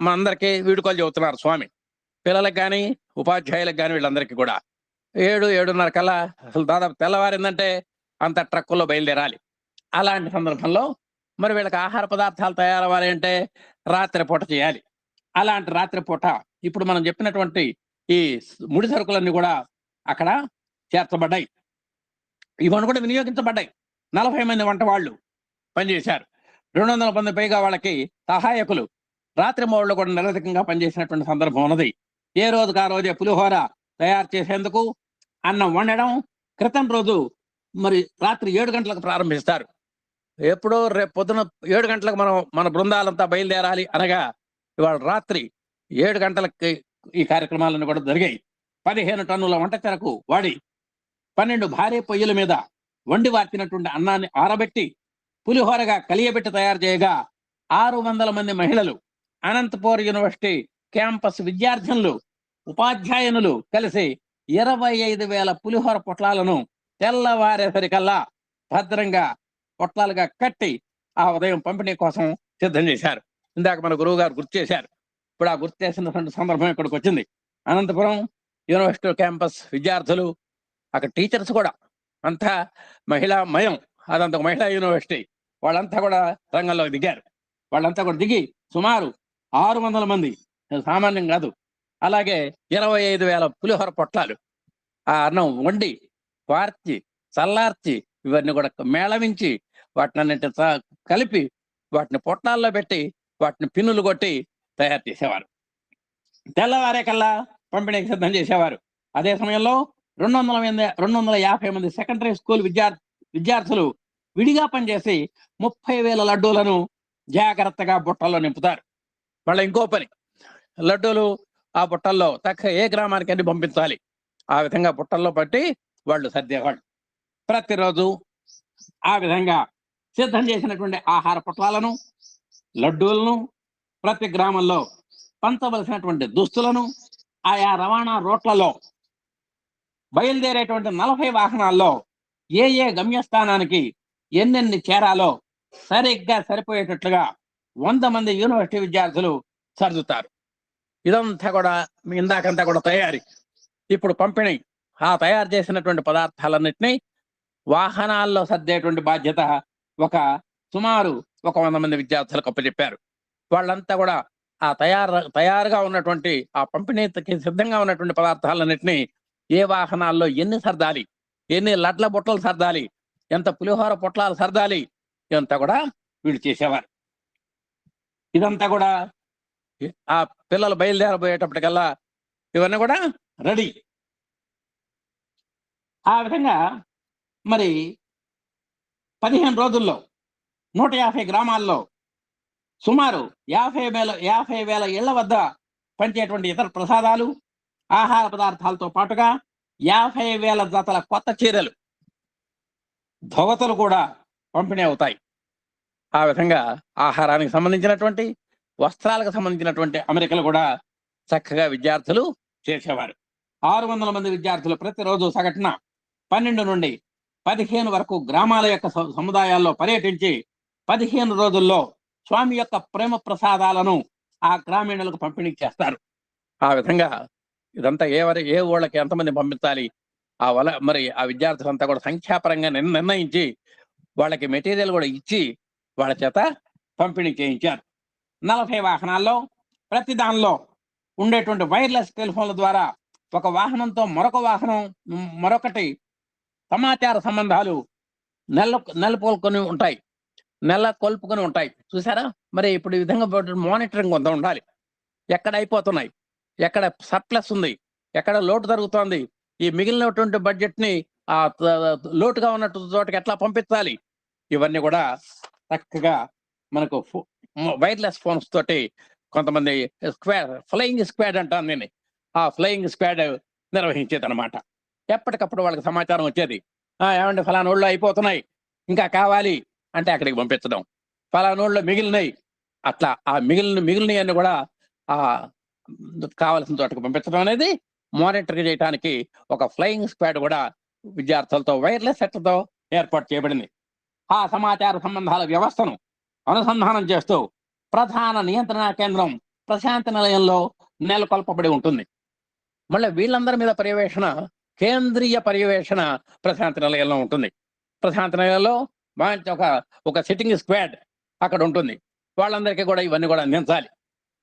మనందరికీ వీడుకోలు చెబుతున్నారు స్వామి, పిల్లలకు కానీ ఉపాధ్యాయులకు కానీ వీళ్ళందరికీ కూడా 7-7:30 కల్లా అసలు దాదాపు తెల్లవారిందంటే అంత ట్రక్కుల్లో బయలుదేరాలి. అలాంటి సందర్భంలో మరి వీళ్ళకి ఆహార పదార్థాలు తయారవ్వాలి అంటే రాత్రిపూట చేయాలి. అలాంటి రాత్రిపూట ఇప్పుడు మనం చెప్పినటువంటి ఈ ముడి సరుకులన్నీ కూడా అక్కడ చేర్చబడ్డాయి, ఇవన్నీ కూడా వినియోగించబడ్డాయి. 40 మంది వంట వాళ్ళు పనిచేశారు, 200 మంది పైగా వాళ్ళకి సహాయకులు రాత్రి మౌళ్ళు కూడా నిరధికంగా పనిచేసినటువంటి సందర్భం ఉన్నది. ఏ రోజుకు ఆ రోజే పులిహోర తయారు చేసేందుకు అన్నం వండడం క్రితం రోజు మరి రాత్రి 7 గంటలకు ప్రారంభిస్తారు. ఎప్పుడో రేపు పొద్దున 7 గంటలకు మన బృందాలంతా బయలుదేరాలి అనగా ఇవాళ రాత్రి 7 గంటలకి ఈ కార్యక్రమాలన్నీ కూడా జరిగాయి. 15 టన్నుల వంట చెరకు వాడి 12 భారీ పొయ్యిల మీద వండి వార్చినటువంటి అన్నాన్ని ఆరబెట్టి పులిహోరగా కలియబెట్టి తయారు చేయగా 600 మంది మహిళలు, అనంతపూర్ యూనివర్సిటీ క్యాంపస్ విద్యార్థినులు, ఉపాధ్యాయునులు కలిసి 25,000 పులిహోర పొట్లాలను తెల్లవారేసరికల్లా భద్రంగా పొట్లాలుగా కట్టి ఆ ఉదయం పంపిణీ కోసం సిద్ధం చేశారు. ఇందాక మన గురువు గారు గుర్తు చేశారు. ఇప్పుడు ఆ గుర్తు చేసినటువంటి సందర్భం ఇక్కడికి వచ్చింది. అనంతపురం యూనివర్సిటీ క్యాంపస్ విద్యార్థులు, అక్కడ టీచర్స్ కూడా అంతా మహిళామయం, అదంతా మహిళా యూనివర్సిటీ, వాళ్ళంతా కూడా రంగంలో దిగారు. వాళ్ళంతా కూడా దిగి సుమారు 600 మంది, సామాన్యం కాదు. అలాగే 25,000 పులిహోర పొట్లాలు ఆ అన్నం వండి వార్చి చల్లార్చి ఇవన్నీ కూడా మేళవించి వాటినన్నింటి కలిపి వాటిని పొట్లాల్లో పెట్టి వాటిని పిన్నులు కొట్టి తయారు చేసేవారు. తెల్లవారే కల్లా పంపిణీకి సిద్ధం చేసేవారు. అదే సమయంలో 250 మంది సెకండరీ స్కూల్ విద్యార్థులు విడిగా పనిచేసి 30,000 లడ్డూలను జాగ్రత్తగా బుట్టల్లో నింపుతారు. వాళ్ళ ఇంకో పని, లడ్డూలు ఆ బుట్టల్లో ఏ గ్రామానికి అన్ని పంపించాలి, ఆ విధంగా బుట్టల్లో పట్టి వాళ్ళు సర్దేవాళ్ళు. ప్రతిరోజు ఆ విధంగా సిద్ధం చేసినటువంటి ఆహార పొట్లాలను, లడ్డూలను ప్రతి గ్రామంలో పంచవలసినటువంటి దుస్తులను ఆయా రవాణా రోడ్లలో బయలుదేరేటువంటి 40 వాహనాల్లో ఏ గమ్యస్థానానికి ఎన్నెన్ని చేరాలో సరిగ్గా సరిపోయేటట్లుగా 100 మంది యూనివర్సిటీ విద్యార్థులు సర్దుతారు. ఇదంతా కూడా ఇందాకంతా కూడా తయారీ. ఇప్పుడు పంపిణీ. ఆ తయారు చేసినటువంటి పదార్థాలన్నింటినీ వాహనాల్లో సర్దేటువంటి బాధ్యత ఒక సుమారు 100 మంది విద్యార్థులకు అప్పచెప్పారు. వాళ్ళంతా కూడా ఆ తయారుగా ఉన్నటువంటి ఆ పంపిణీకి సిద్ధంగా ఉన్నటువంటి పదార్థాలన్నింటినీ ఏ వాహనాల్లో ఎన్ని సర్దాలి, ఎన్ని లడ్ల బుట్టలు సర్దాలి, ఎంత పులిహోర పొట్లాలు సర్దాలి, ఇదంతా కూడా వీళ్ళు చేసేవారు. ఇదంతా కూడా ఆ పిల్లలు బయలుదేరబోయేటప్పటికల్లా ఇవన్నీ కూడా రెడీ. ఆ విధంగా మరి 15 రోజుల్లో 150 గ్రామాల్లో సుమారు 50,000 ఇళ్ల వద్ద పంచేటువంటి ఇతర ప్రసాదాలు, ఆహార పదార్థాలతో పాటుగా 50,000 జతల కొత్త చీరలు, ధోవతలు కూడా పంపిణీ అవుతాయి. ఆ విధంగా ఆహారానికి సంబంధించినటువంటి, వస్త్రాలకు సంబంధించినటువంటి అమెరికలు కూడా చక్కగా విద్యార్థులు చేసేవారు. 600 మంది విద్యార్థులు ప్రతిరోజు సగటున 12 నుండి 15 వరకు గ్రామాల యొక్క సముదాయాల్లో పర్యటించి 15 రోజుల్లో స్వామి యొక్క ప్రేమ ప్రసాదాలను ఆ గ్రామీణులకు పంపిణీ చేస్తారు. ఆ విధంగా ఇదంతా ఏ ఊళ్ళకి ఎంతమంది పంపించాలి, మరి ఆ విద్యార్థులంతా కూడా సంఖ్యాపరంగా నిర్ణయించి వాళ్ళకి మెటీరియల్ కూడా ఇచ్చి వాళ్ళ చేత పంపిణీ చేయించారు. 40 వాహనాల్లో ప్రతి దానిలో ఉండేటువంటి వైర్లెస్ టెలిఫోన్ల ద్వారా ఒక వాహనంతో మరొకటి సమాచార సంబంధాలు నెలకొల్పుకొని ఉంటాయి. చూసారా? మరి ఇప్పుడు ఈ విధంగా మానిటరింగ్ కొంత ఉండాలి. ఎక్కడ అయిపోతున్నాయి, ఎక్కడ సర్ప్లస్ ఉంది, ఎక్కడ లోటు జరుగుతోంది, ఈ మిగిలినటువంటి బడ్జెట్ ని ఆ లోటుగా ఉన్నట్టు చోటకి ఎట్లా పంపించాలి, ఇవన్నీ కూడా చక్కగా మనకు వైర్లెస్ ఫోన్స్ తోటి కొంతమంది ఫ్లయింగ్ స్క్వాడ్ అంటాను నేను, ఆ ఫ్లయింగ్ స్క్వాడ్ నిర్వహించేది అనమాట. ఎప్పటికప్పుడు వాళ్ళకి సమాచారం వచ్చేది. ఏమంటే ఫలానా ఊళ్ళో అయిపోతున్నాయి, ఇంకా కావాలి అంటే అక్కడికి పంపించడం, ఫలానా ఊళ్ళో మిగిలినవి, అట్లా ఆ మిగిలినవన్నీ కూడా ఆ కావలసిన చోటకు పంపించడం అనేది మానిటర్ చేయడానికి ఒక ఫ్లయింగ్ స్క్వాడ్ కూడా విద్యార్థులతో వైర్లెస్ సెట్లతో ఏర్పాటు చేయబడింది. ఆ సమాచార సంబంధాల వ్యవస్థను అనుసంధానం చేస్తూ ప్రధాన నియంత్రణ కేంద్రం ప్రశాంతి నిలయంలో నెలకొల్పబడి ఉంటుంది. మళ్ళీ వీళ్ళందరి మీద కేంద్రీయ పర్యవేక్షణ ప్రశాంతి నిలయంలో ఉంటుంది. ప్రశాంతి నిలయంలో ఒక సిట్టింగ్ స్క్వాడ్ అక్కడ ఉంటుంది. వాళ్ళందరికీ కూడా ఇవన్నీ కూడా అందించాలి.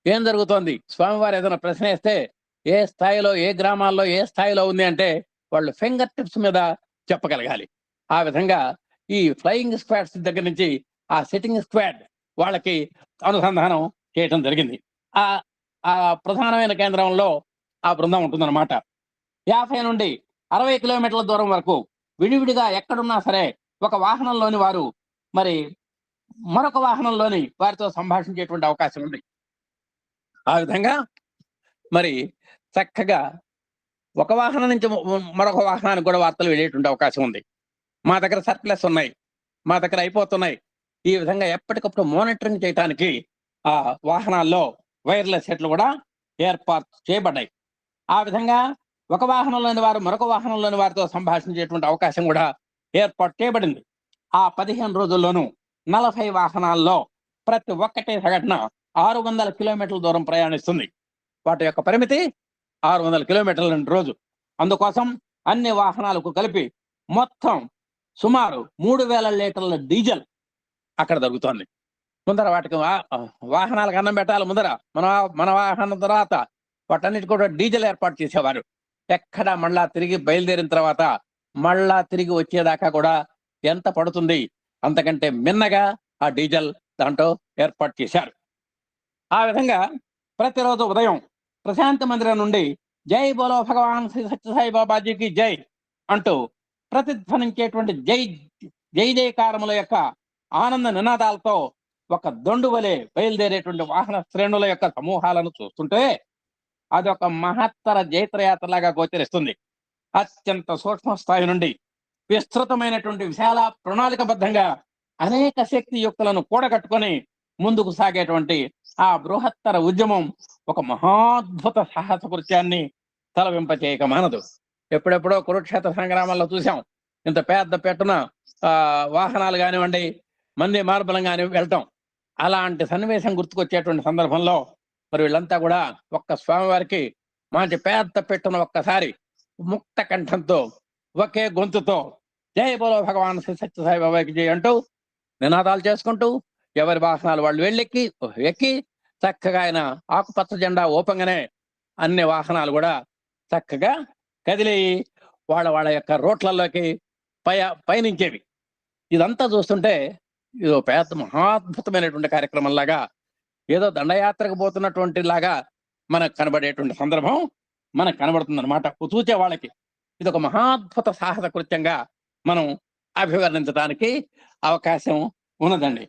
ఏం జరుగుతోంది, స్వామివారు ఏదైనా ప్రశ్న వేస్తే ఏ స్థాయిలో, ఏ గ్రామాల్లో ఏ స్థాయిలో ఉంది అంటే వాళ్ళు ఫింగర్ టిప్స్ మీద చెప్పగలగాలి. ఆ విధంగా ఈ ఫ్లయింగ్ స్క్వాడ్స్ దగ్గర నుంచి ఆ సిట్టింగ్ స్క్వాడ్ వాళ్ళకి అనుసంధానం చేయటం జరిగింది. ఆ ప్రధానమైన కేంద్రంలో ఆ బృందం ఉంటుందన్నమాట. 50 నుండి 60 కిలోమీటర్ల దూరం వరకు విడివిడిగా ఎక్కడున్నా సరే ఒక వాహనంలోని వారు మరి మరొక వాహనంలోని వారితో సంభాషించేటువంటి అవకాశం ఉంది. ఆ విధంగా మరి చక్కగా ఒక వాహనం నుంచి మరొక వాహనానికి కూడా వార్తలు వెళ్ళేటువంటి అవకాశం ఉంది. మా దగ్గర సర్ప్లస్ ఉన్నాయి, మా దగ్గర అయిపోతున్నాయి. ఈ విధంగా ఎప్పటికప్పుడు మానిటరింగ్ చేయడానికి ఆ వాహనాల్లో వైర్లెస్ సెట్లు కూడా ఏర్పాటు చేయబడ్డాయి. ఆ విధంగా ఒక వాహనంలోని వారు మరొక వాహనంలోని వారితో సంభాషించేటువంటి అవకాశం కూడా ఏర్పాటు చేయబడింది. ఆ 15 రోజుల్లోనూ 40 వాహనాల్లో ప్రతి ఒక్కటి సగటున 600 కిలోమీటర్ల దూరం ప్రయాణిస్తుంది. వాటి యొక్క పరిమితి 600 కిలోమీటర్ల రోజు. అందుకోసం అన్ని వాహనాలకు కలిపి మొత్తం సుమారు 3,000 లీటర్ల డీజిల్ అక్కడ దొరుకుతోంది. ముందర వాటికి వాహనాలకు అన్నం పెట్టాలి. ముందర మన వాహనం తర్వాత వాటన్నిటి కూడా డీజిల్ ఏర్పాటు చేసేవారు. ఎక్కడ మళ్ళా తిరిగి బయలుదేరిన తర్వాత మళ్ళా తిరిగి వచ్చేదాకా కూడా ఎంత పడుతుంది అంతకంటే మిన్నగా ఆ డీజిల్ దాంట్లో ఏర్పాటు చేశారు. ఆ విధంగా ప్రతిరోజు ఉదయం ప్రశాంతి మందిరం నుండి జై బోలో భగవాన్ శ్రీ సత్యసాయి బాబాజీకి జై అంటూ ప్రతిధ్వనించేటువంటి జై జయకారముల యొక్క ఆనంద నినాదాలతో ఒక దొండు వలె బయలుదేరేటువంటి వాహన శ్రేణుల యొక్క సమూహాలను చూస్తుంటే అదొక మహత్తర జైత్రయాత్రలాగా గోచరిస్తుంది. అత్యంత సూక్ష్మ స్థాయి నుండి విస్తృతమైనటువంటి విశాల ప్రణాళికబద్ధంగా అనేక శక్తియుక్తులను కూడగట్టుకొని ముందుకు సాగేటువంటి ఆ బృహత్తర ఉద్యమం ఒక మహాద్భుత సాహస కృత్యాన్ని తలవింపచేయక మానదు. ఎప్పుడెప్పుడో కురుక్షేత్ర సంగ్రామాల్లో చూసాం, ఇంత పెద్ద పెట్టున వాహనాలు కానివ్వండి, మంది మార్బలం కాని వెళ్ళటం. అలాంటి సన్నివేశం గుర్తుకొచ్చేటువంటి సందర్భంలో మరి వీళ్ళంతా కూడా ఒక్క స్వామివారికి మంచి పెద్ద పెట్టున ఒక్కసారి ముక్త కంఠంతో ఒకే గొంతుతో జై బోలో భగవాన్ శ్రీ సత్యసాయి బాబాకి జై అంటూ నినాదాలు చేసుకుంటూ ఎవరి వాహనాలు వాళ్ళు ఎక్కి చక్కగా ఆయన ఆకుపచ్చ జెండా ఊపంగానే అన్ని వాహనాలు కూడా చక్కగా కదిలి వాళ్ళ యొక్క రోడ్లలోకి పయనించేవి. ఇదంతా చూస్తుంటే ఇది పెద్ద మహాద్భుతమైనటువంటి కార్యక్రమంలాగా, ఏదో దండయాత్రకు పోతున్నటువంటి లాగా మనకు కనబడేటువంటి సందర్భం మనకు కనబడుతుంది అనమాట. చూచే వాళ్ళకి ఇది ఒక మహాద్భుత సాహస కృత్యంగా మనం అభివర్ణించడానికి అవకాశం ఉన్నదండి.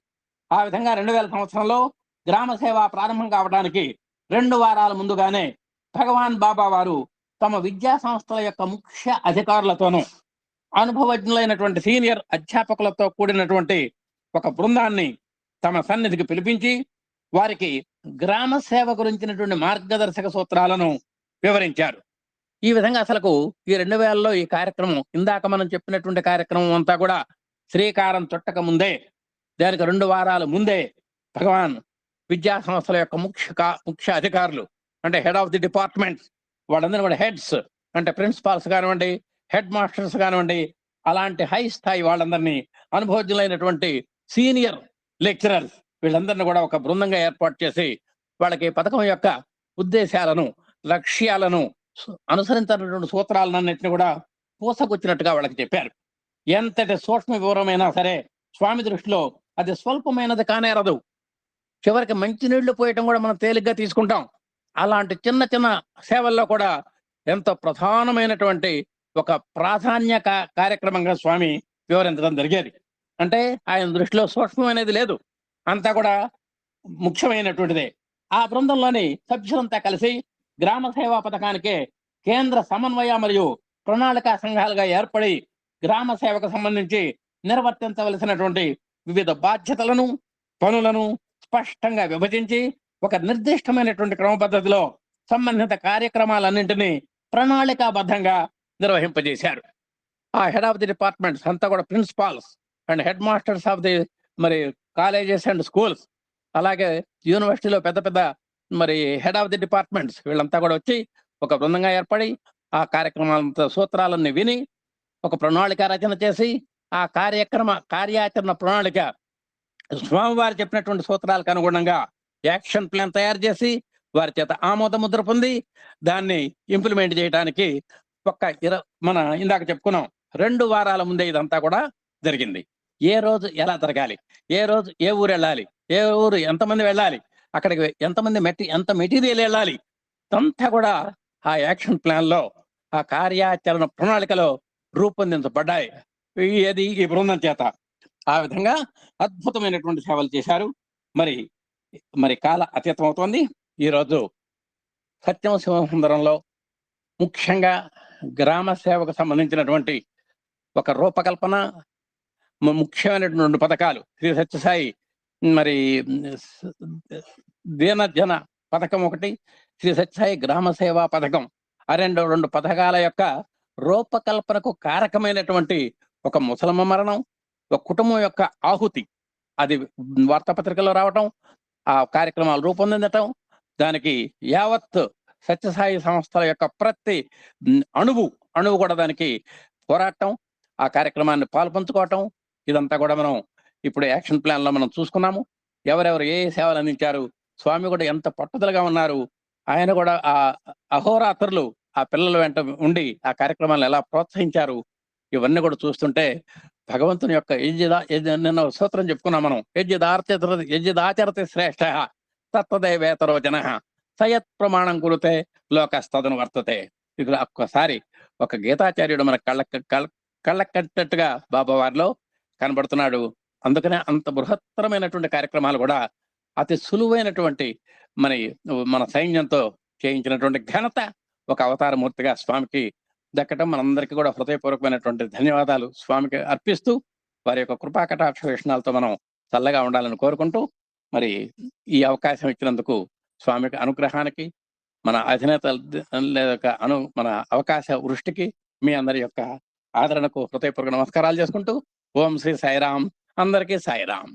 ఆ విధంగా 2000 సంవత్సరంలో గ్రామ సేవ ప్రారంభం కావడానికి 2 వారాల ముందుగానే భగవాన్ బాబా వారు తమ విద్యా సంస్థల యొక్క ముఖ్య అధికారులతోనూ అనుభవజ్ఞులైనటువంటి సీనియర్ అధ్యాపకులతో కూడినటువంటి ఒక బృందాన్ని తమ సన్నిధికి పిలిపించి వారికి గ్రామ సేవ గురించినటువంటి మార్గదర్శక సూత్రాలను వివరించారు. ఈ విధంగా అసలుకు ఈ 2000లో ఈ కార్యక్రమం, ఇందాక మనం చెప్పినటువంటి కార్యక్రమం అంతా కూడా శ్రీకారం చుట్టక ముందే, దానికి 2 వారాల ముందే భగవాన్ విద్యా సంస్థల యొక్క ముఖ్య అధికారులు అంటే హెడ్ ఆఫ్ ది డిపార్ట్మెంట్స్, వాళ్ళందరూ కూడా హెడ్స్ అంటే ప్రిన్సిపాల్స్ కానివ్వండి, హెడ్ మాస్టర్స్ కానివ్వండి, అలాంటి హై స్థాయి వాళ్ళందరినీ, అనుభవజ్ఞులైనటువంటి సీనియర్ లెక్చరర్స్ వీళ్ళందరినీ కూడా ఒక బృందంగా ఏర్పాటు చేసి వాళ్ళకి పథకం యొక్క ఉద్దేశాలను, లక్ష్యాలను, అనుసరించినటువంటి సూత్రాలన్నింటినీ కూడా పూసకొచ్చినట్టుగా వాళ్ళకి చెప్పారు. ఎంతటి సూక్ష్మ వివరమైనా సరే స్వామి దృష్టిలో అది స్వల్పమైనది కానేరదు. చివరికి మంచినీళ్లు పోయటం కూడా మనం తేలిగ్గా తీసుకుంటాం. అలాంటి చిన్న చిన్న సేవల్లో కూడా ఎంతో ప్రధానమైనటువంటి ఒక ప్రాధాన్య కార్యక్రమంగా స్వామి వివరించడం జరిగేది. అంటే ఆయన దృష్టిలో సూక్ష్మమైనది లేదు, అంతా కూడా ముఖ్యమైనటువంటిదే. ఆ బృందంలోని సభ్యులంతా కలిసి గ్రామ సేవా పథకానికే కేంద్ర సమన్వయ మరియు ప్రణాళికా సంఘాలుగా ఏర్పడి గ్రామ సేవకు సంబంధించి నిర్వర్తించవలసినటువంటి వివిధ బాధ్యతలను, పనులను స్పష్టంగా విభజించి ఒక నిర్దిష్టమైనటువంటి క్రమ పద్ధతిలో సంబంధిత కార్యక్రమాలన్నింటినీ ప్రణాళికాబద్ధంగా నిర్వహింపజేశారు. ఆ హెడ్ ఆఫ్ ది డిపార్ట్మెంట్స్ అంతా కూడా principals and head masters of the colleges and schools, అలాగే యూనివర్సిటీలో పెద్ద హెడ్ ఆఫ్ ది డిపార్ట్మెంట్స్ వీళ్ళంతా కూడా వచ్చి ఒక బృందంగా ఏర్పడి ఆ కార్యక్రమాల సూత్రాలన్నీ విని ఒక ప్రణాళిక రచన చేసి ఆ కార్యాచరణ ప్రణాళిక స్వామివారు చెప్పినటువంటి సూత్రాలకు అనుగుణంగా యాక్షన్ ప్లాన్ తయారు చేసి వారి చేత ఆమోద ముద్ర పొంది దాన్ని ఇంప్లిమెంట్ చేయడానికి మన ఇందాక చెప్పుకున్నాం 2 వారాల ముందే ఇదంతా కూడా జరిగింది. ఏ రోజు ఎలా జరగాలి, ఏ రోజు ఏ ఊరు వెళ్ళాలి, ఏ ఊరు ఎంతమంది వెళ్ళాలి, అక్కడికి ఎంత మెటీరియల్ వెళ్ళాలి, అంతా కూడా ఆ యాక్షన్ ప్లాన్ లో, ఆ కార్యాచరణ ప్రణాళికలో రూపొందించబడ్డాయి ఈ బృందం చేత. ఆ విధంగా అద్భుతమైనటువంటి సేవలు చేశారు. మరి కాల అతీతం అవుతోంది. ఈరోజు సత్యం శివసుందరంలో ముఖ్యంగా గ్రామ సేవకు సంబంధించినటువంటి ఒక రూపకల్పన, ముఖ్యమైనటువంటి పథకాలు శ్రీ సత్యసాయి దీనజన పథకం ఒకటి, శ్రీ సత్యసాయి గ్రామ సేవా పథకం, ఆ రెండు పథకాల యొక్క రూపకల్పనకు కారకమైనటువంటి ఒక ముసలమ్మ మరణం, ఒక కుటుంబం యొక్క ఆహుతి, అది వార్తాపత్రికలో రావటం, ఆ కార్యక్రమాలు రూపొందించటం, దానికి యావత్ సత్యసాయి సంస్థల యొక్క ప్రతి అణువు కూడా దానికి పోరాటం, ఆ కార్యక్రమాన్ని పాల్పంచుకోవటం, ఇదంతా కూడా మనం ఇప్పుడు యాక్షన్ ప్లాన్ లో మనం చూసుకున్నాము. ఎవరెవరు ఏ సేవలు అందించారు, స్వామి కూడా ఎంత పట్టుదలగా ఉన్నారు, ఆయన కూడా ఆ అహోరాత్రులు ఆ పిల్లల వెంట ఉండి ఆ కార్యక్రమాలను ఎలా ప్రోత్సహించారు, ఇవన్నీ కూడా చూస్తుంటే భగవంతుని యొక్క నిన్న సూత్రం చెప్పుకున్నాం మనం, యజ్ఞదాచరతి శ్రేష్ఠ తత్వదేవేతరో జన సయత్ ప్రమాణం కురితే లోకస్తదను వర్తతే. ఇది ఒక్కసారి ఒక గీతాచార్యుడు మన కళ్ళ కట్టినట్టుగా బాబా వారిలో కనబడుతున్నాడు. అందుకనే అంత బృహత్తరమైనటువంటి కార్యక్రమాలు కూడా అతి సులువైనటువంటి మన సైన్యంతో చేయించినటువంటి ఘనత ఒక అవతారమూర్తిగా స్వామికి దక్కటం మనందరికీ కూడా హృదయపూర్వకమైనటువంటి ధన్యవాదాలు స్వామికి అర్పిస్తూ, వారి యొక్క కృపాకటాక్ష వీక్షణాలతో మనం చల్లగా ఉండాలని కోరుకుంటూ, ఈ అవకాశం ఇచ్చినందుకు స్వామికి అనుగ్రహానికి, మన అధినేత మన అవకాశ వృష్టికి, మీ అందరి యొక్క ఆదరణకు హృదయపూర్వక నమస్కారాలు చేసుకుంటూ, ఓం శ్రీ సాయిరాం, అందరికీ సాయిరాం.